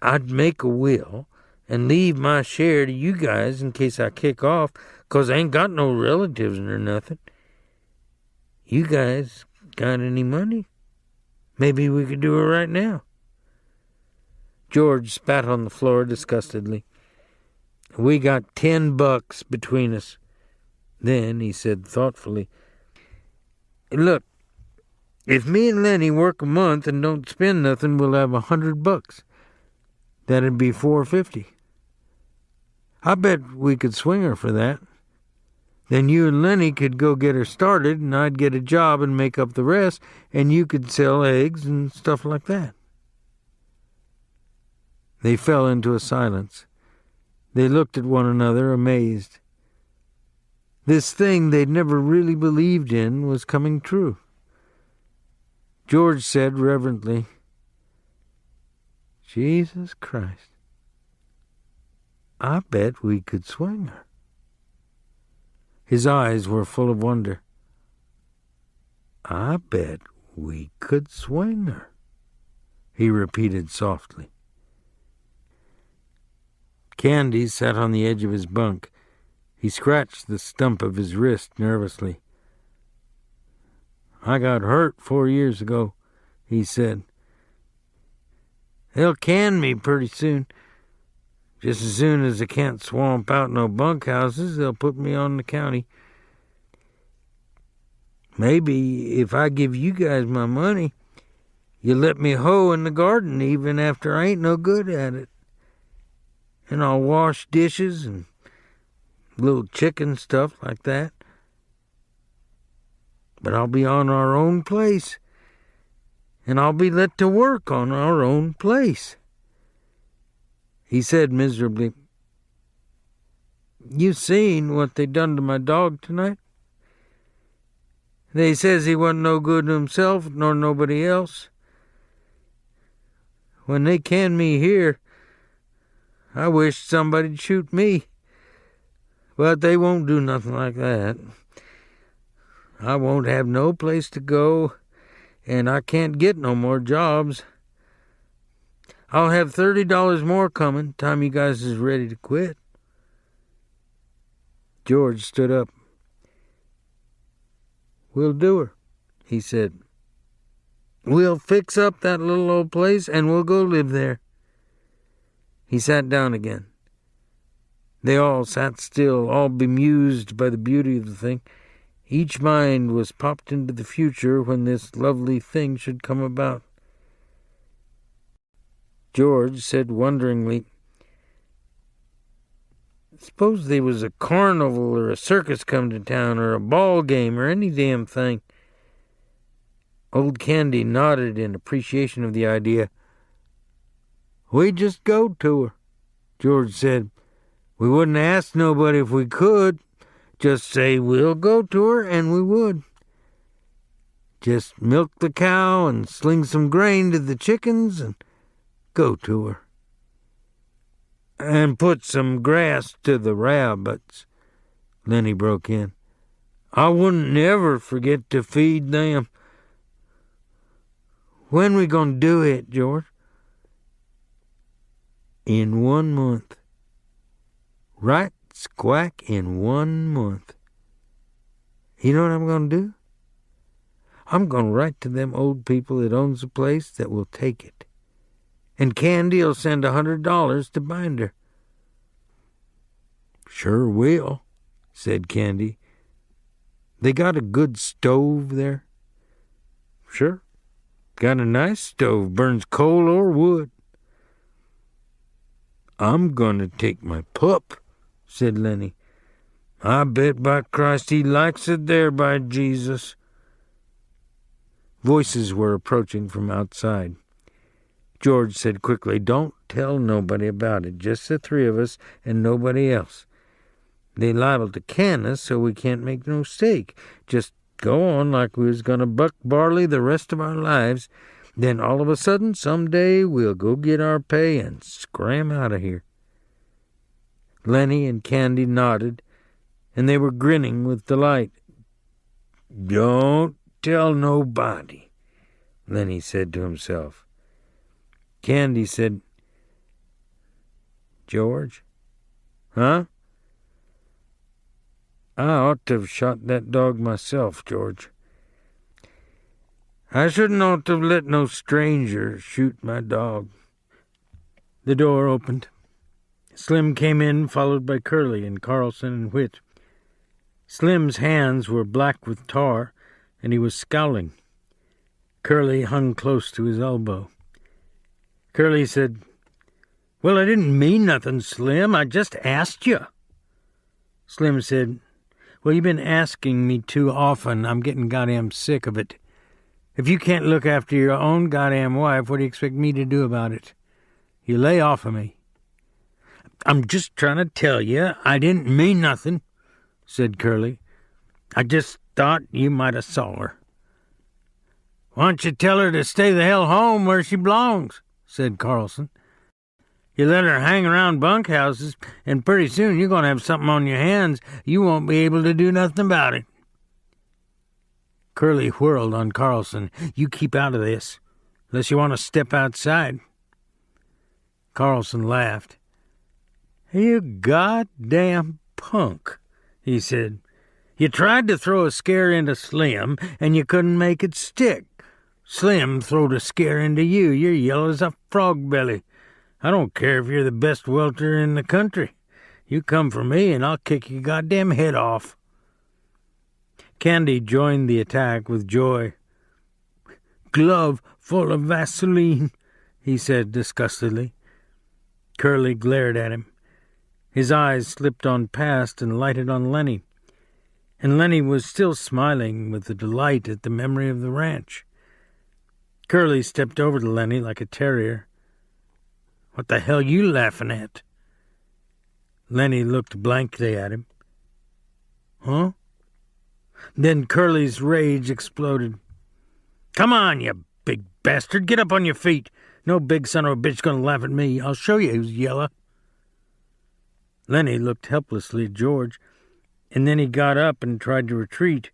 "I'd make a will and leave my share to you guys in case I kick off, 'cause I ain't got no relatives or nothing. You guys got any money? Maybe we could do it right now." George spat on the floor disgustedly. "We got $10 between us." Then he said thoughtfully, "Look, if me and Lenny work a month and don't spend nothing, we'll have $100. That'd be $450. I bet we could swing her for that. Then you and Lenny could go get her started, and I'd get a job and make up the rest, and you could sell eggs and stuff like that." They fell into a silence. They looked at one another, amazed. This thing they'd never really believed in was coming true. George said reverently, "Jesus Christ, I bet we could swing her." His eyes were full of wonder. "I bet we could swing her," he repeated softly. Candy sat on the edge of his bunk. He scratched the stump of his wrist nervously. "I got hurt 4 years ago," he said. "They'll can me pretty soon. Just as soon as they can't swamp out no bunkhouses, they'll put me on the county. Maybe if I give you guys my money, you'll let me hoe in the garden even after I ain't no good at it. And I'll wash dishes and little chicken stuff like that. But I'll be on our own place, and I'll be let to work on our own place." He said miserably, "You seen what they done to my dog tonight? They says he wasn't no good to himself nor nobody else. When they can me here, I wish somebody'd shoot me. But they won't do nothing like that. I won't have no place to go, and I can't get no more jobs. I'll have $30 more coming time you guys is ready to quit." George stood up. "We'll do her," he said. "We'll fix up that little old place, and we'll go live there." He sat down again. They all sat still, all bemused by the beauty of the thing. Each mind was popped into the future when this lovely thing should come about. George said wonderingly, Suppose there was a carnival or a circus come to town or a ball game or any damn thing. Old Candy nodded in appreciation of the idea. "We'd just go to her," George said. "We wouldn't ask nobody if we could. Just say we'll go to her, and we would. Just milk the cow and sling some grain to the chickens and go to her. And put some grass to the rabbits," Lenny broke in. "I wouldn't never forget to feed them." "When we gonna do it, George?" "In 1 month. Right squack in 1 month. You know what I'm gonna do? I'm gonna write to them old people that owns the place that will take it. And Candy'll send $100 to bind her." "Sure will," said Candy. "They got a good stove there?" "Sure. Got a nice stove, burns coal or wood." "I'm gonna take my pup," said Lenny. "I bet by Christ he likes it there, by Jesus." Voices were approaching from outside. George said quickly, "Don't tell nobody about it, just the three of us and nobody else. They liable to can us, so we can't make no mistake. Just go on like we was going to buck barley the rest of our lives. Then all of a sudden, someday, we'll go get our pay and scram out of here." Lenny and Candy nodded, and they were grinning with delight. "Don't tell nobody," Lenny said to himself. Candy said, "George?" "Huh?" "I ought to have shot that dog myself, George. I shouldn't ought to have let no stranger shoot my dog." The door opened. Slim came in, followed by Curly and Carlson and Whit. Slim's hands were black with tar, and he was scowling. Curly hung close to his elbow. Curly said, "Well, I didn't mean nothing, Slim. I just asked you." Slim said, "Well, you've been asking me too often. I'm getting goddamn sick of it. If you can't look after your own goddamn wife, what do you expect me to do about it? You lay off of me." "I'm just trying to tell you I didn't mean nothing," said Curly. "I just thought you might have saw her." "Why don't you tell her to stay the hell home where she belongs?" said Carlson. "You let her hang around bunkhouses, and pretty soon you're going to have something on your hands. You won't be able to do nothing about it." Curly whirled on Carlson. "You keep out of this, unless you want to step outside." Carlson laughed. "You goddamn punk," he said. "You tried to throw a scare into Slim, and you couldn't make it stick. Slim throwed a scare into you. You're yellow as a frog belly. I don't care if you're the best welter in the country. You come for me, and I'll kick your goddamn head off." Candy joined the attack with joy. "Glove full of Vaseline," he said disgustedly. Curly glared at him. His eyes slipped on past and lighted on Lenny. And Lenny was still smiling with the delight at the memory of the ranch. Curly stepped over to Lenny like a terrier. "What the hell you laughing at?" Lenny looked blankly at him. "Huh?" Then Curly's rage exploded. "Come on, you big bastard. Get up on your feet. No big son of a bitch gonna laugh at me. I'll show you who's yellow." Lenny looked helplessly at George, and then he got up and tried to retreat.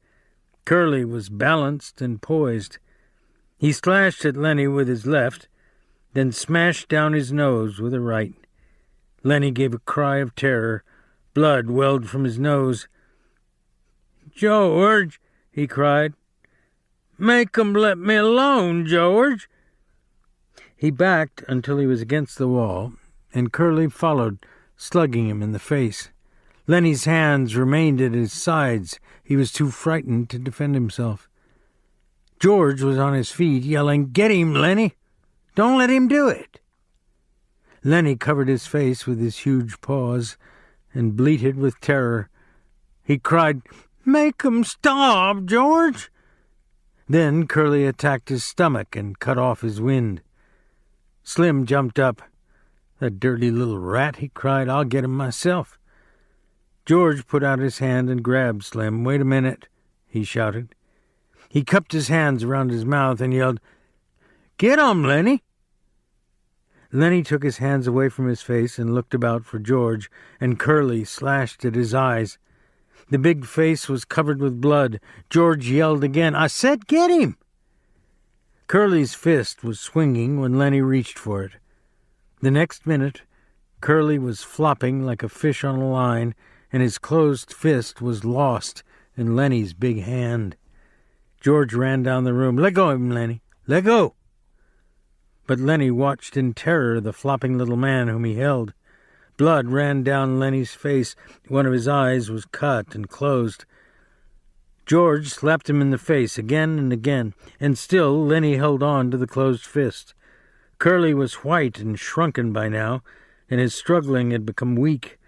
Curly was balanced and poised. He slashed at Lenny with his left, then smashed down his nose with a right. Lenny gave a cry of terror. Blood welled from his nose. "George," he cried. "Make 'em let me alone, George." He backed until he was against the wall, and Curly followed, slugging him in the face. Lenny's hands remained at his sides. He was too frightened to defend himself. George was on his feet, yelling, "Get him, Lenny! Don't let him do it!" Lenny covered his face with his huge paws, and bleated with terror. He cried, "Make 'em stop, George!" Then Curly attacked his stomach and cut off his wind. Slim jumped up. "The dirty little rat," he cried. "I'll get him myself." George put out his hand and grabbed Slim. "Wait a minute," he shouted. He cupped his hands around his mouth and yelled, "Get 'em, Lenny!" Lenny took his hands away from his face and looked about for George, and Curly slashed at his eyes. The big face was covered with blood. George yelled again, "I said get him!" Curly's fist was swinging when Lenny reached for it. The next minute, Curly was flopping like a fish on a line, and his closed fist was lost in Lenny's big hand. George ran down the room. "Let go of him, Lenny. Let go!" But Lenny watched in terror the flopping little man whom he held. Blood ran down Lenny's face. One of his eyes was cut and closed. George slapped him in the face again and again, and still Lenny held on to the closed fist. Curly was white and shrunken by now, and his struggling had become weak.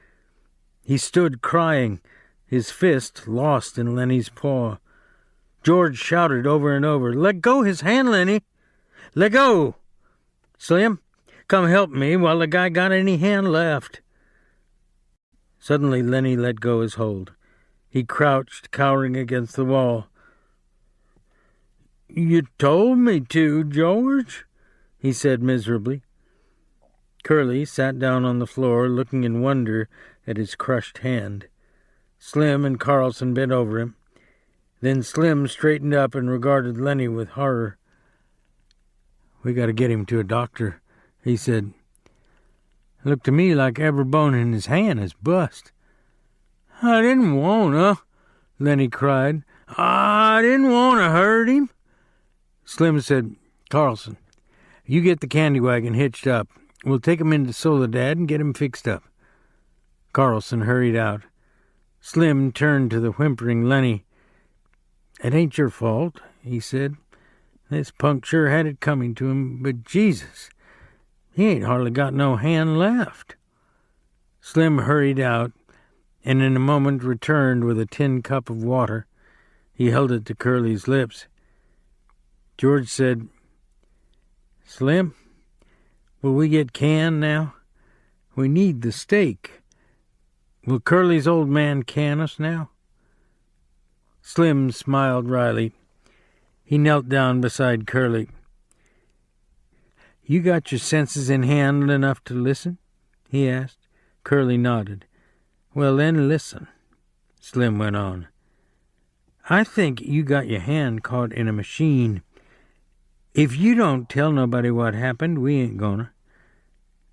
He stood crying, his fist lost in Lenny's paw. George shouted over and over, "Let go his hand, Lenny! Let go! Slim, come help me while the guy got any hand left." Suddenly Lenny let go his hold. He crouched, cowering against the wall. "You told me to, George," he said miserably. Curly sat down on the floor, looking in wonder at his crushed hand. Slim and Carlson bent over him. Then Slim straightened up and regarded Lenny with horror. "We got to get him to a doctor," he said. "It looked to me like every bone in his hand is bust." "I didn't want to," Lenny cried. "I didn't want to hurt him." Slim said, "Carlson, you get the candy wagon hitched up. We'll take him into Soledad and get him fixed up." Carlson hurried out. Slim turned to the whimpering Lenny. "It ain't your fault," he said. "This punk sure had it coming to him, but Jesus, he ain't hardly got no hand left." Slim hurried out, and in a moment returned with a tin cup of water. He held it to Curly's lips. George said, "Slim, will we get canned now? We need the steak. Will Curly's old man can us now?" Slim smiled wryly. He knelt down beside Curly. "You got your senses in hand enough to listen?" he asked. Curly nodded. "Well, then listen," Slim went on. "I think you got your hand caught in a machine. If you don't tell nobody what happened, we ain't gonna.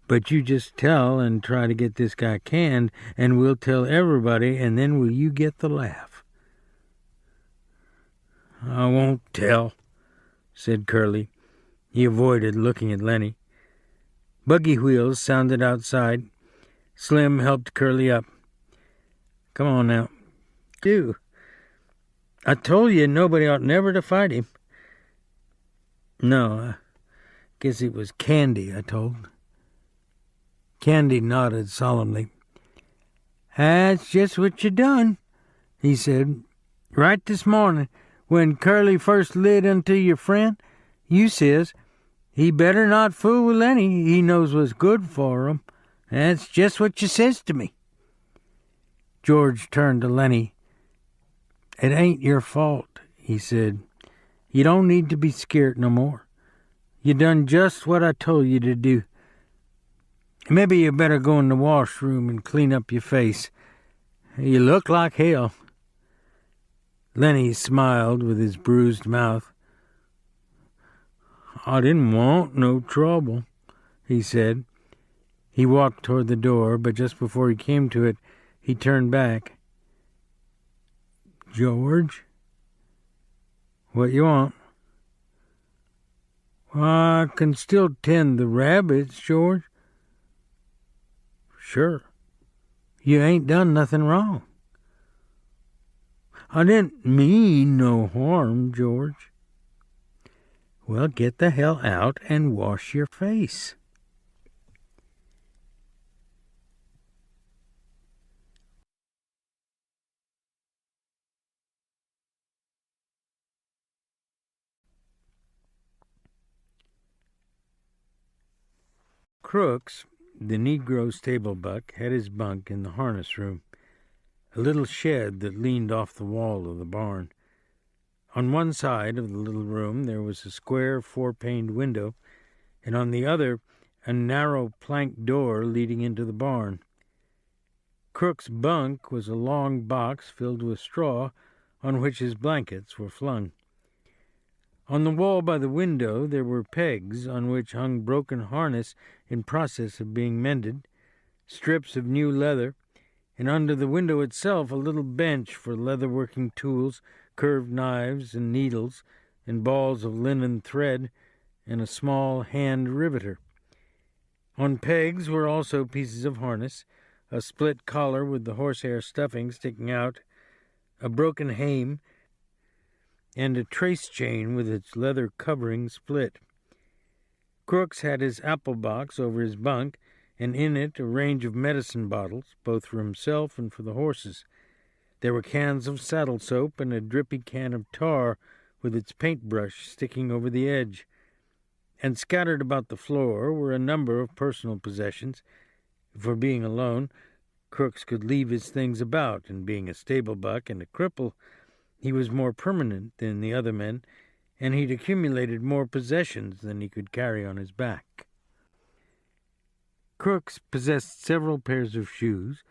But you just tell and try to get this guy canned, and we'll tell everybody, and then will you get the laugh?" "I won't tell," said Curly. He avoided looking at Lenny. Buggy wheels sounded outside. Slim helped Curly up. "Come on now. Do. I told you nobody ought never to fight him." "No, I guess it was Candy I told." Candy nodded solemnly. "That's just what you done," he said. "Right this morning, when Curly first lit unto your friend, you says, 'He better not fool with Lenny. He knows what's good for him.' That's just what you says to me." George turned to Lenny. "It ain't your fault," he said. "You don't need to be scared no more. You done just what I told you to do. Maybe you better go in the washroom and clean up your face. You look like hell." Lenny smiled with his bruised mouth. "I didn't want no trouble," he said. He walked toward the door, but just before he came to it, he turned back. "George?" "What you want?" "I can still tend the rabbits, George." "Sure. You ain't done nothing wrong." "I didn't mean no harm, George." "Well, get the hell out and wash your face." Crooks, the Negro stable-buck, had his bunk in the harness room, a little shed that leaned off the wall of the barn. On one side of the little room there was a square four-paned window, and on the other a narrow plank door leading into the barn. Crook's bunk was a long box filled with straw on which his blankets were flung. On the wall by the window there were pegs on which hung broken harness in process of being mended, strips of new leather, and under the window itself a little bench for leather-working tools, curved knives and needles, and balls of linen thread, and a small hand riveter. On pegs were also pieces of harness, a split collar with the horsehair stuffing sticking out, a broken hame, and a trace chain with its leather covering split. Crooks had his apple box over his bunk, and in it a range of medicine bottles, both for himself and for the horses. There were cans of saddle soap and a drippy can of tar with its paintbrush sticking over the edge. And scattered about the floor were a number of personal possessions. For being alone, Crooks could leave his things about, and being a stable-buck and a cripple, he was more permanent than the other men, and he'd accumulated more possessions than he could carry on his back. Crooks possessed several pairs of shoes,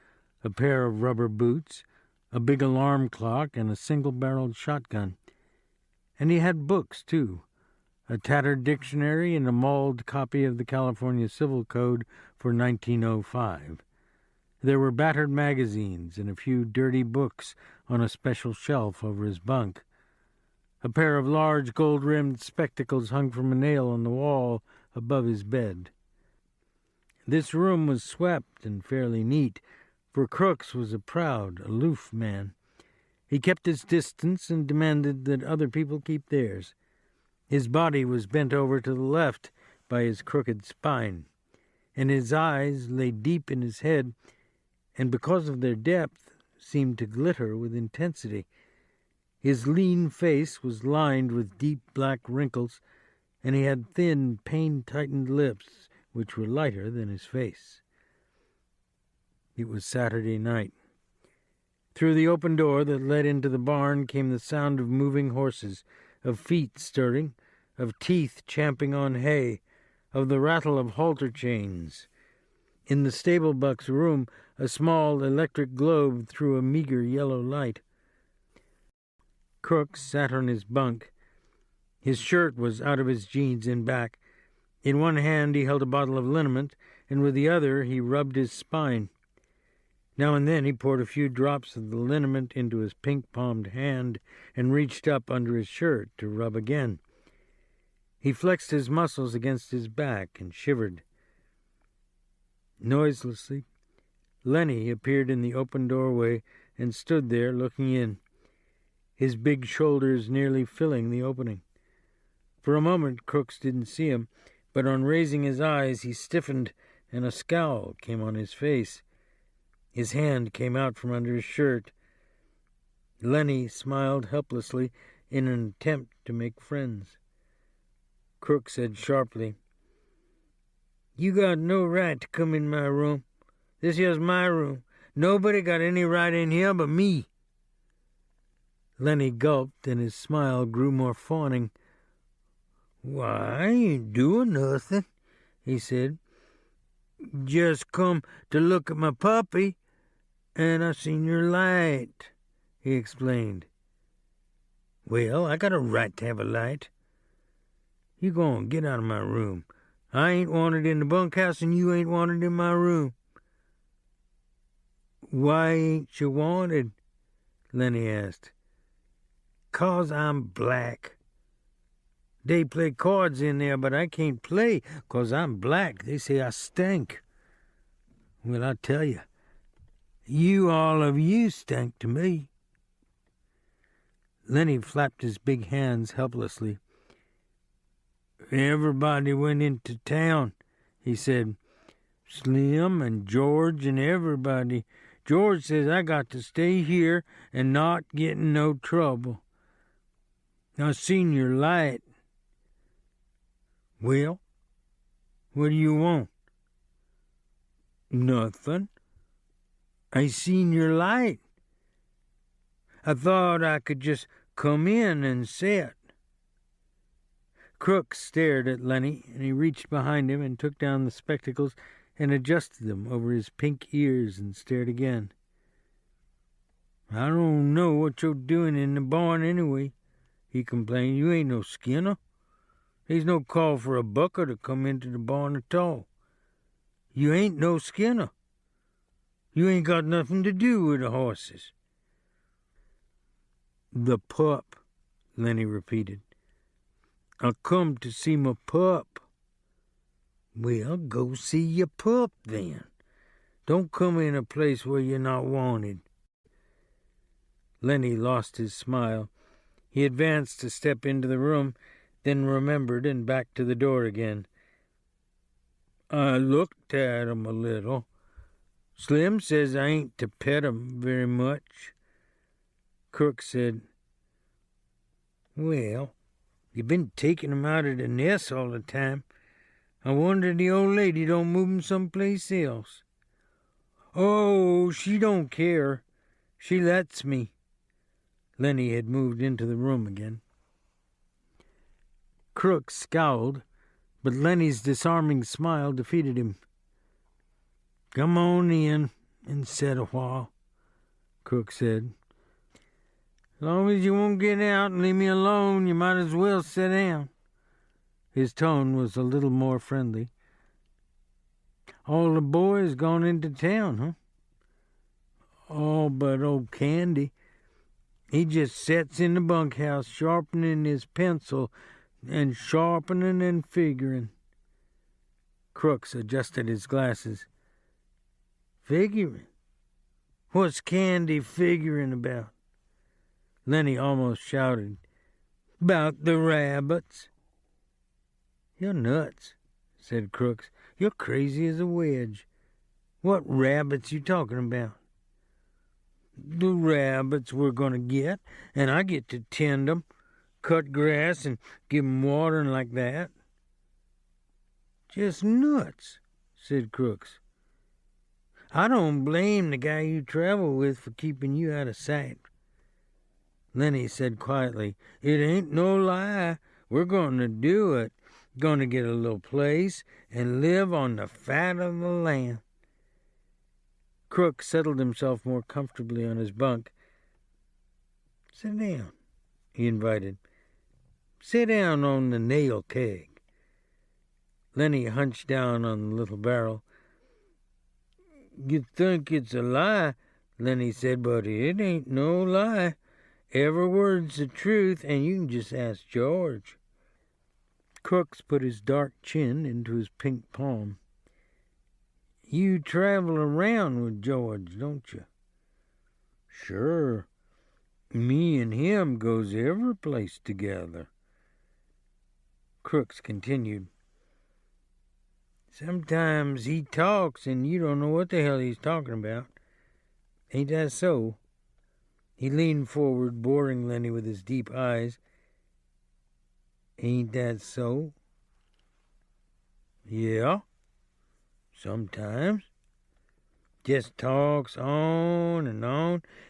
a pair of rubber boots, a big alarm clock, and a single-barreled shotgun. And he had books, too, a tattered dictionary and a mauled copy of the California Civil Code for 1905. There were battered magazines and a few dirty books on a special shelf over his bunk. A pair of large gold-rimmed spectacles hung from a nail on the wall above his bed. This room was swept and fairly neat, for Crooks was a proud, aloof man. He kept his distance and demanded that other people keep theirs. His body was bent over to the left by his crooked spine, and his eyes lay deep in his head, and because of their depth, seemed to glitter with intensity. His lean face was lined with deep black wrinkles, and he had thin, pain-tightened lips, which were lighter than his face. It was Saturday night. Through the open door that led into the barn came the sound of moving horses, of feet stirring, of teeth champing on hay, of the rattle of halter chains. In the stable-buck's room, a small electric globe threw a meager yellow light. Crooks sat on his bunk. His shirt was out of his jeans and back. In one hand he held a bottle of liniment, and with the other he rubbed his spine. Now and then he poured a few drops of the liniment into his pink-palmed hand and reached up under his shirt to rub again. He flexed his muscles against his back and shivered. Noiselessly, Lenny appeared in the open doorway and stood there looking in, his big shoulders nearly filling the opening. For a moment Crooks didn't see him, but on raising his eyes he stiffened and a scowl came on his face. His hand came out from under his shirt. Lenny smiled helplessly in an attempt to make friends. Crooks said sharply, "You got no right to come in my room. This here's my room. Nobody got any right in here but me." Lenny gulped, and his smile grew more fawning. "Why, I ain't doing nothing," he said. "Just come to look at my puppy, and I seen your light," he explained. "Well, I got a right to have a light. You go on, get out of my room. I ain't wanted in the bunkhouse, and you ain't wanted in my room." "Why ain't you wanted?" Lenny asked. "'Cause I'm black. They play chords in there, but I can't play 'cause I'm black. They say I stink. Well, I tell you, all of you stink to me." Lenny flapped his big hands helplessly. "Everybody went into town," he said. "Slim and George and everybody. George says I got to stay here and not get in no trouble. I seen your light." "Well, what do you want?" Nothing. I seen your light. I thought I could just come in and sit. Crook stared at Lenny, and he reached behind him and took down the spectacles and adjusted them over his pink ears and stared again. I don't know what you're doing in the barn anyway, he complained. You ain't no Skinner. There's no call for a bucker to come into the barn at all. You ain't no Skinner. You ain't got nothing to do with the horses. The pup, Lenny repeated. I come to see my pup. Well, go see your pup then. Don't come in a place where you're not wanted. Lenny lost his smile. He advanced to step into the room, then remembered and backed to the door again. I looked at him a little. Slim says I ain't to pet him very much. Crook said, Well, you've been taking him out of the nest all the time. I wonder the old lady don't move him someplace else. Oh, she don't care. She lets me. Lenny had moved into the room again. Crook scowled, but Lenny's disarming smile defeated him. Come on in and sit a while, Crook said. As long as you won't get out and leave me alone, you might as well sit down. His tone was a little more friendly. All the boys gone into town, huh? All but old Candy. He just sits in the bunkhouse sharpening his pencil and sharpening and figuring. Crooks adjusted his glasses. Figuring? What's Candy figuring about? Lenny almost shouted. About the rabbits. You're nuts, said Crooks. You're crazy as a wedge. What rabbits you talking about? The rabbits we're going to get, and I get to tend 'em, cut grass and give 'em water and like that. Just nuts, said Crooks. I don't blame the guy you travel with for keeping you out of sight. Lenny said quietly, It ain't no lie. We're going to do it. Going to get a little place and live on the fat of the land. Crook settled himself more comfortably on his bunk. Sit down, he invited. Sit down on the nail keg. Lenny hunched down on the little barrel. You think it's a lie, Lenny said, but it ain't no lie. Every word's the truth, and you can just ask George. Crooks put his dark chin into his pink palm. You travel around with George, don't you? Sure. Me and him goes every place together. Crooks continued. Sometimes he talks and you don't know what the hell he's talking about. Ain't that so? He leaned forward, boring Lenny with his deep eyes. Ain't that so? Yeah. Sometimes. Just talks on,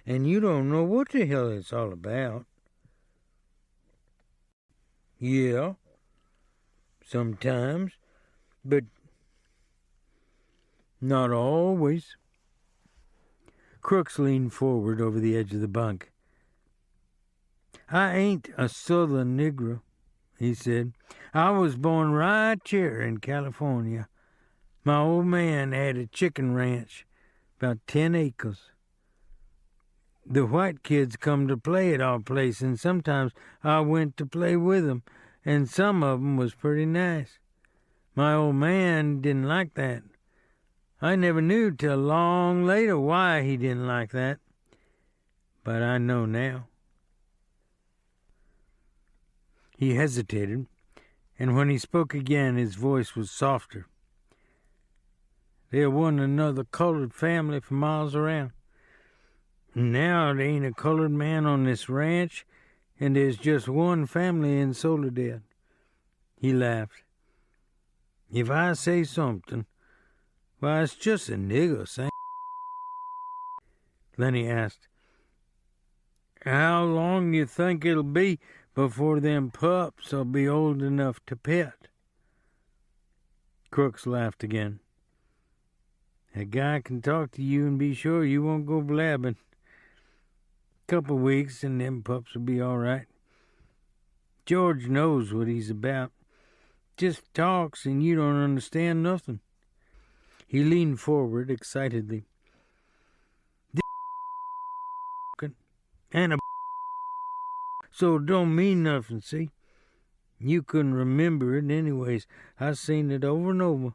and you don't know what the hell it's all about. Yeah. Sometimes. But not always. Crooks leaned forward over the edge of the bunk. I ain't a Southern Negro, he said. I was born right here in California. My old man had a chicken ranch, about 10 acres. The white kids come to play at our place, and sometimes I went to play with them, and some of 'em was pretty nice. My old man didn't like that. I never knew till long later why he didn't like that. But I know now. He hesitated, and when he spoke again, his voice was softer. There wasn't another colored family for miles around. Now there ain't a colored man on this ranch, and there's just one family in Soledad. He laughed. If I say something, Why, it's just a nigger, Sam. Lenny asked, how long you think it'll be before them pups'll be old enough to pet? Crooks laughed again. A guy can talk to you and be sure you won't go blabbing. Couple weeks and them pups will be all right. George knows what he's about. Just talks and you don't understand nothing. He leaned forward excitedly. And a so it don't mean nothing, see? You couldn't remember it anyways. I seen it over and over.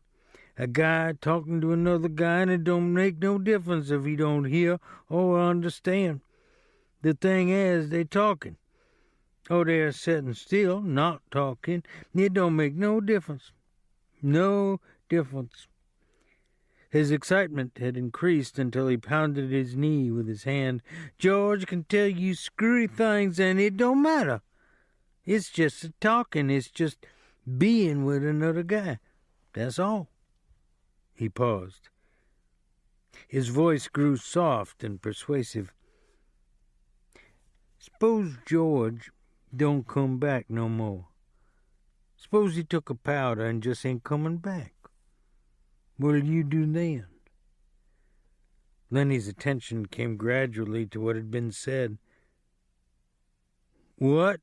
A guy talking to another guy, and it don't make no difference if he don't hear or understand. The thing is, they talking. Or they're sitting still, not talking. It don't make no difference. No difference. His excitement had increased until he pounded his knee with his hand. George can tell you screwy things, and it don't matter. It's just a talking. It's just being with another guy. That's all. He paused. His voice grew soft and persuasive. Suppose George don't come back no more. Suppose he took a powder and just ain't coming back. What'll you do then? Lenny's attention came gradually to what had been said. What?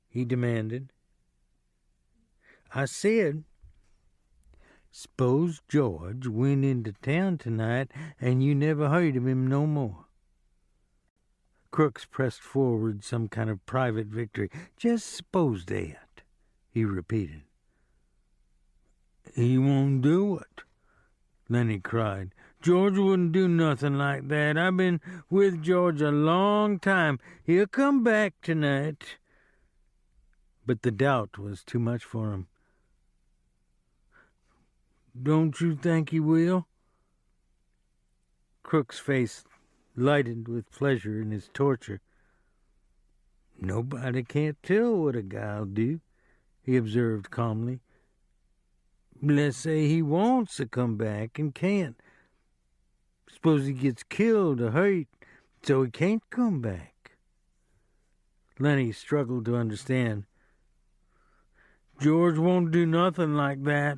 He demanded. I said, suppose George went into town tonight and you never heard of him no more. Crooks pressed forward some kind of private victory. Just suppose that, he repeated. He won't do it, Lenny cried. George wouldn't do nothing like that. I've been with George a long time. He'll come back tonight. But the doubt was too much for him. Don't you think he will? Crook's face lighted with pleasure in his torture. Nobody can't tell what a guy'll do, he observed calmly. Let's say he wants to come back and can't. Suppose he gets killed or hurt, so he can't come back. Lenny struggled to understand. George won't do nothing like that,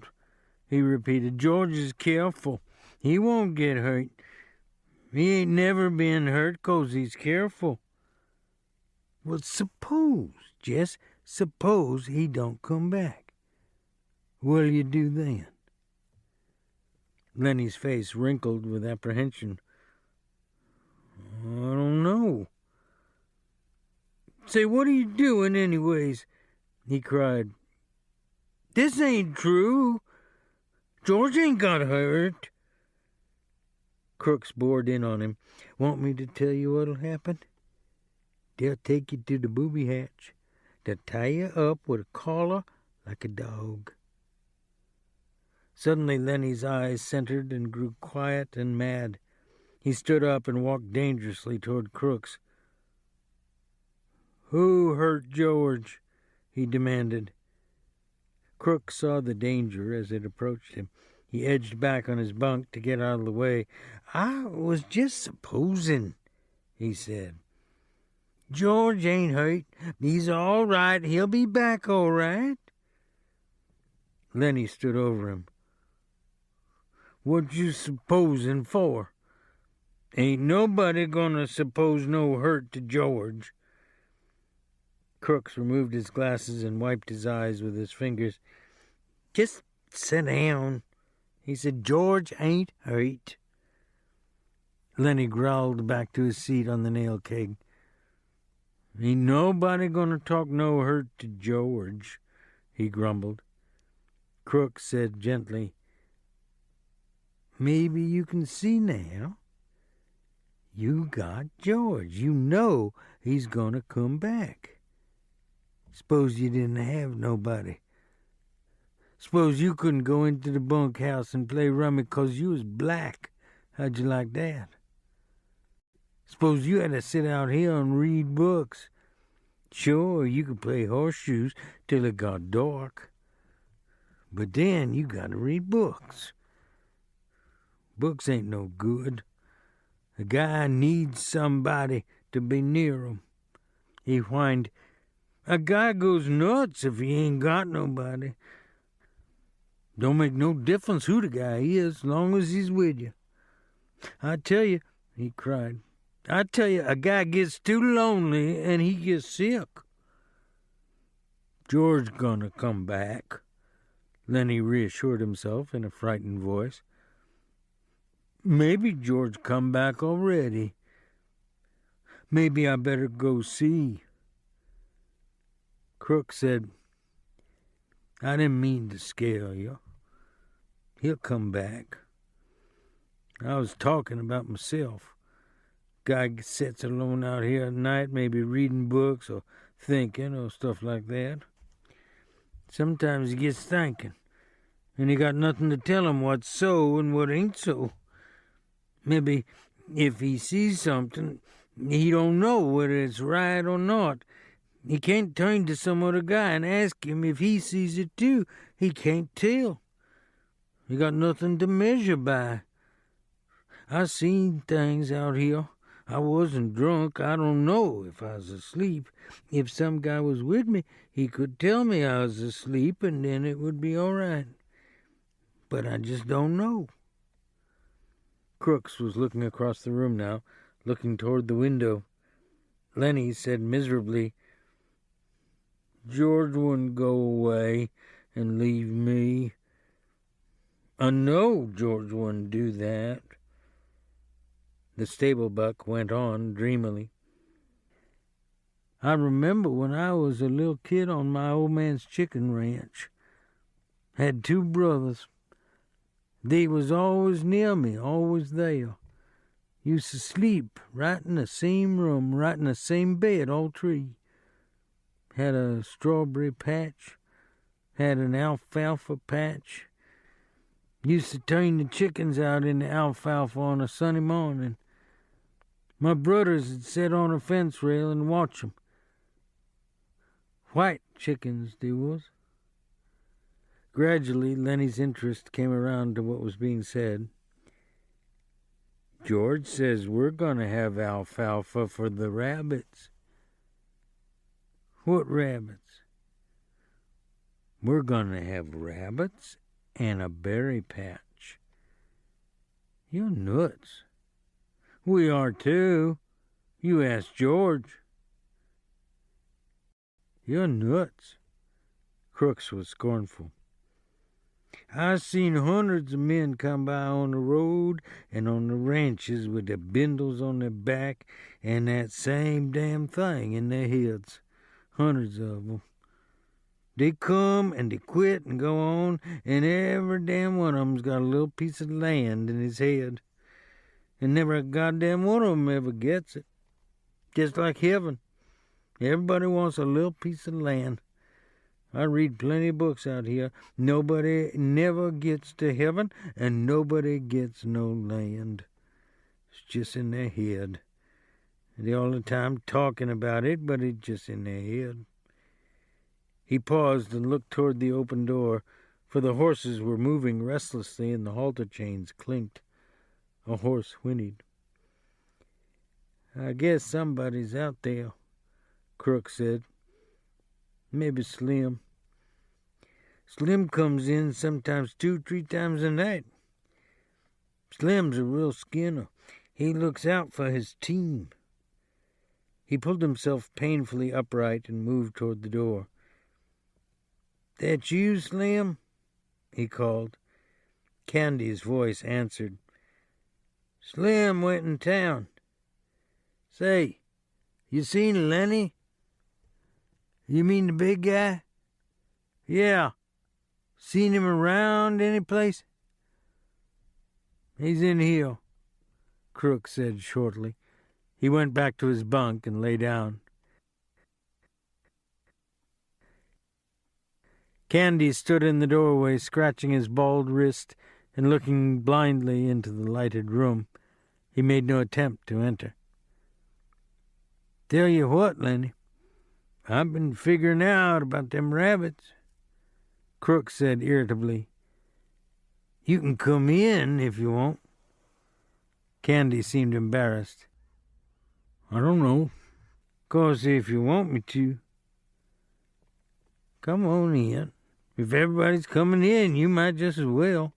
he repeated. George is careful. He won't get hurt. He ain't never been hurt 'cause he's careful. Well, suppose, Jess, suppose he don't come back. What'll you do then? Lenny's face wrinkled with apprehension. I don't know. Say, what are you doing anyways? He cried. This ain't true. George ain't got hurt. Crooks bored in on him. Want me to tell you what'll happen? They'll take you to the booby hatch. They'll tie you up with a collar like a dog. Suddenly Lenny's eyes centered and grew quiet and mad. He stood up and walked dangerously toward Crooks. Who hurt George? He demanded. Crooks saw the danger as it approached him. He edged back on his bunk to get out of the way. I was just supposing, he said. George ain't hurt. He's all right. He'll be back all right. Lenny stood over him. What you supposing for? Ain't nobody gonna suppose no hurt to George. Crooks removed his glasses and wiped his eyes with his fingers. Just sit down, he said. George ain't hurt. Lenny growled back to his seat on the nail keg. Ain't nobody gonna talk no hurt to George, he grumbled. Crooks said gently, maybe you can see now. You got George. You know he's gonna come back. Suppose you didn't have nobody. Suppose you couldn't go into the bunkhouse and play rummy 'cause you was black. How'd you like that? Suppose you had to sit out here and read books. Sure, you could play horseshoes till it got dark. But then you got to read books. Books ain't no good. A guy needs somebody to be near him. He whined, "A guy goes nuts if he ain't got nobody. Don't make no difference who the guy is, long as he's with you. I tell you," he cried, "I tell you, a guy gets too lonely and he gets sick." "George gonna come back," Lenny reassured himself in a frightened voice. "Maybe George come back already. Maybe I better go see." Crook said, "I didn't mean to scare you. He'll come back. I was talking about myself. Guy sits alone out here at night, maybe reading books or thinking or stuff like that. Sometimes he gets thinking, and he got nothing to tell him what's so and what ain't so. Maybe if he sees something, he don't know whether it's right or not. He can't turn to some other guy and ask him if he sees it too. He can't tell. He got nothing to measure by. I seen things out here. I wasn't drunk. I don't know if I was asleep. If some guy was with me, he could tell me I was asleep, and then it would be all right. But I just don't know." Crooks was looking across the room now, looking toward the window. Lenny said miserably, "George wouldn't go away and leave me. I know George wouldn't do that." The stable buck went on dreamily. "I remember when I was a little kid on my old man's chicken ranch. Had 2 brothers. They was always near me, always there. Used to sleep right in the same room, right in the same bed, all 3. Had a strawberry patch, had an alfalfa patch. Used to turn the chickens out in the alfalfa on a sunny morning. My brothers would sit on a fence rail and watch 'em. White chickens, they was." Gradually, Lenny's interest came around to what was being said. "George says we're going to have alfalfa for the rabbits." "What rabbits?" "We're going to have rabbits and a berry patch." "You're nuts." "We are too. You ask George." "You're nuts." Crooks was scornful. "I seen hundreds of men come by on the road and on the ranches with their bindles on their back and that same damn thing in their heads. Hundreds of them. They come and they quit and go on, and every damn one of 'em's got a little piece of land in his head. And never a goddamn one of 'em ever gets it. Just like heaven. Everybody wants a little piece of land. I read plenty of books out here. Nobody never gets to heaven, and nobody gets no land. It's just in their head. They all the time talking about it, but it's just in their head." He paused and looked toward the open door, for the horses were moving restlessly and the halter chains clinked. A horse whinnied. "I guess somebody's out there," Crook said. "Maybe Slim. Slim comes in sometimes 2-3 times a night. Slim's a real skinner. He looks out for his team." He pulled himself painfully upright and moved toward the door. "That you, Slim?" he called. Candy's voice answered. "Slim went in town. Say, you seen Lenny?" "You mean the big guy?" "Yeah. Seen him around any place?" "He's in here," Crook said shortly. He went back to his bunk and lay down. Candy stood in the doorway, scratching his bald wrist and looking blindly into the lighted room. He made no attempt to enter. "Tell you what, Lenny, I've been figuring out about them rabbits," Crook said irritably. "You can come in if you want." Candy seemed embarrassed. "I don't know. 'Course if you want me to." "Come on in. If everybody's coming in, you might just as well."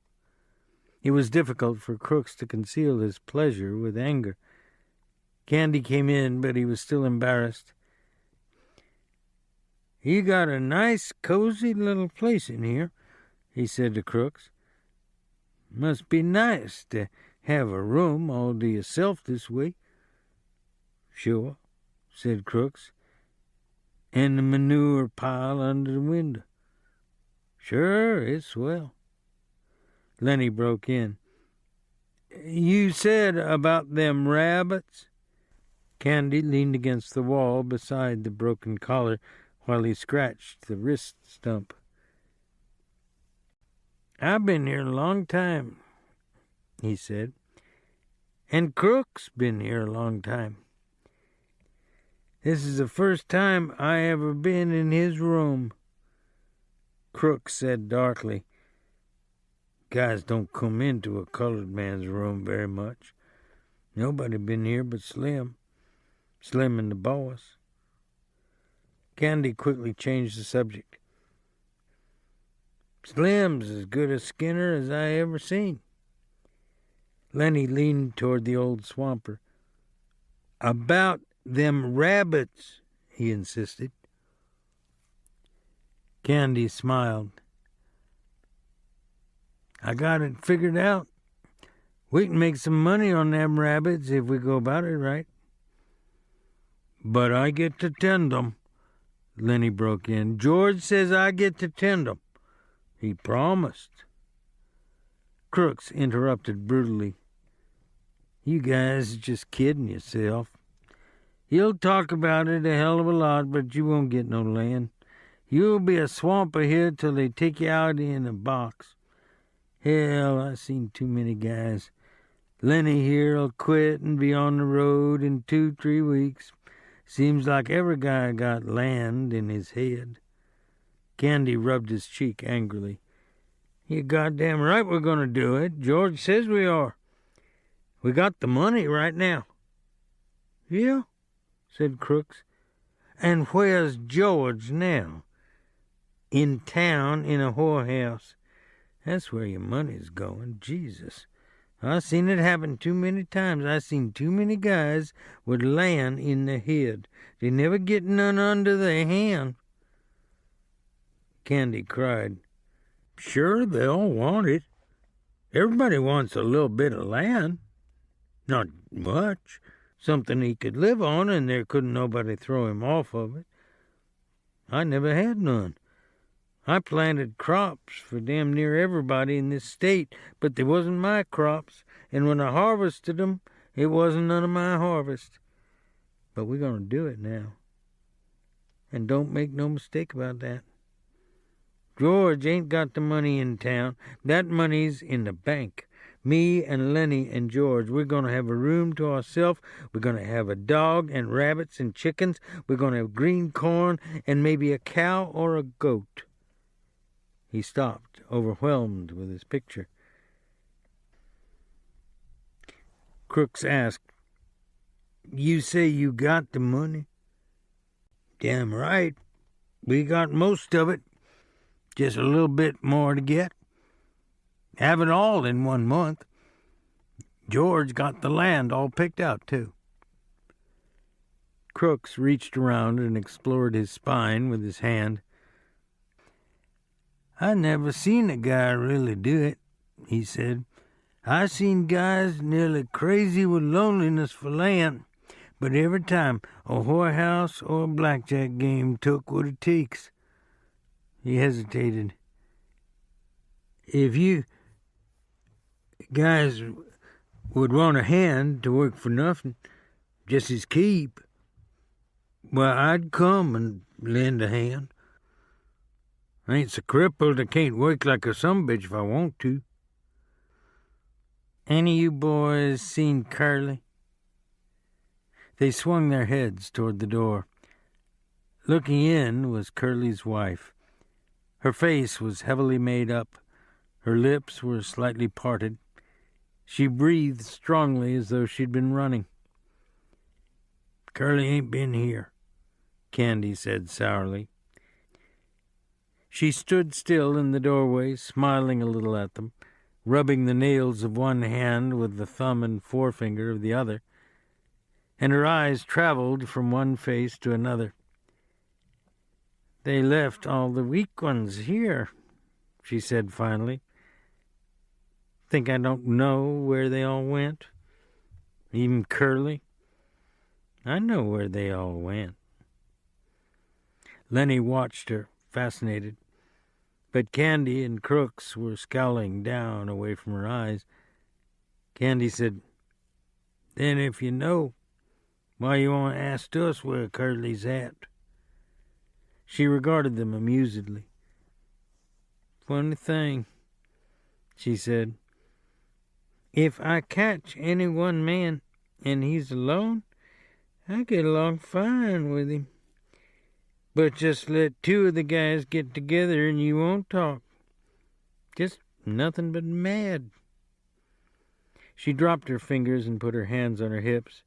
It was difficult for Crooks to conceal his pleasure with anger. Candy came in, but he was still embarrassed. "You got a nice, cozy little place in here," he said to Crooks. "Must be nice to have a room all to yourself this way." "Sure," said Crooks. "And the manure pile under the window." "Sure, it's swell." Lenny broke in. "You said about them rabbits?" Candy leaned against the wall beside the broken collar while he scratched the wrist stump. "I've been here a long time," he said. "And Crook's been here a long time. This is the first time I ever been in his room." Crook said darkly, "Guys don't come into a colored man's room very much. Nobody been here but Slim. Slim and the boss." Candy quickly changed the subject. "Slim's as good a Skinner as I ever seen." Lenny leaned toward the old swamper. "About them rabbits," he insisted. Candy smiled. "I got it figured out. We can make some money on them rabbits if we go about it right." "But I get to tend 'em," Lenny broke in. "George says I get to tend 'em. He promised." Crooks interrupted brutally. "You guys are just kidding yourself. You'll talk about it a hell of a lot, but you won't get no land. You'll be a swamper here till they take you out in a box. Hell, I seen too many guys. Lenny here'll quit and be on the road in 2-3 weeks. Seems like every guy got land in his head." Candy rubbed his cheek angrily. "You're goddamn right we're going to do it. George says we are. We got the money right now." "Yeah," said Crooks. "And where's George now?" "In town in a whorehouse. That's where your money's going. Jesus. I seen it happen too many times. I seen too many guys with land in their head. They never get none under their hand." Candy cried. "Sure, they all want it. Everybody wants a little bit of land. Not much. Something he could live on, and there couldn't nobody throw him off of it. I never had none. I planted crops for damn near everybody in this state, but they wasn't my crops, and when I harvested 'em, it wasn't none of my harvest. But we're going to do it now. And don't make no mistake about that. George ain't got the money in town. That money's in the bank. Me and Lenny and George, we're going to have a room to ourselves. We're going to have a dog and rabbits and chickens. We're going to have green corn and maybe a cow or a goat." He stopped, overwhelmed with his picture. Crooks asked, "You say you got the money?" "Damn right. We got most of it. Just a little bit more to get. Have it all in 1 month. George got the land all picked out, too." Crooks reached around and explored his spine with his hand. "I never seen a guy really do it," he said. "I seen guys nearly crazy with loneliness for land, but every time a whorehouse or a blackjack game took what it takes." He hesitated. "If you guys would want a hand to work for nothing, just his keep, well, I'd come and lend a hand. I ain't so crippled I can't work like a sumbitch if I want to." "Any of you boys seen Curly?" They swung their heads toward the door. Looking in was Curly's wife. Her face was heavily made up. Her lips were slightly parted. She breathed strongly as though she'd been running. "Curly ain't been here," Candy said sourly. She stood still in the doorway, smiling a little at them, rubbing the nails of one hand with the thumb and forefinger of the other, and her eyes traveled from one face to another. "They left all the weak ones here," she said finally. "Think I don't know where they all went? Even Curly? I know where they all went." Lenny watched her, fascinated, but Candy and Crooks were scowling down away from her eyes. Candy said, "Then if you know, why you won't ask us where Curly's at?" She regarded them amusedly. "Funny thing," she said. "If I catch any one man and he's alone, I get along fine with him. But just let two of the guys get together and you won't talk. Just nothing but mad." She dropped her fingers and put her hands on her hips.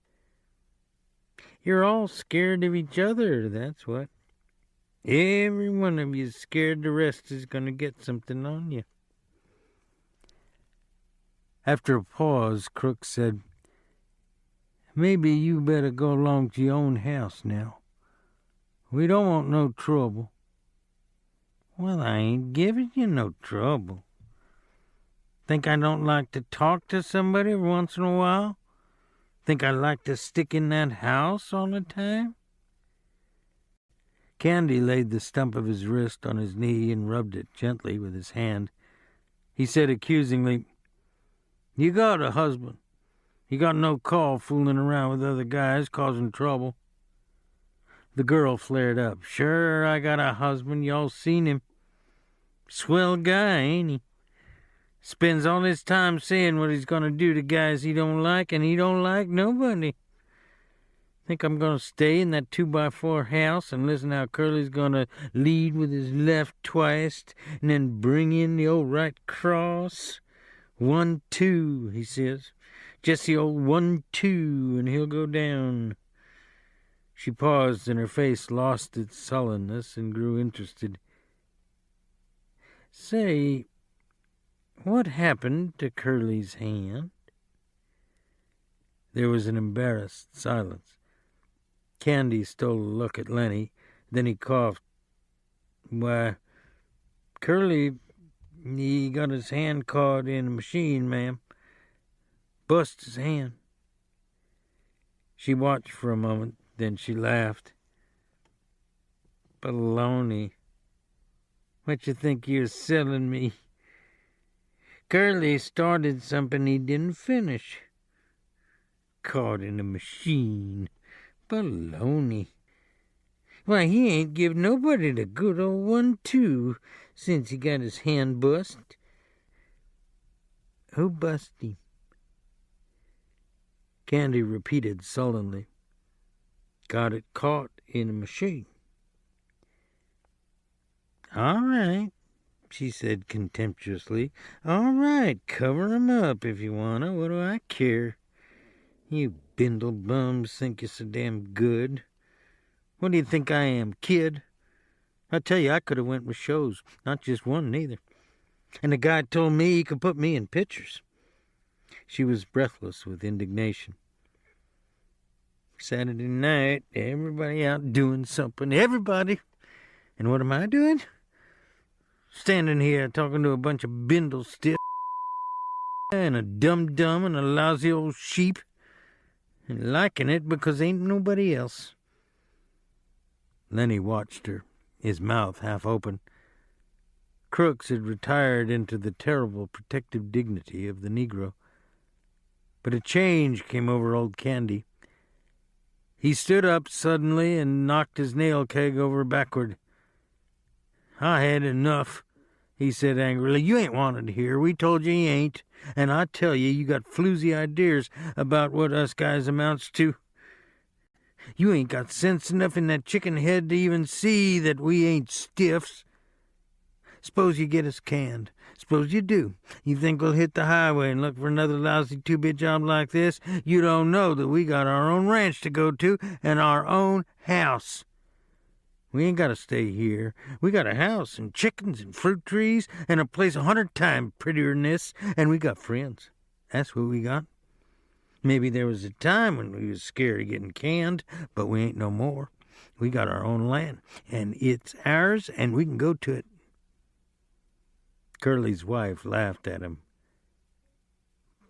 "You're all scared of each other, that's what. Every one of you's scared the rest is going to get something on you." After a pause, Crooks said, "Maybe you better go along to your own house now. We don't want no trouble." "Well, I ain't giving you no trouble. Think I don't like to talk to somebody once in a while? Think I like to stick in that house all the time?" Candy laid the stump of his wrist on his knee and rubbed it gently with his hand. He said accusingly, "You got a husband. You got no call fooling around with other guys causing trouble." The girl flared up. "Sure, I got a husband. Y'all seen him. Swell guy, ain't he? Spends all his time saying what he's gonna do to guys he don't like, and he don't like nobody. Think I'm gonna stay in that 2x4 house and listen how Curly's gonna lead with his left twice and then bring in the old right cross? 1-2, he says. Just the old 1-2, and he'll go down." She paused, and her face lost its sullenness and grew interested. "Say, what happened to Curly's hand?" There was an embarrassed silence. Candy stole a look at Lenny, then he coughed. "Why, Curly, he got his hand caught in a machine, ma'am. Bust his hand." She watched for a moment, then she laughed. "Baloney. What you think you're selling me? Curly started something he didn't finish. Caught in a machine. Baloney. Why, he ain't give nobody the good old 1-2 since he got his hand bust." "Who bust him?" Candy repeated sullenly. "Got it caught in a machine." "All right," she said contemptuously. "All right, cover him up if you wanna. What do I care? You bindle bums think you're so damn good. What do you think I am, kid? I tell you, I could have went with shows, not just one neither. And the guy told me he could put me in pictures." She was breathless with indignation. "Saturday night, everybody out doing something. Everybody. And what am I doing? Standing here talking to a bunch of bindle stiffs and a dum-dum and a lousy old sheep, and liking it because ain't nobody else." Lenny watched her, his mouth half open. Crooks had retired into the terrible protective dignity of the Negro. But a change came over old Candy. He stood up suddenly and knocked his nail keg over backward. "I had enough," he said angrily. "You ain't wanted here. We told you you ain't. And I tell you, you got floozy ideas about what us guys amounts to. You ain't got sense enough in that chicken head to even see that we ain't stiffs. Suppose you get us canned. Suppose you do. You think we'll hit the highway and look for another lousy 2-bit job like this? You don't know that we got our own ranch to go to and our own house. We ain't got to stay here. We got a house and chickens and fruit trees and a place 100 times prettier than this, and we got friends. That's what we got. Maybe there was a time when we was scared of getting canned, but we ain't no more. We got our own land, and it's ours, and we can go to it. Curly's wife laughed at him.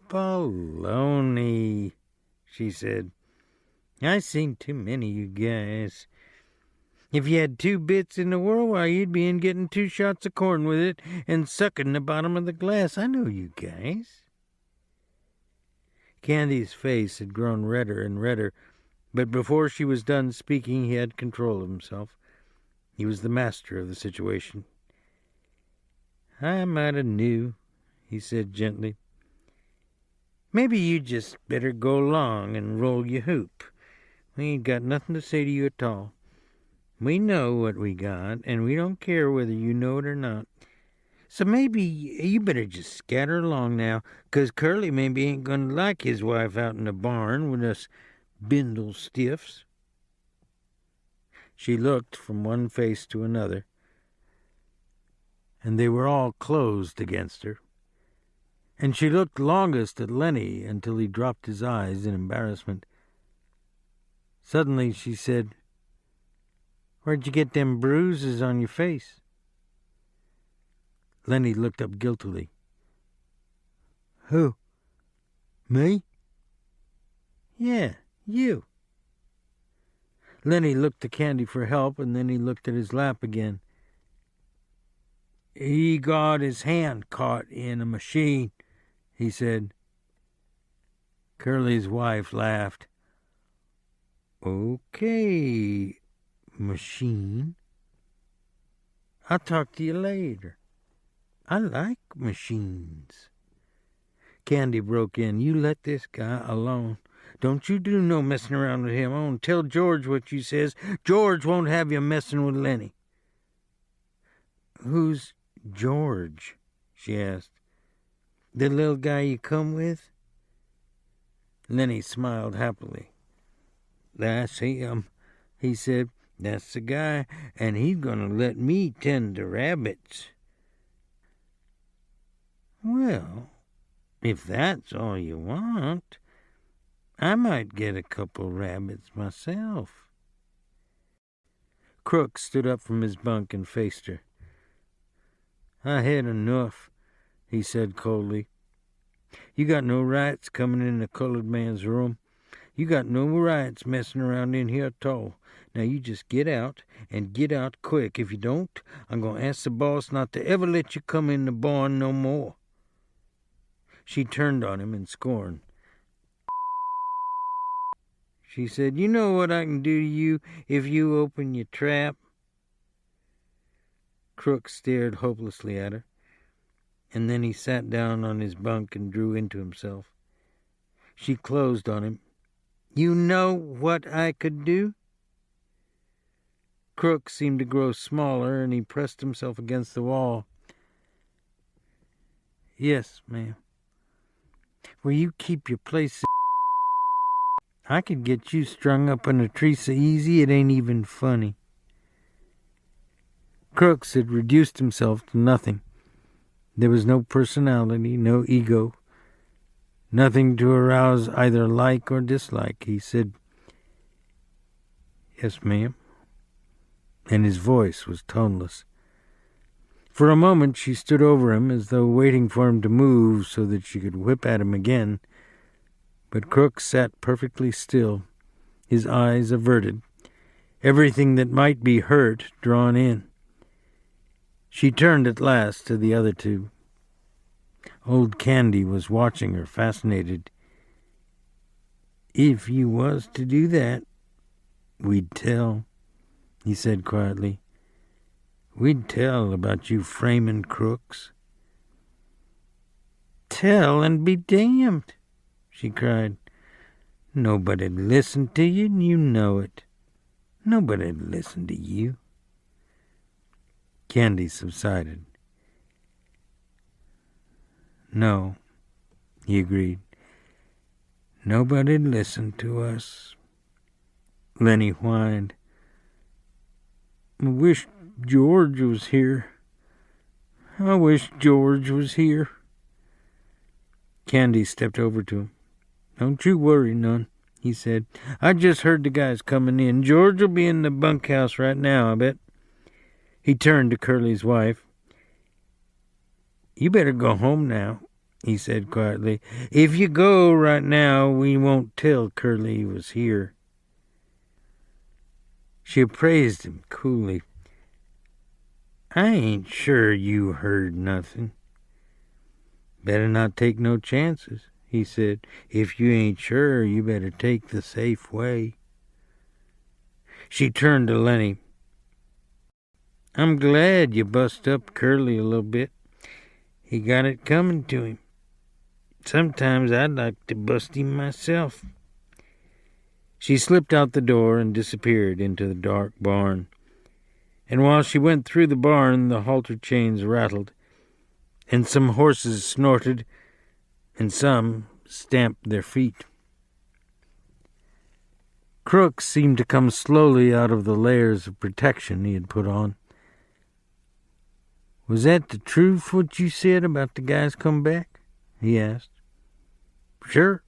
"Baloney," she said. "I seen too many of you guys. If you had 2 bits in the world, why, you'd be in getting 2 shots of corn with it and sucking the bottom of the glass. I know you guys." Candy's face had grown redder and redder, but before she was done speaking, he had control of himself. He was the master of the situation. "I might have knew," he said gently. "Maybe you just better go along and roll your hoop. We ain't got nothing to say to you at all. We know what we got, and we don't care whether you know it or not. So maybe you better just scatter along now, 'cause Curly maybe ain't going to like his wife out in the barn with us bindle stiffs." She looked from one face to another, and they were all closed against her. And she looked longest at Lenny until he dropped his eyes in embarrassment. Suddenly she said, "Where'd you get them bruises on your face?" Lenny looked up guiltily. "Who? Me?" "Yeah, you." Lenny looked to Candy for help, and then he looked at his lap again. "He got his hand caught in a machine," he said. Curly's wife laughed. "Okay, machine. I'll talk to you later. I like machines." Candy broke in. "You let this guy alone. Don't you do no messing around with him. I won't tell George what you says. George won't have you messing with Lenny." "Who's George?" she asked. "The little guy you come with?" Lenny smiled happily. "That's him," he said. "That's the guy, and he's going to let me tend the rabbits." "Well, if that's all you want, I might get a couple rabbits myself." Crook stood up from his bunk and faced her. "I had enough," he said coldly. "You got no rights coming in the colored man's room. You got no rights messing around in here at all. Now you just get out, and get out quick. If you don't, I'm going to ask the boss not to ever let you come in the barn no more." She turned on him in scorn. She said, "You know what I can do to you if you open your trap?" Crook stared hopelessly at her, and then he sat down on his bunk and drew into himself. She closed on him. "You know what I could do?" Crook seemed to grow smaller, and he pressed himself against the wall. "Yes, ma'am. Where you keep your place, I could get you strung up on a tree so easy it ain't even funny." Crooks had reduced himself to nothing. There was no personality, no ego, nothing to arouse either like or dislike. He said, "Yes, ma'am," and his voice was toneless. For a moment she stood over him as though waiting for him to move so that she could whip at him again. But Crook sat perfectly still, his eyes averted, everything that might be hurt drawn in. She turned at last to the other two. Old Candy was watching her, fascinated. "If you was to do that, we'd tell," he said quietly. "We'd tell about you framing crooks." "Tell and be damned," she cried. "Nobody'd listen to you, and you know it. Nobody'd listen to you." Candy subsided. No, he agreed. Nobody'd listen to us. Lenny whined. I wish George was here. I wish George was here. Candy stepped over to him. Don't you worry none, he said. I just heard the guys coming in. George will be in the bunkhouse right now, I bet. He turned to Curly's wife. You better go home now, he said quietly. If you go right now, we won't tell Curly was here. She appraised him coolly. I ain't sure you heard nothing. Better not take no chances, he said. If you ain't sure, you better take the safe way. She turned to Lenny. I'm glad you bust up Curly a little bit. He got it coming to him. Sometimes I'd like to bust him myself. She slipped out the door and disappeared into the dark barn. And while she went through the barn, the halter chains rattled, and some horses snorted, and some stamped their feet. Crooks seemed to come slowly out of the layers of protection he had put on. Was that the truth, what you said about the guys come back? He asked. Sure,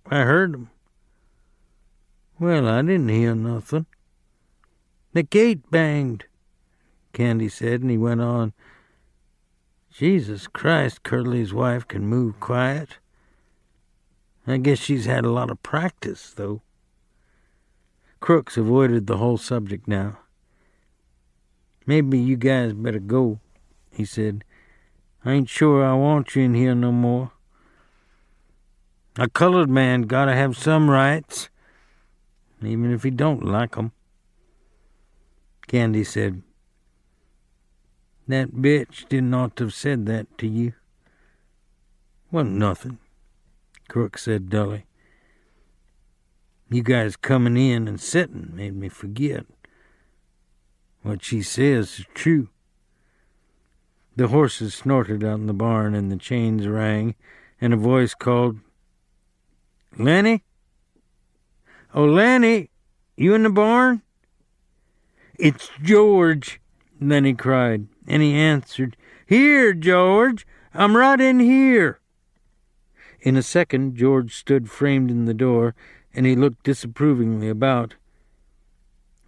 I heard them. Well, I didn't hear nothing. The gate banged, Candy said, and he went on. Jesus Christ, Curly's wife can move quiet. I guess she's had a lot of practice, though. Crooks avoided the whole subject now. Maybe you guys better go, he said. I ain't sure I want you in here no more. A colored man gotta have some rights, even if he don't like 'em. Candy said, That bitch didn't ought to have said that to you. Wasn't nothing, Crooks said dully. You guys coming in and sitting made me forget. What she says is true. The horses snorted out in the barn, and the chains rang, and a voice called, Lenny? Oh, Lenny, you in the barn? It's George, Lenny cried, and he answered, Here, George, I'm right in here. In a second, George stood framed in the door, and he looked disapprovingly about.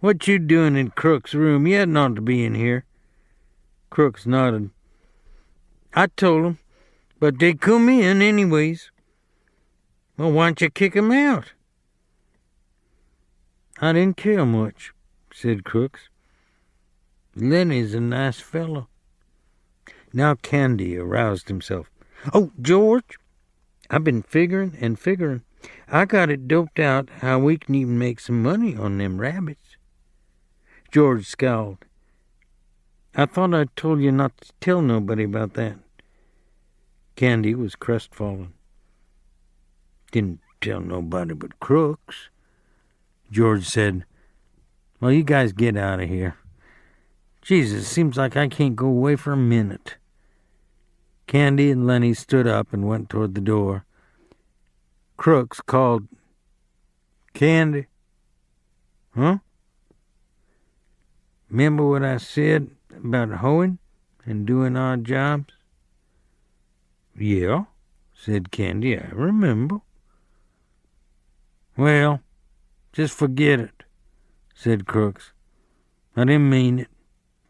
What you doing in Crook's room? You hadn't ought to be in here. Crooks nodded. I told 'em, but they come in anyways. Well, why don't you kick 'em out? I didn't care much, said Crooks. Lenny's a nice fellow. Now Candy aroused himself. Oh, George, I've been figuring and figuring. I got it doped out how we can even make some money on them rabbits. George scowled. I thought I told you not to tell nobody about that. Candy was crestfallen. Didn't tell nobody but Crooks. George said, Well, you guys get out of here. Jesus, seems like I can't go away for a minute. Candy and Lenny stood up and went toward the door. Crooks called, Candy? Huh? Remember what I said about hoeing and doing odd jobs? Yeah, said Candy, I remember. Well, just forget it, said Crooks. I didn't mean it.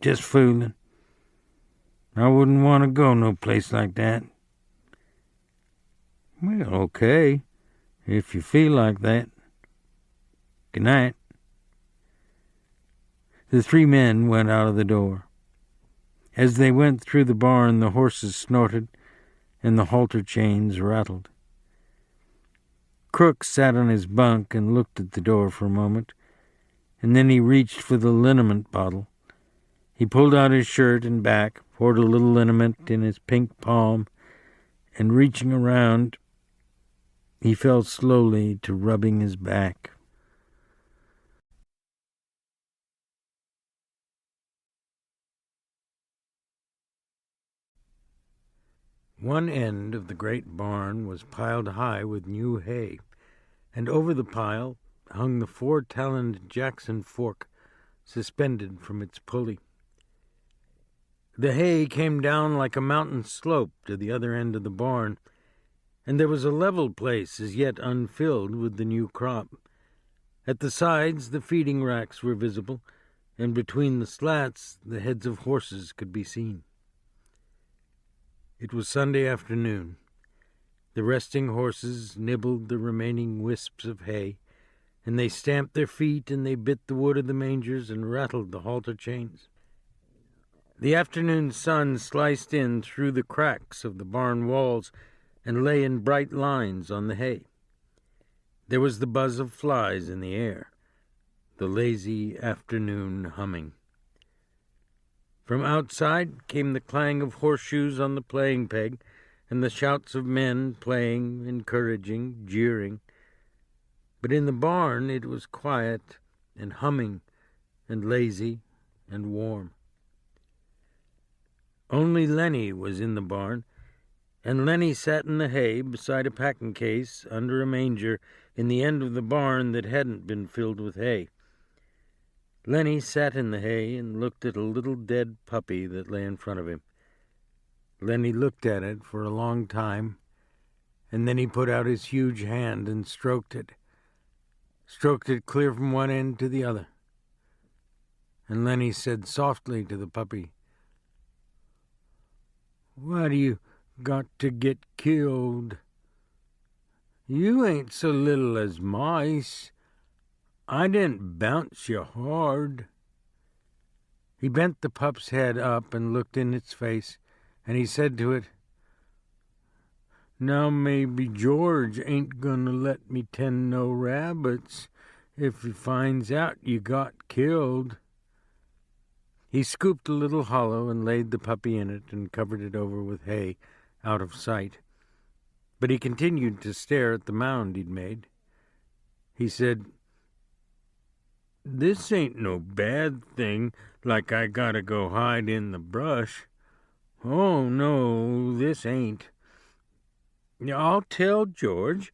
Just fooling. I wouldn't want to go no place like that. Well, okay, if you feel like that. Good night. The three men went out of the door. As they went through the barn, the horses snorted and the halter chains rattled. Crooks sat on his bunk and looked at the door for a moment, and then he reached for the liniment bottle. He pulled out his shirt and back, poured a little liniment in his pink palm, and reaching around, he fell slowly to rubbing his back. One end of the great barn was piled high with new hay, and over the pile hung the 4-taloned Jackson fork, suspended from its pulley. The hay came down like a mountain slope to the other end of the barn, and there was a level place as yet unfilled with the new crop. At the sides the feeding racks were visible, and between the slats the heads of horses could be seen. It was Sunday afternoon. The resting horses nibbled the remaining wisps of hay, and they stamped their feet, and they bit the wood of the mangers and rattled the halter chains. The afternoon sun sliced in through the cracks of the barn walls and lay in bright lines on the hay. There was the buzz of flies in the air, the lazy afternoon humming. From outside came the clang of horseshoes on the playing peg and the shouts of men playing, encouraging, jeering. But in the barn it was quiet and humming and lazy and warm. Only Lenny was in the barn, and Lenny sat in the hay beside a packing case under a manger in the end of the barn that hadn't been filled with hay. Lenny sat in the hay and looked at a little dead puppy that lay in front of him. Lenny looked at it for a long time, and then he put out his huge hand and stroked it clear from one end to the other. And Lenny said softly to the puppy, "Why do you got to get killed? You ain't so little as mice. I didn't bounce you hard." He bent the pup's head up and looked in its face, and he said to it, "Now maybe George ain't gonna let me tend no rabbits if he finds out you got killed." He scooped a little hollow and laid the puppy in it and covered it over with hay, out of sight. But he continued to stare at the mound he'd made. He said, "This ain't no bad thing, like I gotta go hide in the brush. Oh, no, this ain't. I'll tell George.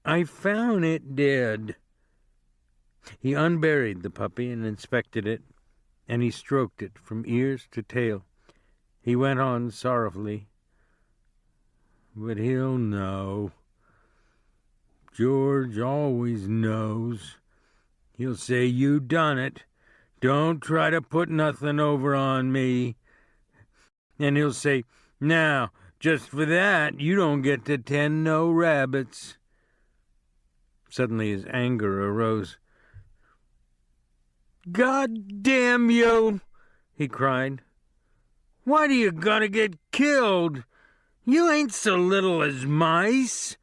I found it dead." He unburied the puppy and inspected it, and he stroked it from ears to tail. He went on sorrowfully, "But he'll know. George always knows. He'll say you done it. Don't try to put nothing over on me. And he'll say, 'Now, just for that, you don't get to tend no rabbits.'" Suddenly his anger arose. "God damn you!" he cried. "Why do you gotta get killed? You ain't so little as mice."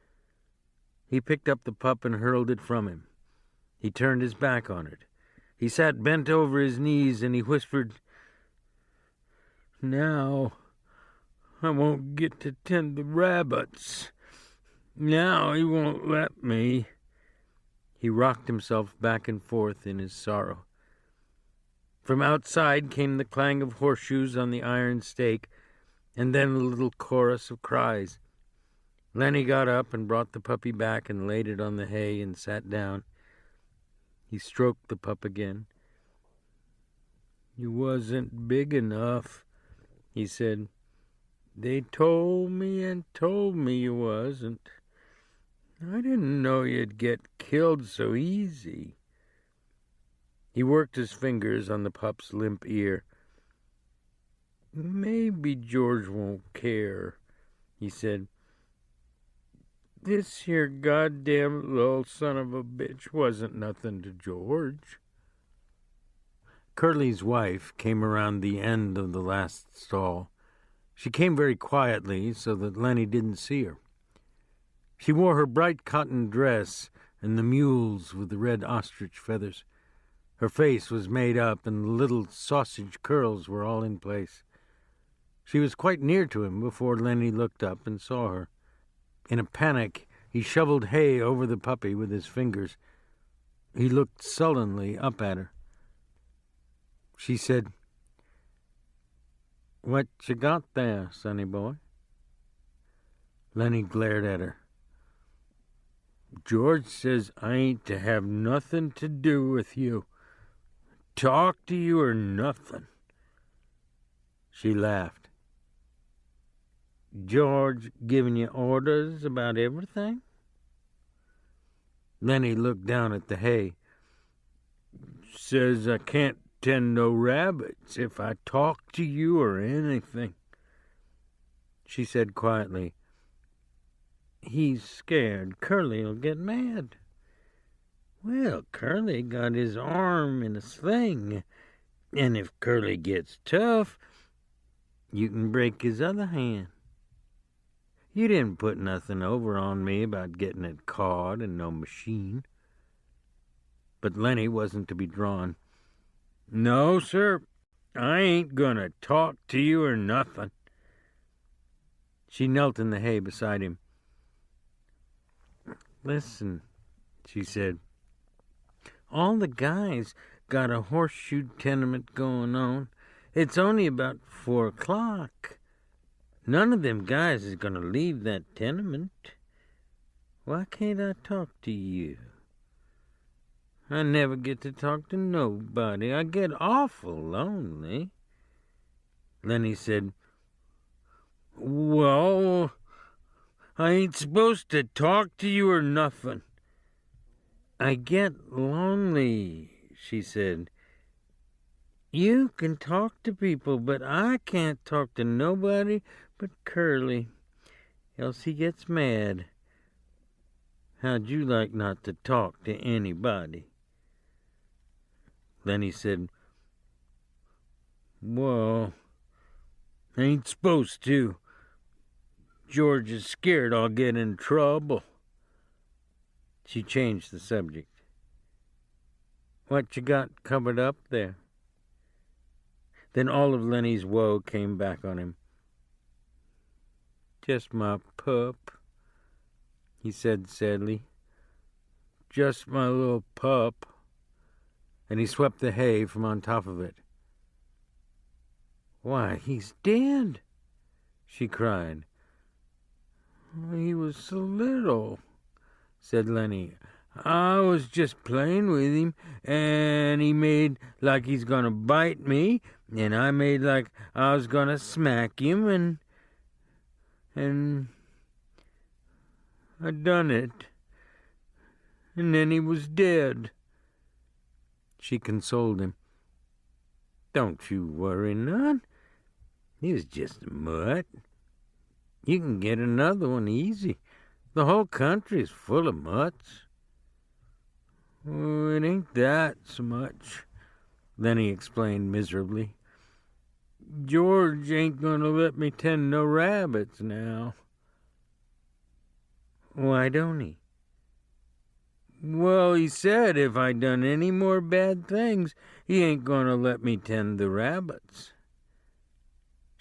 He picked up the pup and hurled it from him. He turned his back on it. He sat bent over his knees and he whispered, "Now I won't get to tend the rabbits. Now he won't let me." He rocked himself back and forth in his sorrow. From outside came the clang of horseshoes on the iron stake, and then a little chorus of cries. Lenny got up and brought the puppy back and laid it on the hay and sat down. He stroked the pup again. "You wasn't big enough," he said. "They told me and told me you wasn't. I didn't know you'd get killed so easy." He worked his fingers on the pup's limp ear. "Maybe George won't care," he said. "This here goddamn little son of a bitch wasn't nothing to George." Curly's wife came around the end of the last stall. She came very quietly so that Lenny didn't see her. She wore her bright cotton dress and the mules with the red ostrich feathers. Her face was made up, and the little sausage curls were all in place. She was quite near to him before Lenny looked up and saw her. In a panic, he shoveled hay over the puppy with his fingers. He looked sullenly up at her. She said, "What you got there, sonny boy?" Lenny glared at her. George says I ain't to have nothing to do with you. Talk to you or nothing. She laughed. George giving you orders about everything? Lenny looked down at the hay. Says I can't tend no rabbits if I talk to you or anything. She said quietly, He's scared Curly'll get mad. Well, Curly got his arm in a sling, and if Curly gets tough, you can break his other hand. You didn't put nothing over on me about getting it caught and no machine. But Lenny wasn't to be drawn. No, sir, I ain't gonna talk to you or nothing. She knelt in the hay beside him. Listen, she said, all the guys got a horseshoe tenement going on. It's only about 4 o'clock. None of them guys is going to leave that tenement. Why can't I talk to you? I never get to talk to nobody. I get awful lonely. Lenny said, Well, I ain't supposed to talk to you or nothing. I get lonely, she said. You can talk to people, but I can't talk to nobody but Curly, else he gets mad. How'd you like not to talk to anybody? Then he said, Well, I ain't supposed to. George is scared I'll get in trouble. She changed the subject. What you got covered up there? Then all of Lenny's woe came back on him. Just my pup, he said sadly. Just my little pup. And he swept the hay from on top of it. Why, he's dead, she cried. He was so little, said Lenny. I was just playing with him, and he made like he's gonna bite me, and I made like I was gonna smack him, and I done it. And then he was dead. She consoled him. Don't you worry none. He was just a mutt. You can get another one easy. The whole country's full of mutts. Oh, it ain't that so much, Lenny explained miserably. George ain't gonna let me tend no rabbits now. Why don't he? Well, he said if I done any more bad things, he ain't gonna let me tend the rabbits.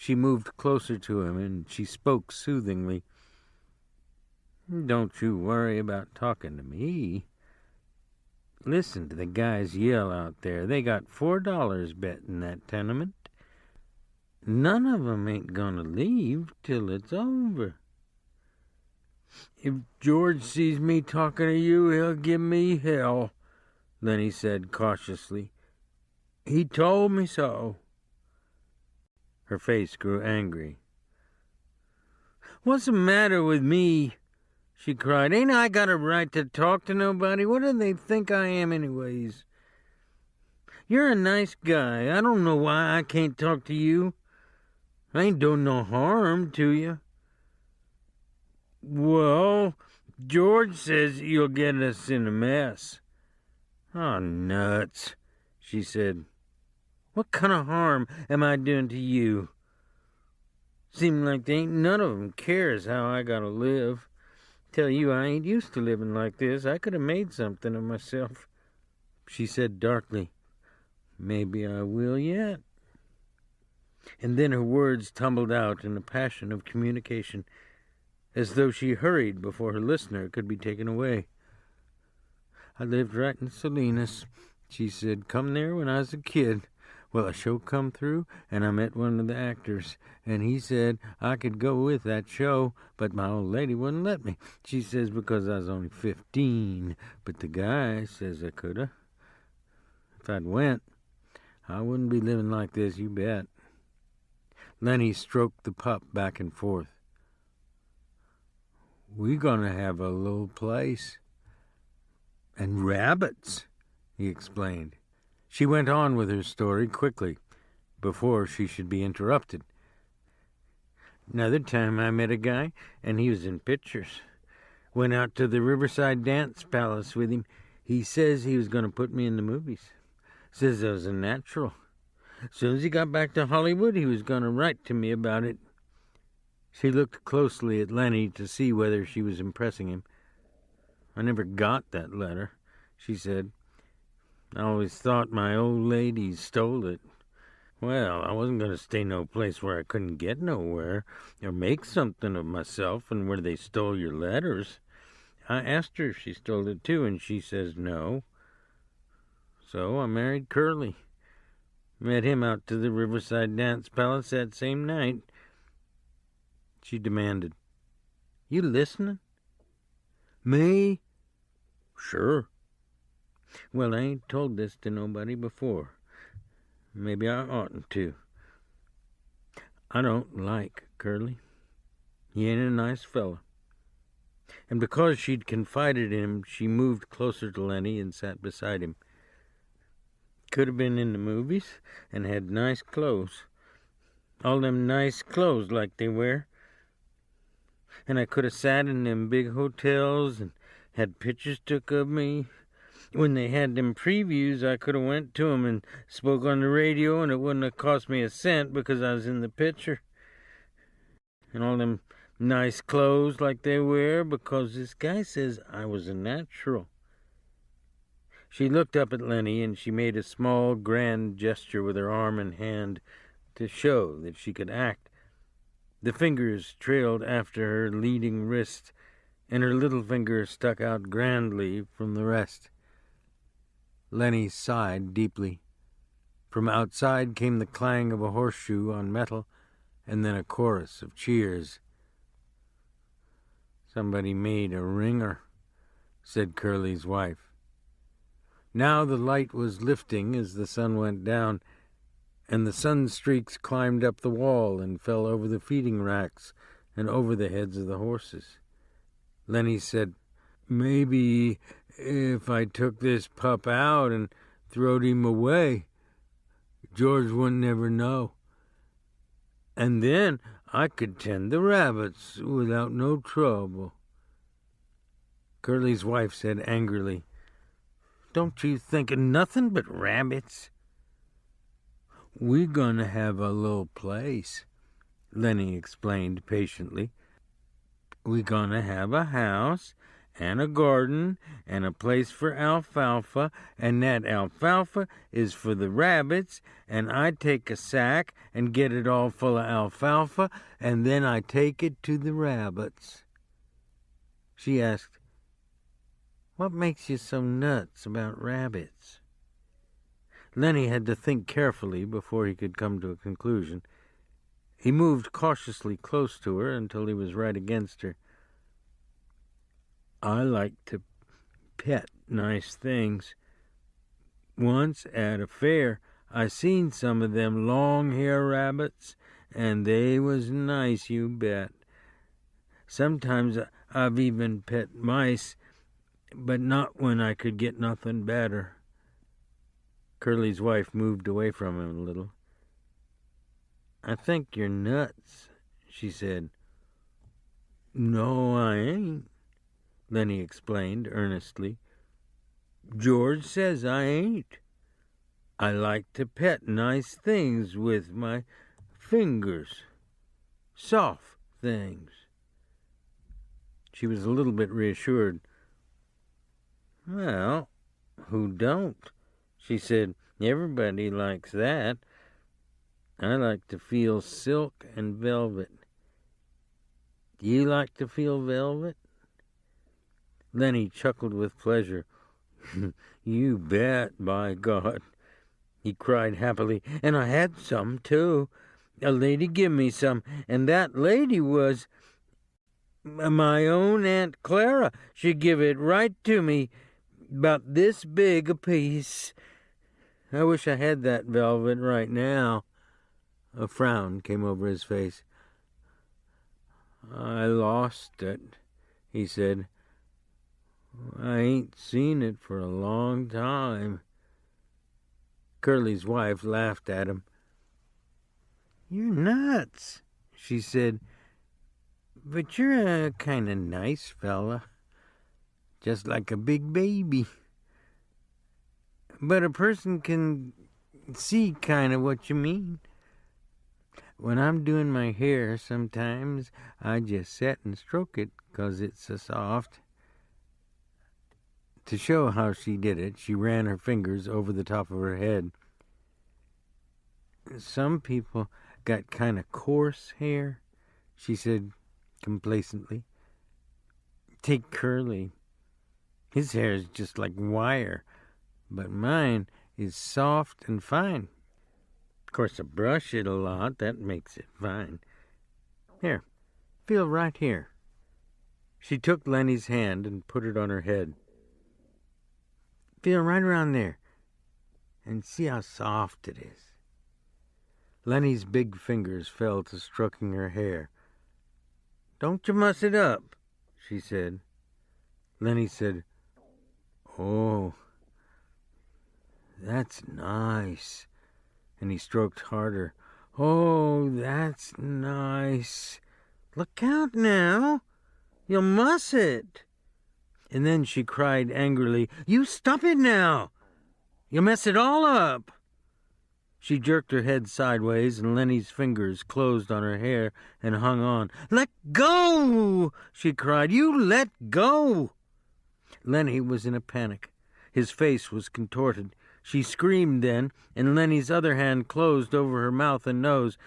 She moved closer to him, and she spoke soothingly. Don't you worry about talking to me. Listen to the guys yell out there. They got $4 bet in that tenement. None of 'em ain't gonna leave till it's over. If George sees me talking to you, he'll give me hell, Lenny said cautiously. He told me so. Her face grew angry. What's the matter with me? She cried. Ain't I got a right to talk to nobody? What do they think I am anyways? You're a nice guy. I don't know why I can't talk to you. I ain't doing no harm to you. Well, George says you'll get us in a mess. Oh, nuts, she said. What kind of harm am I doing to you? Seems like they ain't none of 'em cares how I gotta live. Tell you, I ain't used to living like this. I could have made something of myself. She said darkly, Maybe I will yet. And then her words tumbled out in a passion of communication, as though she hurried before her listener could be taken away. I lived right in Salinas, she said. Come there when I was a kid. Well, a show come through, and I met one of the actors, and he said I could go with that show, but my old lady wouldn't let me. She says because I was only 15, but the guy says I coulda. If I'd went, I wouldn't be living like this, you bet. Lenny stroked the pup back and forth. We gonna have a little place. And rabbits, he explained. She went on with her story quickly, before she should be interrupted. Another time I met a guy, and he was in pictures. Went out to the Riverside Dance Palace with him. He says he was going to put me in the movies. Says I was a natural. As soon as he got back to Hollywood, he was going to write to me about it. She looked closely at Lenny to see whether she was impressing him. I never got that letter, she said. I always thought my old lady stole it. Well, I wasn't going to stay no place where I couldn't get nowhere, or make something of myself, and where they stole your letters. I asked her if she stole it too, and she says no. So I married Curly. Met him out to the Riverside Dance Palace that same night. She demanded, You listening? Me? Sure. Well, I ain't told this to nobody before. Maybe I oughtn't to. I don't like Curly. He ain't a nice fella. And because she'd confided in him, she moved closer to Lenny and sat beside him. Could have been in the movies and had nice clothes. All them nice clothes like they wear. And I could have sat in them big hotels and had pictures took of me. When they had them previews, I could have went to 'em and spoke on the radio, and it wouldn't have cost me a cent because I was in the picture. And all them nice clothes like they wear because this guy says I was a natural. She looked up at Lenny, and she made a small, grand gesture with her arm and hand to show that she could act. The fingers trailed after her leading wrist, and her little finger stuck out grandly from the rest. Lenny sighed deeply. From outside came the clang of a horseshoe on metal, and then a chorus of cheers. Somebody made a ringer, said Curly's wife. Now the light was lifting as the sun went down, and the sun streaks climbed up the wall and fell over the feeding racks and over the heads of the horses. Lenny said, Maybe if I took this pup out and throwed him away, George wouldn't never know. And then I could tend the rabbits without no trouble. Curly's wife said angrily, Don't you think of nothing but rabbits? We gonna have a little place, Lenny explained patiently. We gonna have a house and a garden and a place for alfalfa, and that alfalfa is for the rabbits, and I take a sack and get it all full of alfalfa, and then I take it to the rabbits. She asked, What makes you so nuts about rabbits? Lenny had to think carefully before he could come to a conclusion. He moved cautiously close to her until he was right against her. I like to pet nice things. Once at a fair, I seen some of them long-hair rabbits, and they was nice, you bet. Sometimes I've even pet mice, but not when I could get nothing better. Curly's wife moved away from him a little. I think you're nuts, she said. No, I ain't, Lenny explained earnestly. George says I ain't. I like to pet nice things with my fingers. Soft things. She was a little bit reassured. Well, who don't? She said, Everybody likes that. I like to feel silk and velvet. Do you like to feel velvet? Lenny chuckled with pleasure. You bet, by God. he cried happily. "And I had some, too. A lady give me some, and that lady was my own Aunt Clara. She give it right to me, about this big a piece. I wish I had that velvet right now." A frown came over his face. "I lost it," he said. "I ain't seen it for a long time." Curly's wife laughed at him. "You're nuts," she said. "But you're a kind of nice fella, just like a big baby. But a person can see kind of what you mean. When I'm doing my hair, sometimes I just sit and stroke it 'cause it's so soft." To show how she did it, she ran her fingers over the top of her head. "Some people got kind of coarse hair," she said complacently. "Take Curly. His hair is just like wire, but mine is soft and fine. Of course, I brush it a lot. That makes it fine. Here, feel right here." She took Lenny's hand and put it on her head. "Feel right around there, and see how soft it is." Lenny's big fingers fell to stroking her hair. "Don't you muss it up," she said. Lenny said, "Oh, that's nice." And he stroked harder. "Oh, that's nice. Look out now. You'll muss it." And then she cried angrily, "You stop it now. You'll mess it all up." She jerked her head sideways, and Lenny's fingers closed on her hair and hung on. "Let go!" she cried. "You let go!" Lenny was in a panic. His face was contorted. She screamed then, and Lenny's other hand closed over her mouth and nose.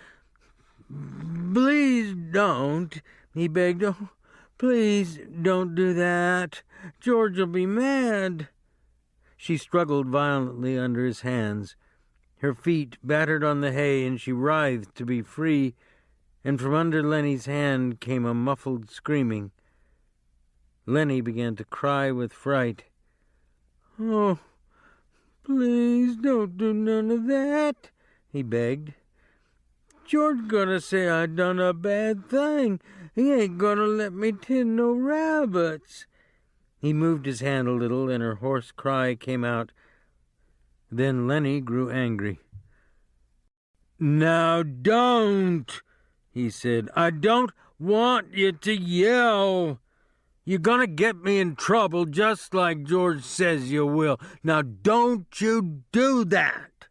"Please don't," he begged. "Oh, please don't do that. George'll be mad." She struggled violently under his hands. Her feet battered on the hay, and she writhed to be free, and from under Lenny's hand came a muffled screaming. Lenny began to cry with fright. "Oh, please don't do none of that," he begged. "George gonna say I done a bad thing. He ain't gonna let me tin no rabbits." He moved his hand a little, and her hoarse cry came out. Then Lenny grew angry. "Now don't," he said. "I don't want you to yell. You're gonna get me in trouble just like George says you will. Now don't you do that."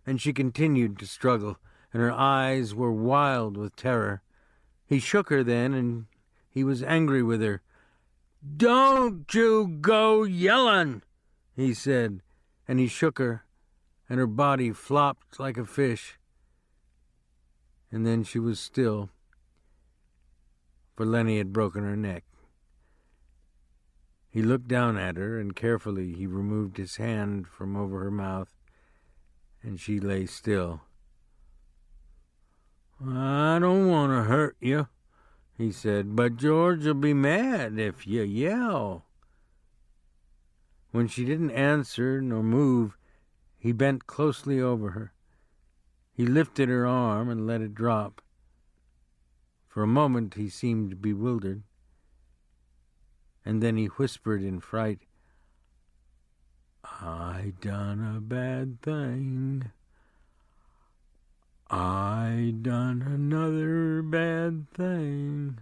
And she continued to struggle, and her eyes were wild with terror. He shook her then, and he was angry with her. "Don't you go yellin'," he said, and he shook her, and her body flopped like a fish. And then she was still, for Lenny had broken her neck. He looked down at her, and carefully he removed his hand from over her mouth, and she lay still. "I don't want to hurt you," he said, "but George'll be mad if you yell." When she didn't answer nor move, he bent closely over her. He lifted her arm and let it drop. For a moment he seemed bewildered, and then he whispered in fright, "I done a bad thing. I done another bad thing."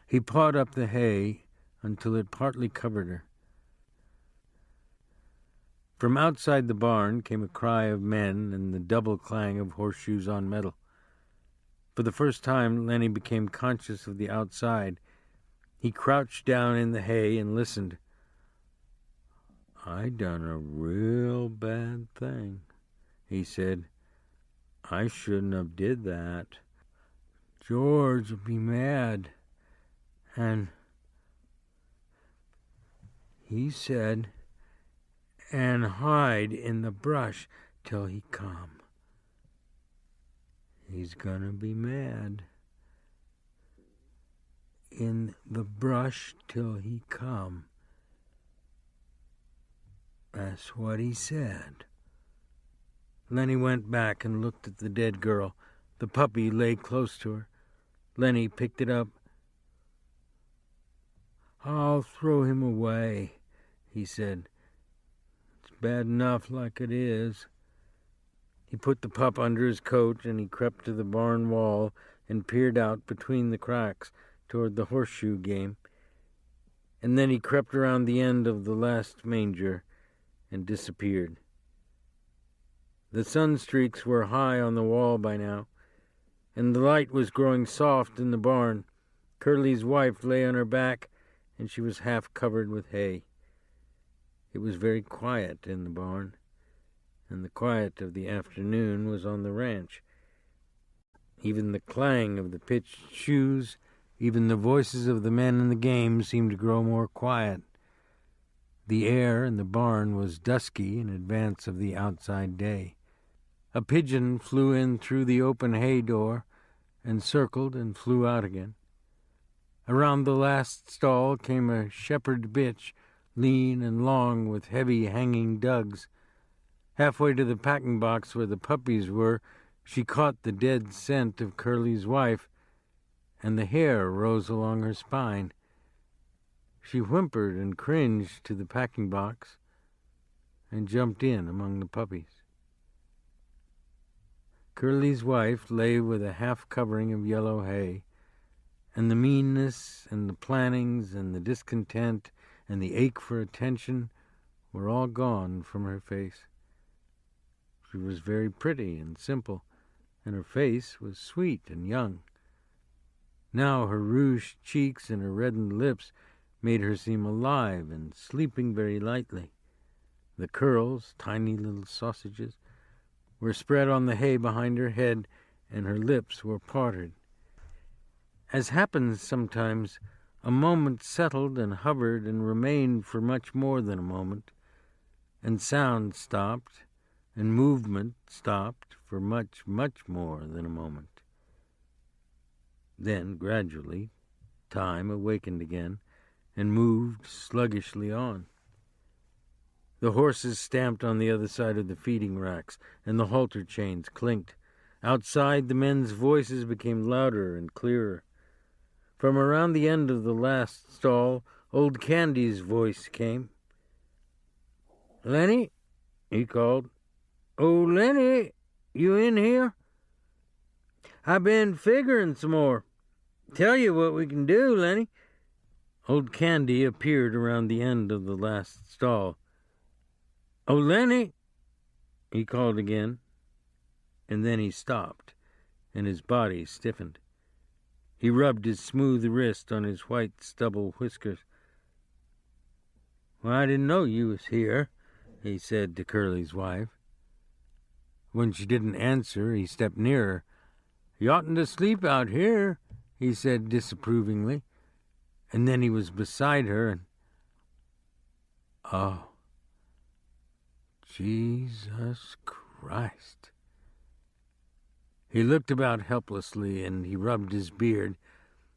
He pawed up the hay until it partly covered her. From outside the barn came a cry of men and the double clang of horseshoes on metal. For the first time, Lenny became conscious of the outside. He crouched down in the hay and listened. "I done a real bad thing," he said. "I shouldn't have did that. George will be mad. And he said, and hide in the brush till he come. He's gonna be mad. In the brush till he come. That's what he said. Lenny went back and looked at the dead girl. The puppy lay close to her. Lenny picked it up. "I'll throw him away," he said. "It's bad enough like it is." He put the pup under his coat and he crept to the barn wall and peered out between the cracks toward the horseshoe game. And then he crept around the end of the last manger and disappeared. The sun streaks were high on the wall by now, and the light was growing soft in the barn. Curly's wife lay on her back, and she was half covered with hay. It was very quiet in the barn, and the quiet of the afternoon was on the ranch. Even the clang of the pitched shoes, even the voices of the men in the game seemed to grow more quiet. The air in the barn was dusky in advance of the outside day. A pigeon flew in through the open hay door and circled and flew out again. Around the last stall came a shepherd bitch, lean and long with heavy hanging dugs. Halfway to the packing box where the puppies were, she caught the dead scent of Curly's wife, and the hair rose along her spine. She whimpered and cringed to the packing box and jumped in among the puppies. Curly's wife lay with a half-covering of yellow hay, and the meanness and the plannings and the discontent and the ache for attention were all gone from her face. She was very pretty and simple, and her face was sweet and young. Now her rouged cheeks and her reddened lips made her seem alive and sleeping very lightly. The curls, tiny little sausages, were spread on the hay behind her head, and her lips were parted. As happens sometimes, a moment settled and hovered and remained for much more than a moment, and sound stopped, and movement stopped for much, much more than a moment. Then, gradually, time awakened again and moved sluggishly on. The horses stamped on the other side of the feeding racks, and the halter chains clinked. Outside, the men's voices became louder and clearer. From around the end of the last stall, old Candy's voice came. "Lenny," he called. "Oh, Lenny, you in here? I been figuring some more. Tell you what we can do, Lenny." Old Candy appeared around the end of the last stall. "Oh, Lenny," he called again, and then he stopped, and his body stiffened. He rubbed his smooth wrist on his white stubble whiskers. "Well, I didn't know you was here," he said to Curly's wife. When she didn't answer, he stepped nearer. "You oughtn't to sleep out here," he said disapprovingly, and then he was beside her, and oh, Jesus Christ. He looked about helplessly, and he rubbed his beard.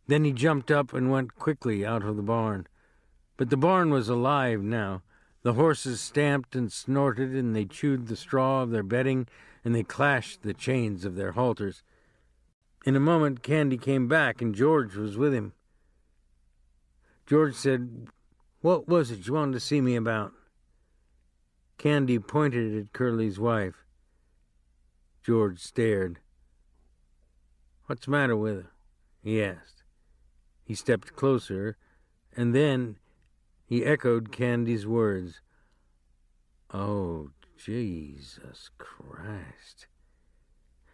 Then he jumped up and went quickly out of the barn. But the barn was alive now. The horses stamped and snorted, and they chewed the straw of their bedding, and they clashed the chains of their halters. In a moment, Candy came back, and George was with him. George said, "What was it you wanted to see me about?" Candy pointed at Curly's wife. George stared. "What's the matter with her?" he asked. He stepped closer, and then he echoed Candy's words. "Oh, Jesus Christ."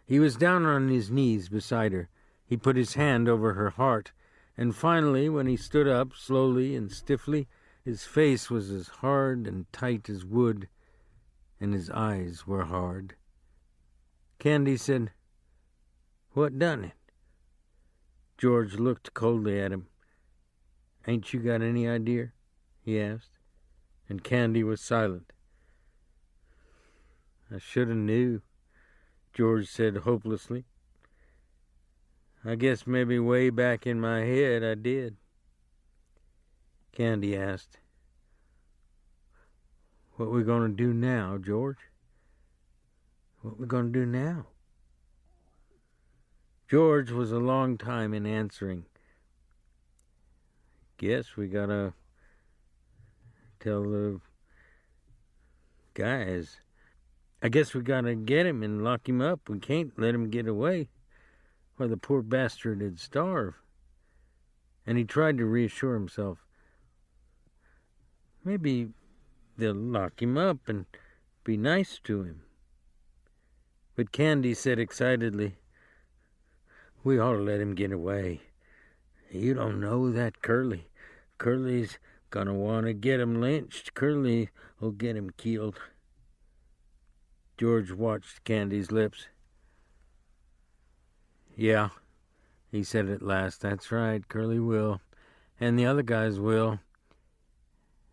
He was down on his knees beside her. He put his hand over her heart, and finally, when he stood up slowly and stiffly, his face was as hard and tight as wood, and his eyes were hard. Candy said, "What done it?" George looked coldly at him. "Ain't you got any idea?" he asked, and Candy was silent. I should have knew, George said hopelessly. I guess maybe way back in my head I did. Candy asked, "What we gonna do now, George? What we gonna do now?" George was a long time in answering. "Guess we gotta tell the guys. I guess we gotta get him and lock him up. We can't let him get away, or the poor bastard'd starve." And he tried to reassure himself. Maybe they'll lock him up and be nice to him. But Candy said excitedly, "We ought to let him get away. You don't know that Curly. Curly's gonna want to get him lynched. Curly will get him killed." George watched Candy's lips. "Yeah," he said at last, "that's right, Curly will. And the other guys will."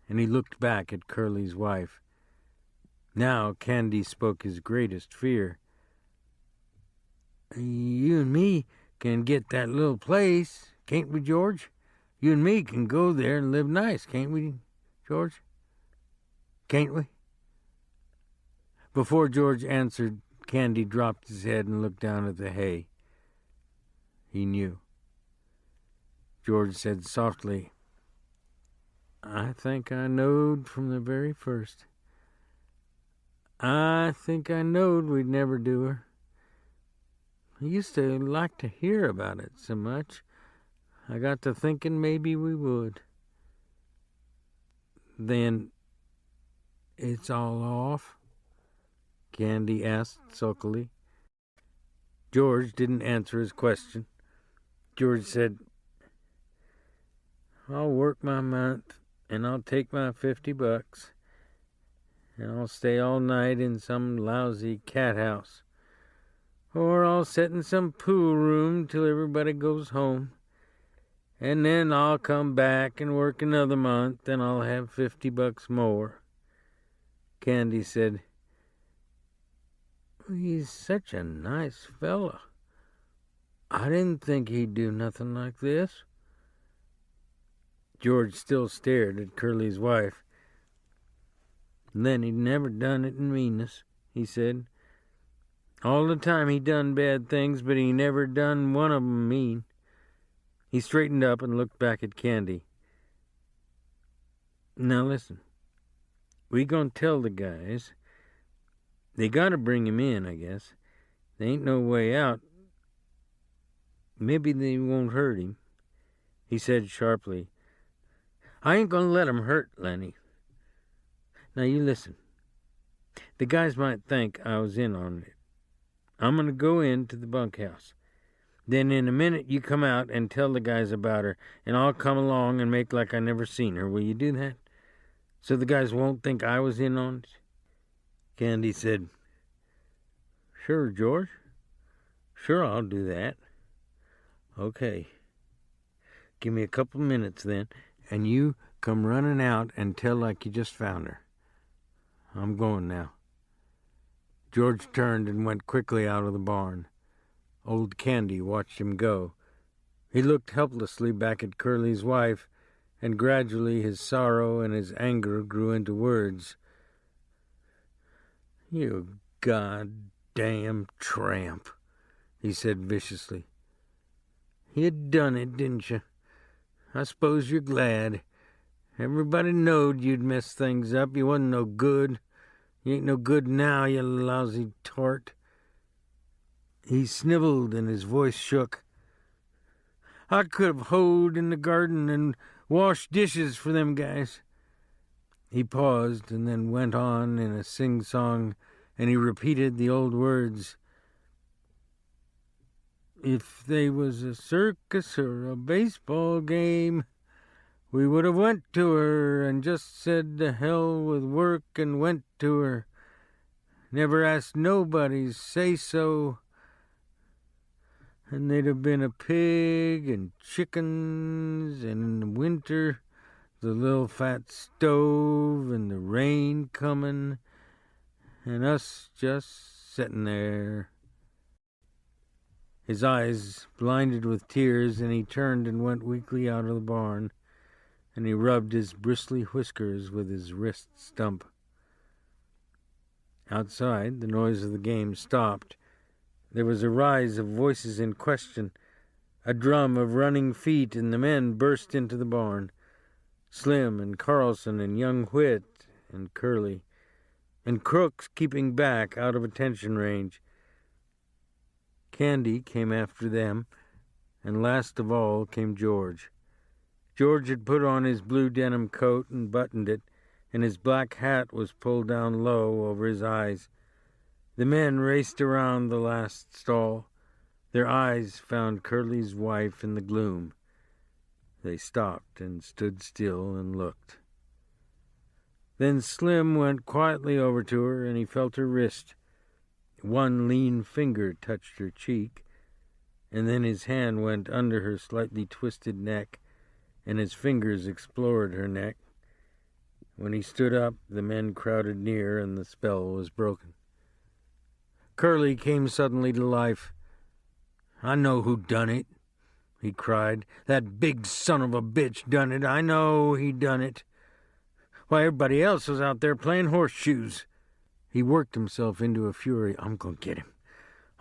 And he looked back at Curly's wife. Now Candy spoke his greatest fear. "You and me can get that little place, can't we, George? You and me can go there and live nice, can't we, George? Can't we?" Before George answered, Candy dropped his head and looked down at the hay. He knew. George said softly, "I think I knowed from the very first. I think I knowed we'd never do her. I used to like to hear about it so much. I got to thinking maybe we would." "Then it's all off?" Candy asked sulkily. George didn't answer his question. George said, "I'll work my month, and I'll take my $50, and I'll stay all night in some lousy cat house. Or I'll sit in some pool room till everybody goes home. And then I'll come back and work another month, and I'll have $50 more." Candy said, "He's such a nice fella. I didn't think he'd do nothing like this." George still stared at Curly's wife. "Then he'd never done it in meanness," he said. "All the time he done bad things, but he never done one of 'em mean." He straightened up and looked back at Candy. "Now listen, we gonna tell the guys. They gotta bring him in, I guess. There ain't no way out. Maybe they won't hurt him." He said sharply, "I ain't gonna let 'em hurt Lenny. Now you listen. The guys might think I was in on it. I'm gonna go into the bunkhouse. Then in a minute you come out and tell the guys about her, and I'll come along and make like I never seen her. Will you do that? So the guys won't think I was in on it?" Candy said, "Sure, George. Sure, I'll do that." "Okay. Give me a couple minutes then, and you come running out and tell like you just found her. I'm going now." George turned and went quickly out of the barn. Old Candy watched him go. He looked helplessly back at Curly's wife, and gradually his sorrow and his anger grew into words. "You goddamn tramp," he said viciously. "You done it, didn't you? I suppose you're glad. Everybody knowed you'd mess things up. You wasn't no good. You ain't no good now, you lousy tart." He sniveled and his voice shook. "I could have hoed in the garden and washed dishes for them guys." He paused and then went on in a sing-song, and he repeated the old words. "If they was a circus or a baseball game, we would have went to her and just said to hell with work and went to her. Never asked nobody's say-so. And they'd have been a pig and chickens, and in the winter the little fat stove and the rain coming, and us just sitting there. His eyes blinded with tears, and he turned and went weakly out of the barn, and he rubbed his bristly whiskers with his wrist stump. Outside, the noise of the game stopped. There was a rise of voices in question, a drum of running feet, and the men burst into the barn. Slim and Carlson and young Whit and Curly, and Crooks keeping back out of attention range. Candy came after them, and last of all came George. George had put on his blue denim coat and buttoned it, and his black hat was pulled down low over his eyes. The men raced around the last stall. Their eyes found Curly's wife in the gloom. They stopped and stood still and looked. Then Slim went quietly over to her, and he felt her wrist. One lean finger touched her cheek, and then his hand went under her slightly twisted neck, and his fingers explored her neck. When he stood up, the men crowded near, and the spell was broken. Curly came suddenly to life. "I know who done it," he cried. "That big son of a bitch done it. I know he done it. Why, everybody else was out there playing horseshoes." He worked himself into a fury. "I'm going to get him.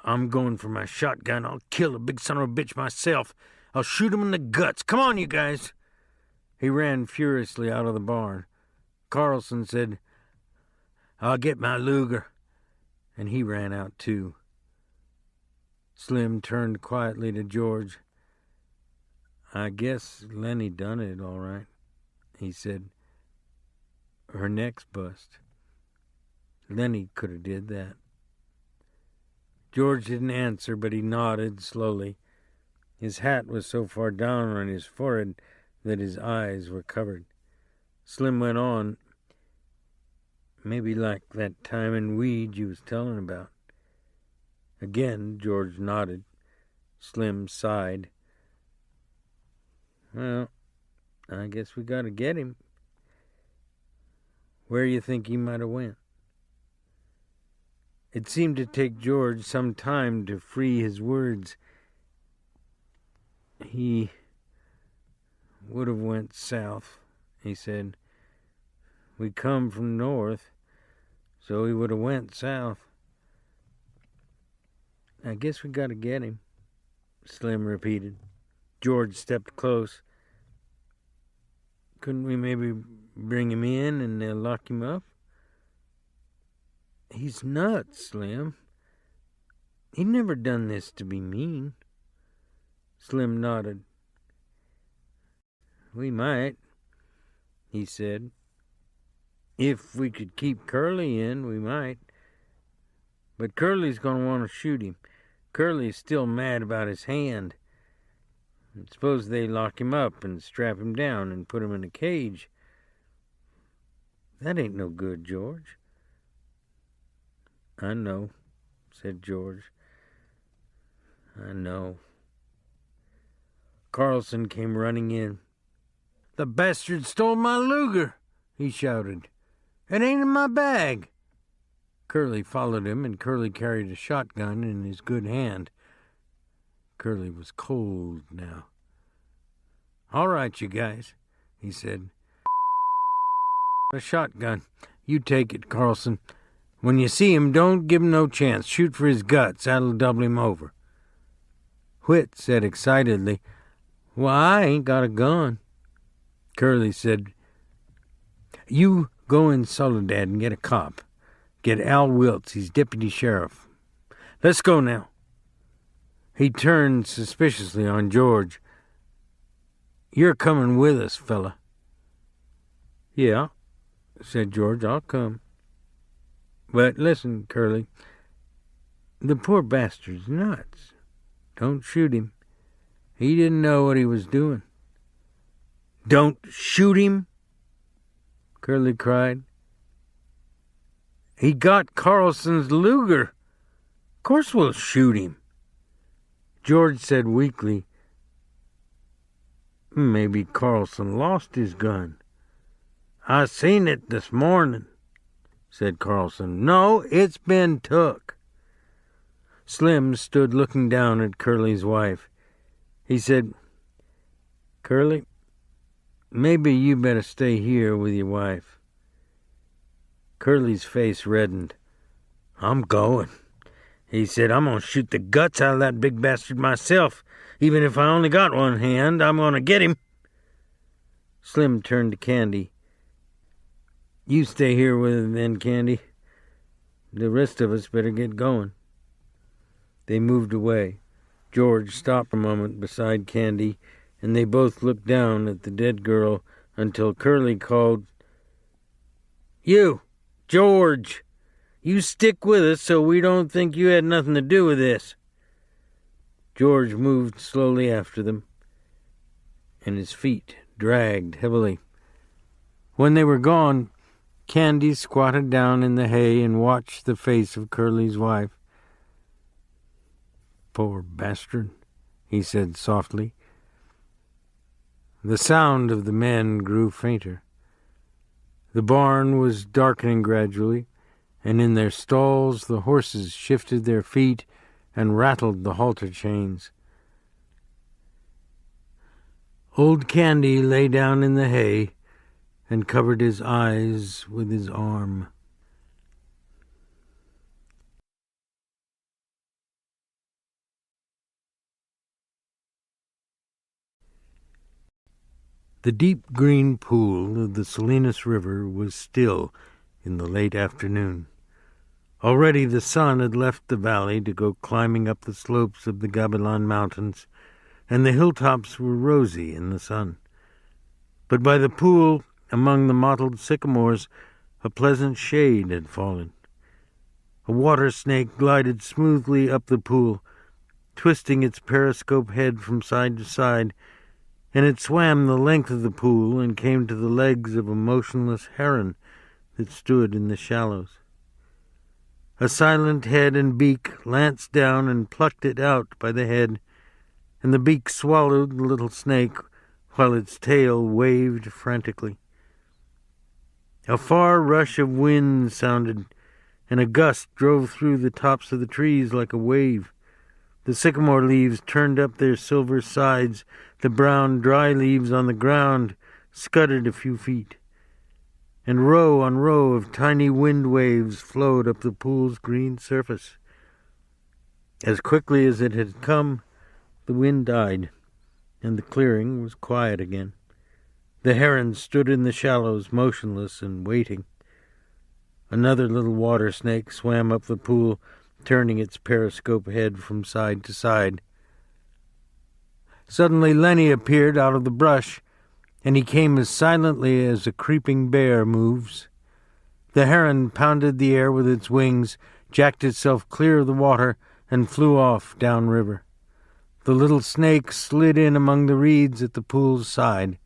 I'm going for my shotgun. I'll kill the big son of a bitch myself. I'll shoot him in the guts. Come on, you guys." He ran furiously out of the barn. Carlson said, "I'll get my Luger," and he ran out too. Slim turned quietly to George. "I guess Lenny done it all right," he said. "Her neck's bust. Lenny could have did that." George didn't answer, but he nodded slowly. His hat was so far down on his forehead that his eyes were covered. Slim went on, "Maybe like that time in Weed you was telling about." Again, George nodded. Slim sighed. "Well, I guess we got to get him. Where you think he might have went?" It seemed to take George some time to free his words. "He would have went south," he said. "We come from north, so he would have went south." "I guess we got to get him," Slim repeated. George stepped close. "Couldn't we maybe bring him in and lock him up?" "He's nuts, Slim. He never done this to be mean." Slim nodded. "We might," he said. "If we could keep Curly in, we might. But Curly's going to want to shoot him. Curly's still mad about his hand. And suppose they lock him up and strap him down and put him in a cage. That ain't no good, George." "I know," said George. "I know." Carlson came running in. "The bastard stole my Luger," he shouted. "It ain't in my bag." Curly followed him, and Curly carried a shotgun in his good hand. Curly was cold now. "All right, you guys," he said. "A shotgun. You take it, Carlson. When you see him, don't give him no chance. Shoot for his guts. That'll double him over." Whit said excitedly, "Well, I ain't got a gun." Curly said, "You go in Soledad and get a cop. Get Al Wiltz. He's deputy sheriff. Let's go now." He turned suspiciously on George. "You're coming with us, fella." "Yeah," said George, "I'll come. But listen, Curly, the poor bastard's nuts. Don't shoot him. He didn't know what he was doing." "Don't shoot him?" Curly cried. "He got Carlson's Luger. Of course we'll shoot him." George said weakly, "Maybe Carlson lost his gun. I seen it this morning." said Carlson. "No, it's been took." Slim stood looking down at Curly's wife. He said, "Curly, maybe you better stay here with your wife." Curly's face reddened. "I'm going," he said. "I'm going to shoot the guts out of that big bastard myself. Even if I only got one hand, I'm going to get him." Slim turned to Candy. "You stay here with him then, Candy. The rest of us better get going." They moved away. George stopped a moment beside Candy, and they both looked down at the dead girl until Curly called, "You, George, you stick with us so we don't think you had nothing to do with this." George moved slowly after them, and his feet dragged heavily. When they were gone, Candy squatted down in the hay and watched the face of Curly's wife. "Poor bastard," he said softly. The sound of the men grew fainter. The barn was darkening gradually, and in their stalls the horses shifted their feet and rattled the halter chains. Old Candy lay down in the hay and covered his eyes with his arm. The deep green pool of the Salinas River was still in the late afternoon. Already the sun had left the valley to go climbing up the slopes of the Gabilan Mountains, and the hilltops were rosy in the sun. But by the pool, among the mottled sycamores, a pleasant shade had fallen. A water snake glided smoothly up the pool, twisting its periscope head from side to side, and it swam the length of the pool and came to the legs of a motionless heron that stood in the shallows. A silent head and beak lanced down and plucked it out by the head, and the beak swallowed the little snake while its tail waved frantically. A far rush of wind sounded, and a gust drove through the tops of the trees like a wave. The sycamore leaves turned up their silver sides. The brown, dry leaves on the ground scudded a few feet, and row on row of tiny wind waves flowed up the pool's green surface. As quickly as it had come, the wind died, and the clearing was quiet again. The heron stood in the shallows, motionless and waiting. Another little water snake swam up the pool, turning its periscope head from side to side. Suddenly Lenny appeared out of the brush, and he came as silently as a creeping bear moves. The heron pounded the air with its wings, jacked itself clear of the water, and flew off downriver. The little snake slid in among the reeds at the pool's side.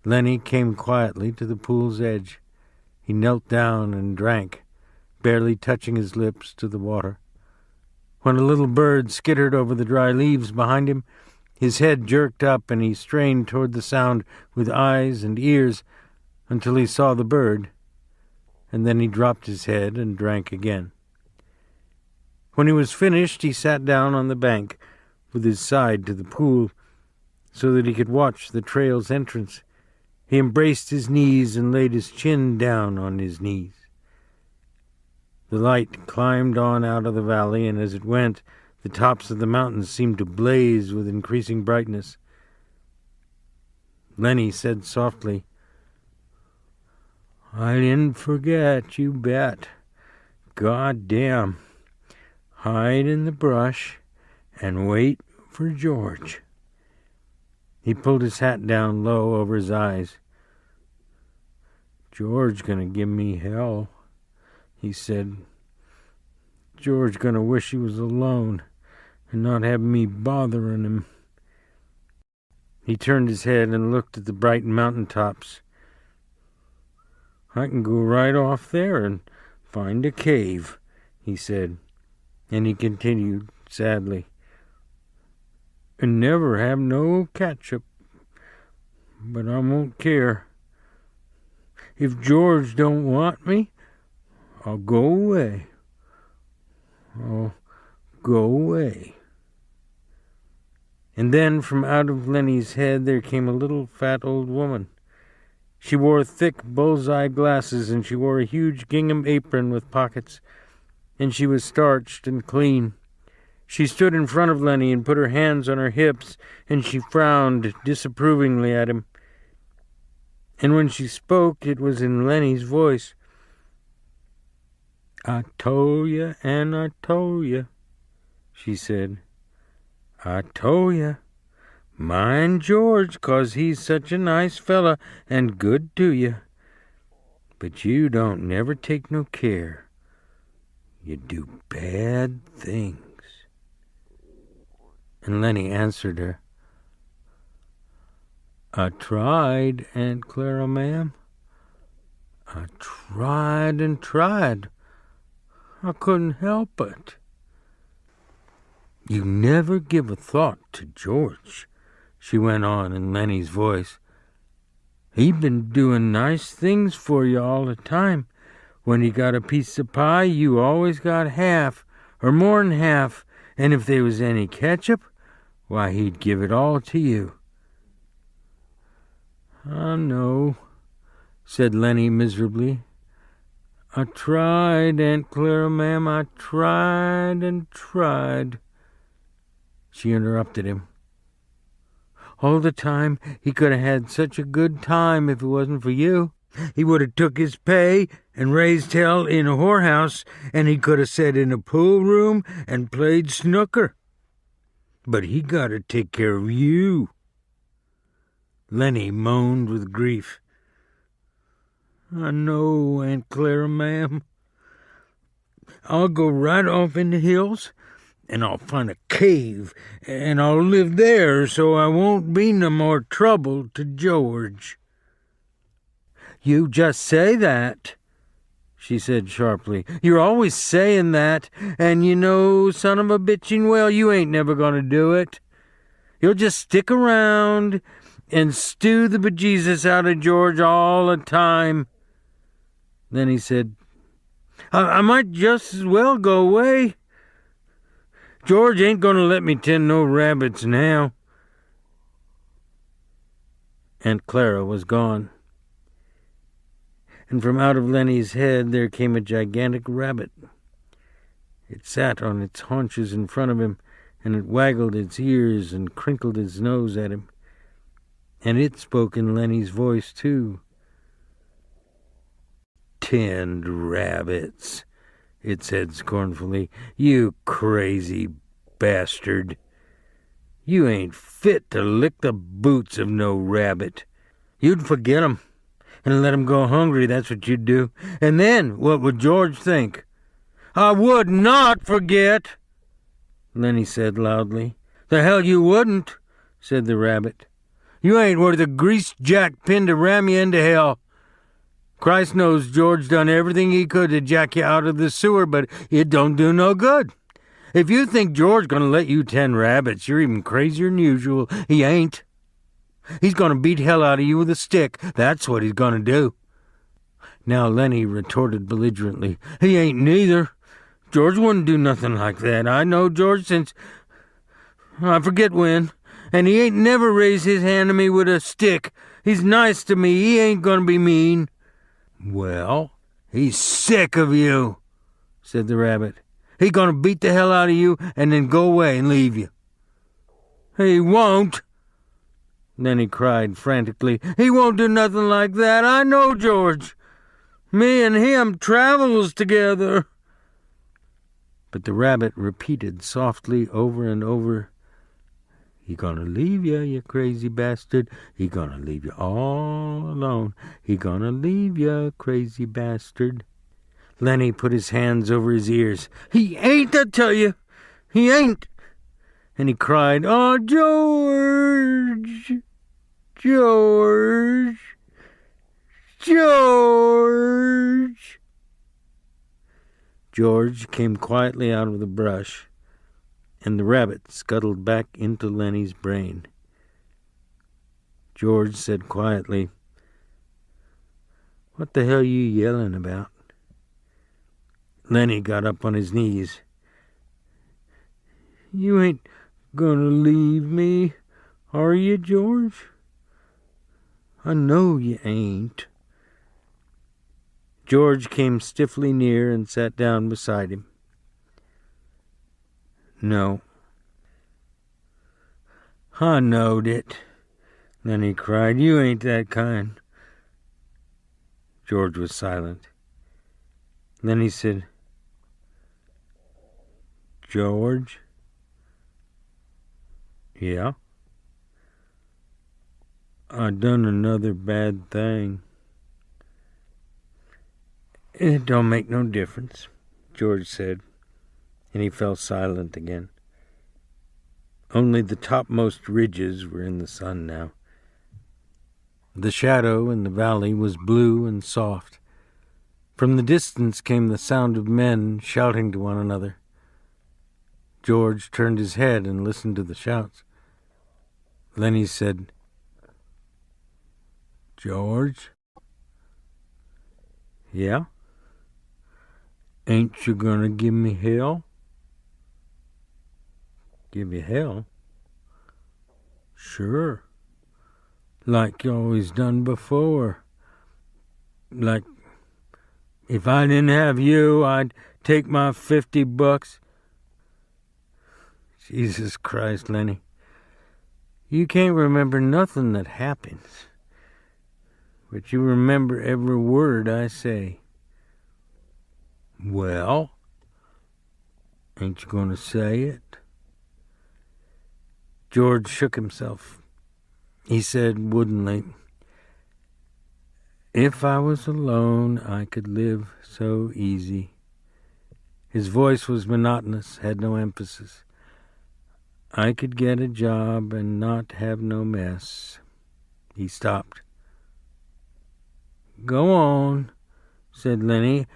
Lenny came quietly to the pool's edge. He knelt down and drank, barely touching his lips to the water. When a little bird skittered over the dry leaves behind him, his head jerked up and he strained toward the sound with eyes and ears until he saw the bird, and then he dropped his head and drank again. When he was finished, he sat down on the bank with his side to the pool so that he could watch the trail's entrance. He embraced his knees and laid his chin down on his knees. The light climbed on out of the valley, and as it went, the tops of the mountains seemed to blaze with increasing brightness. Lenny said softly, "I didn't forget, you bet. God damn. Hide in the brush and wait for George." He pulled his hat down low over his eyes. "George gonna give me hell," he said. "George gonna wish he was alone and not have me bothering him." He turned his head and looked at the bright mountain tops. "I can go right off there and find a cave," he said, and he continued sadly, "and never have no ketchup. But I won't care. If George don't want me, I'll go away. I'll go away. And then from out of Lenny's head there came a little fat old woman. She wore thick bullseye glasses, and she wore a huge gingham apron with pockets, and she was starched and clean. She stood in front of Lenny and put her hands on her hips, and she frowned disapprovingly at him. And when she spoke, it was in Lenny's voice. "I told ya, and I told ya," she said. "I told ya. Mind George, 'cause he's such a nice fella and good to you. But you don't never take no care. You do bad things." And Lenny answered her, "I tried, Aunt Clara, ma'am. I tried and tried. I couldn't help it." "You never give a thought to George," she went on in Lenny's voice. "He been doing nice things for you all the time. When he got a piece of pie, you always got half, or more'n half, and if there was any ketchup, why, he'd give it all to you." "I know," said Lenny miserably. "I tried, Aunt Clara, ma'am. I tried and tried." She interrupted him. "All the time he could have had such a good time if it wasn't for you. He would have took his pay and raised hell in a whorehouse, and he could have sat in a pool room and played snooker. But he got to take care of you." Lenny moaned with grief. "I know, Aunt Clara, ma'am. I'll go right off in the hills, and I'll find a cave, and I'll live there so I won't be no more trouble to George." "You just say that," she said sharply. "You're always saying that, and you know, son of a bitching well, you ain't never gonna do it. You'll just stick around and stew the bejesus out of George all the time." Then he said, I might just as well go away. George ain't going to let me tend no rabbits now." Aunt Clara was gone, and from out of Lenny's head there came a gigantic rabbit. It sat on its haunches in front of him, and it waggled its ears and crinkled its nose at him. And it spoke in Lenny's voice, too. "Tend rabbits," it said scornfully. "You crazy bastard. You ain't fit to lick the boots of no rabbit. You'd forget 'em and let 'em go hungry, that's what you'd do. And then what would George think?" "I would not forget," Lenny said loudly. "The hell you wouldn't," said the rabbit. "You ain't worth a greased jack pin to ram you into hell. Christ knows George done everything he could to jack you out of the sewer, but it don't do no good. If you think George's gonna let you tend rabbits, you're even crazier than usual. He ain't. He's gonna beat hell out of you with a stick. That's what he's gonna do." Now Lenny retorted belligerently, "He ain't neither. George wouldn't do nothing like that. I know George since I forget when, and he ain't never raised his hand to me with a stick. He's nice to me. He ain't gonna be mean." "Well, he's sick of you," said the rabbit. "He's gonna beat the hell out of you and then go away and leave you." "He won't," Lenny cried frantically. "He won't do nothing like that. I know George. Me and him travels together." But the rabbit repeated softly over and over, "He gonna leave you, you crazy bastard. He gonna leave you all alone. He gonna leave you, crazy bastard." Lenny put his hands over his ears. "He ain't, I tell you. He ain't." And he cried, "Oh, George, George, George." George came quietly out of the brush, and the rabbit scuttled back into Lenny's brain. George said quietly, "What the hell you yelling about?" Lenny got up on his knees. "You ain't gonna leave me, are you, George? I know you ain't." George came stiffly near and sat down beside him. "No." "I knowed it," Lenny cried. "You ain't that kind." George was silent. Then he said, "George?" "Yeah?" "I done another bad thing." "It don't make no difference," George said, and he fell silent again. Only the topmost ridges were in the sun now. The shadow in the valley was blue and soft. From the distance came the sound of men shouting to one another. George turned his head and listened to the shouts. Lenny said, "George?" "Yeah?" "Ain't you gonna give me hell?" "Give you hell?" "Sure. Like you always done before. Like if I didn't have you, I'd take my $50. Jesus Christ, Lenny. You can't remember nothing that happens. But you remember every word I say." "Well, ain't you gonna say it?" George shook himself. He said woodenly, "If I was alone, I could live so easy." His voice was monotonous, had no emphasis. "I could get a job and not have no mess." He stopped. "Go on," said Lenny.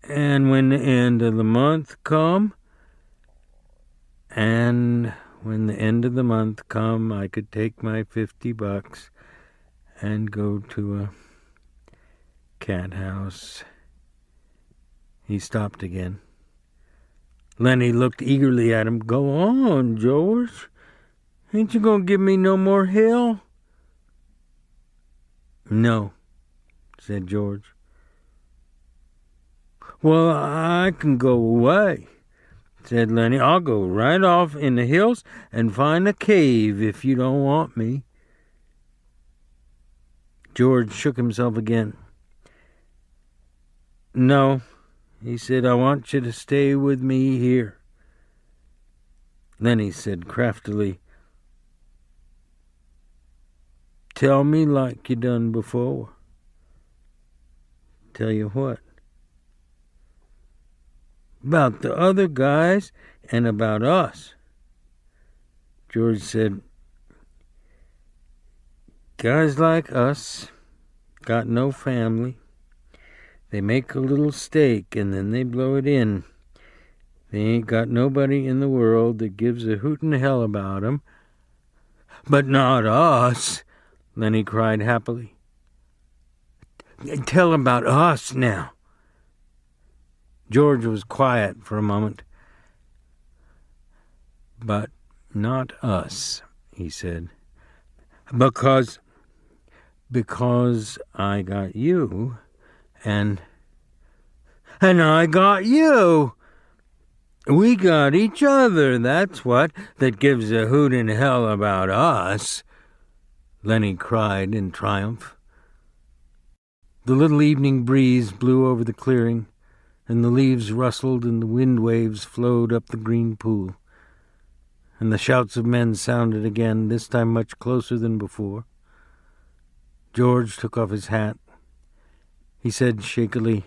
"And when the end of the month come?" "And when the end of the month come, I could take my $50 and go to a cat house." He stopped again. Lenny looked eagerly at him. "Go on, George. Ain't you gonna give me no more hell?" "No," said George. "Well, I can go away," said Lenny. "I'll go right off in the hills and find a cave if you don't want me." George shook himself again. "No," he said, "I want you to stay with me here." Lenny said craftily, "Tell me like you done before." "Tell you what?" "About the other guys and about us." George said, "Guys like us got no family. They make a little stake and then they blow it in. They ain't got nobody in the world that gives a hoot in hell about 'em." "But not us," Lenny cried happily. "Tell about us now." George was quiet for a moment. "But not us," he said. Because I got you, and I got you. We got each other, that's what, that gives a hoot in hell about us," Lenny cried in triumph. The little evening breeze blew over the clearing, and the leaves rustled and the wind waves flowed up the green pool. And the shouts of men sounded again, this time much closer than before. George took off his hat. He said shakily,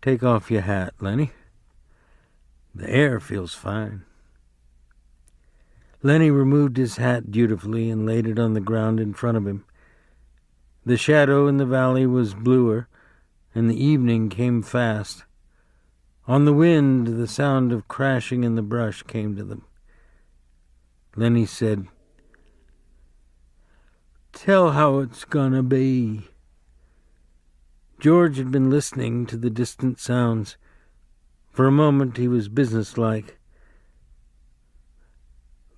"Take off your hat, Lenny. The air feels fine." Lenny removed his hat dutifully and laid it on the ground in front of him. The shadow in the valley was bluer, and the evening came fast. On the wind, the sound of crashing in the brush came to them. Lenny said, "Tell how it's gonna be." George had been listening to the distant sounds. For a moment he was businesslike.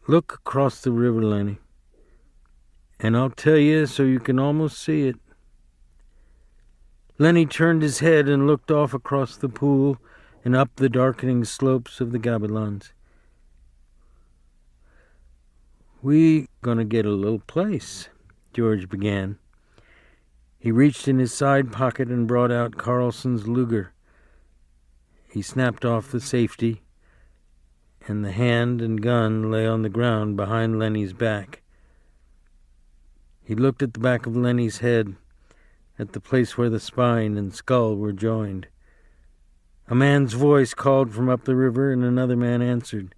"Look across the river, Lenny, and I'll tell you so you can almost see it." Lenny turned his head and looked off across the pool and up the darkening slopes of the Gabilones. "We gonna get a little place," George began. He reached in his side pocket and brought out Carlson's Luger. He snapped off the safety, and the hand and gun lay on the ground behind Lenny's back. He looked at the back of Lenny's head, at the place where the spine and skull were joined. A man's voice called from up the river, and another man answered.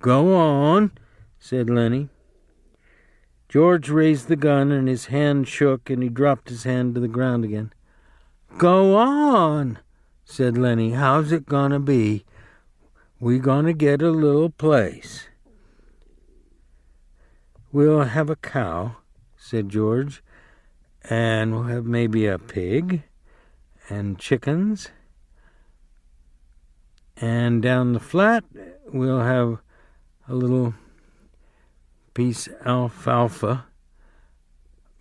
"Go on," said Lenny. George raised the gun, and his hand shook, and he dropped his hand to the ground again. "Go on," said Lenny. "How's it gonna be? We gonna get a little place." "We'll have a cow," said George, "and we'll have maybe a pig and chickens. And down the flat, we'll have a little piece alfalfa."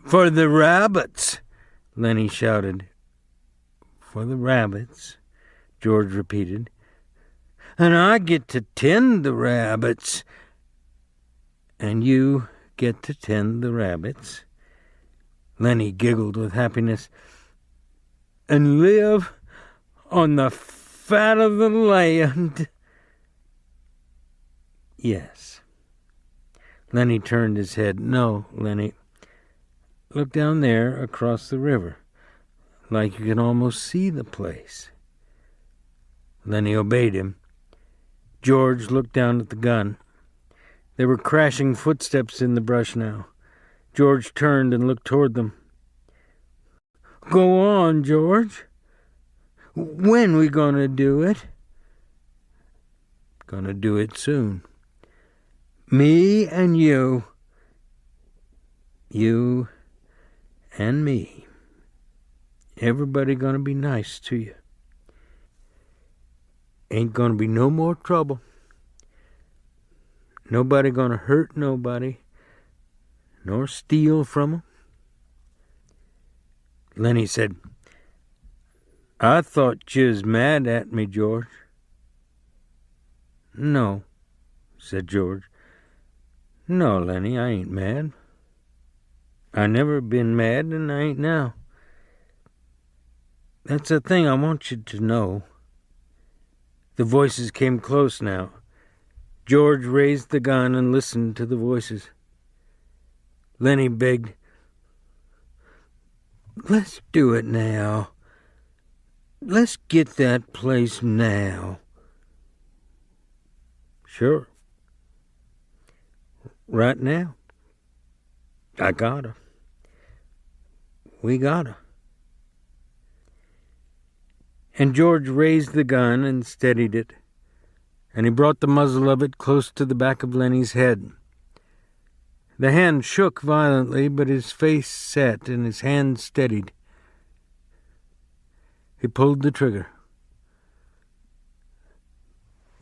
"For the rabbits," Lenny shouted. "For the rabbits," George repeated. "And I get to tend the rabbits." "And you get to tend the rabbits." Lenny giggled with happiness. "And live on the fat of the land." "Yes." Lenny turned his head. "No, Lenny. Look down there across the river, like you can almost see the place." Lenny obeyed him. George looked down at the gun. There were crashing footsteps in the brush now. George turned and looked toward them. "Go on, George. When we gonna do it?" "Gonna do it soon. Me and you. You and me. Everybody gonna be nice to you. Ain't gonna be no more trouble. Nobody gonna hurt nobody, nor steal from 'em." Lenny said, "I thought you was mad at me, George." "No," said George. "No, Lenny, I ain't mad. I never been mad, and I ain't now. That's a thing I want you to know." The voices came close now. George raised the gun and listened to the voices. Lenny begged, "Let's do it now. Let's get that place now." "Sure. Right now. I gotta. We gotta." And George raised the gun and steadied it, and he brought the muzzle of it close to the back of Lenny's head. The hand shook violently, but his face set and his hand steadied. He pulled the trigger.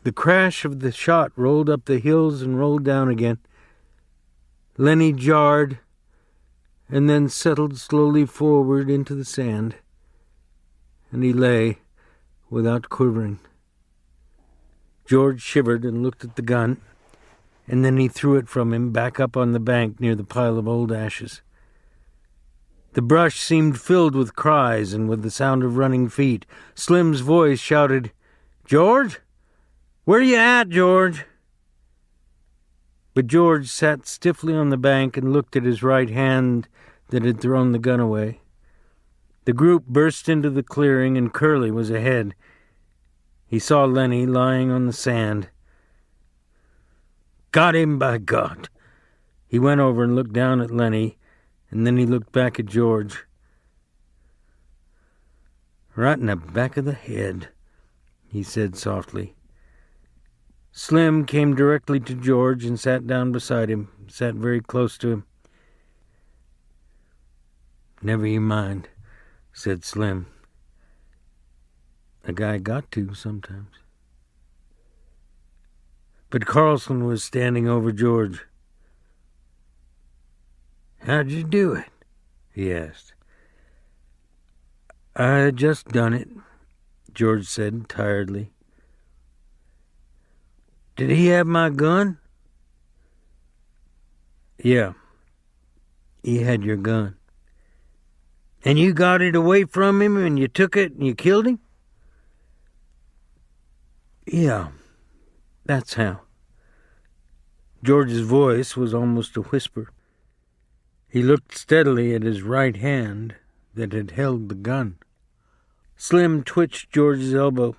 The crash of the shot rolled up the hills and rolled down again. Lenny jarred and then settled slowly forward into the sand, and he lay without quivering. George shivered and looked at the gun, and then he threw it from him back up on the bank near the pile of old ashes. The brush seemed filled with cries and with the sound of running feet. Slim's voice shouted, "George? Where you at, George?" But George sat stiffly on the bank and looked at his right hand that had thrown the gun away. The group burst into the clearing, and Curly was ahead. He saw Lenny lying on the sand. "Got him, by God!" He went over and looked down at Lenny, and then he looked back at George. "Right in the back of the head," he said softly. Slim came directly to George and sat down beside him, sat very close to him. Never you mind, said Slim. A guy got to sometimes. But Carlson was standing over George. How'd you do it? He asked. I just done it, George said tiredly. Did he have my gun? Yeah, he had your gun. And you got it away from him and you took it and you killed him? Yeah, that's how. George's voice was almost a whisper. He looked steadily at his right hand that had held the gun. Slim twitched George's elbow.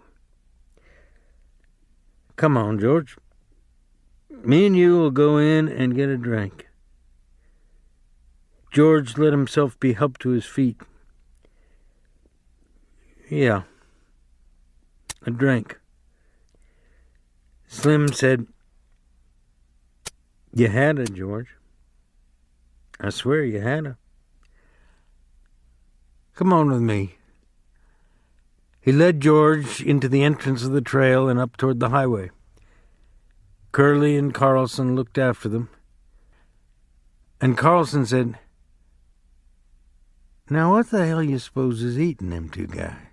Come on, George. Me and you will go in and get a drink. George let himself be helped to his feet. Yeah, a drink. Slim said, You had her, George. I swear you had her. Come on with me. He led George into the entrance of the trail and up toward the highway. Curly and Carlson looked after them. And Carlson said, Now what the hell you suppose is eating them two guys?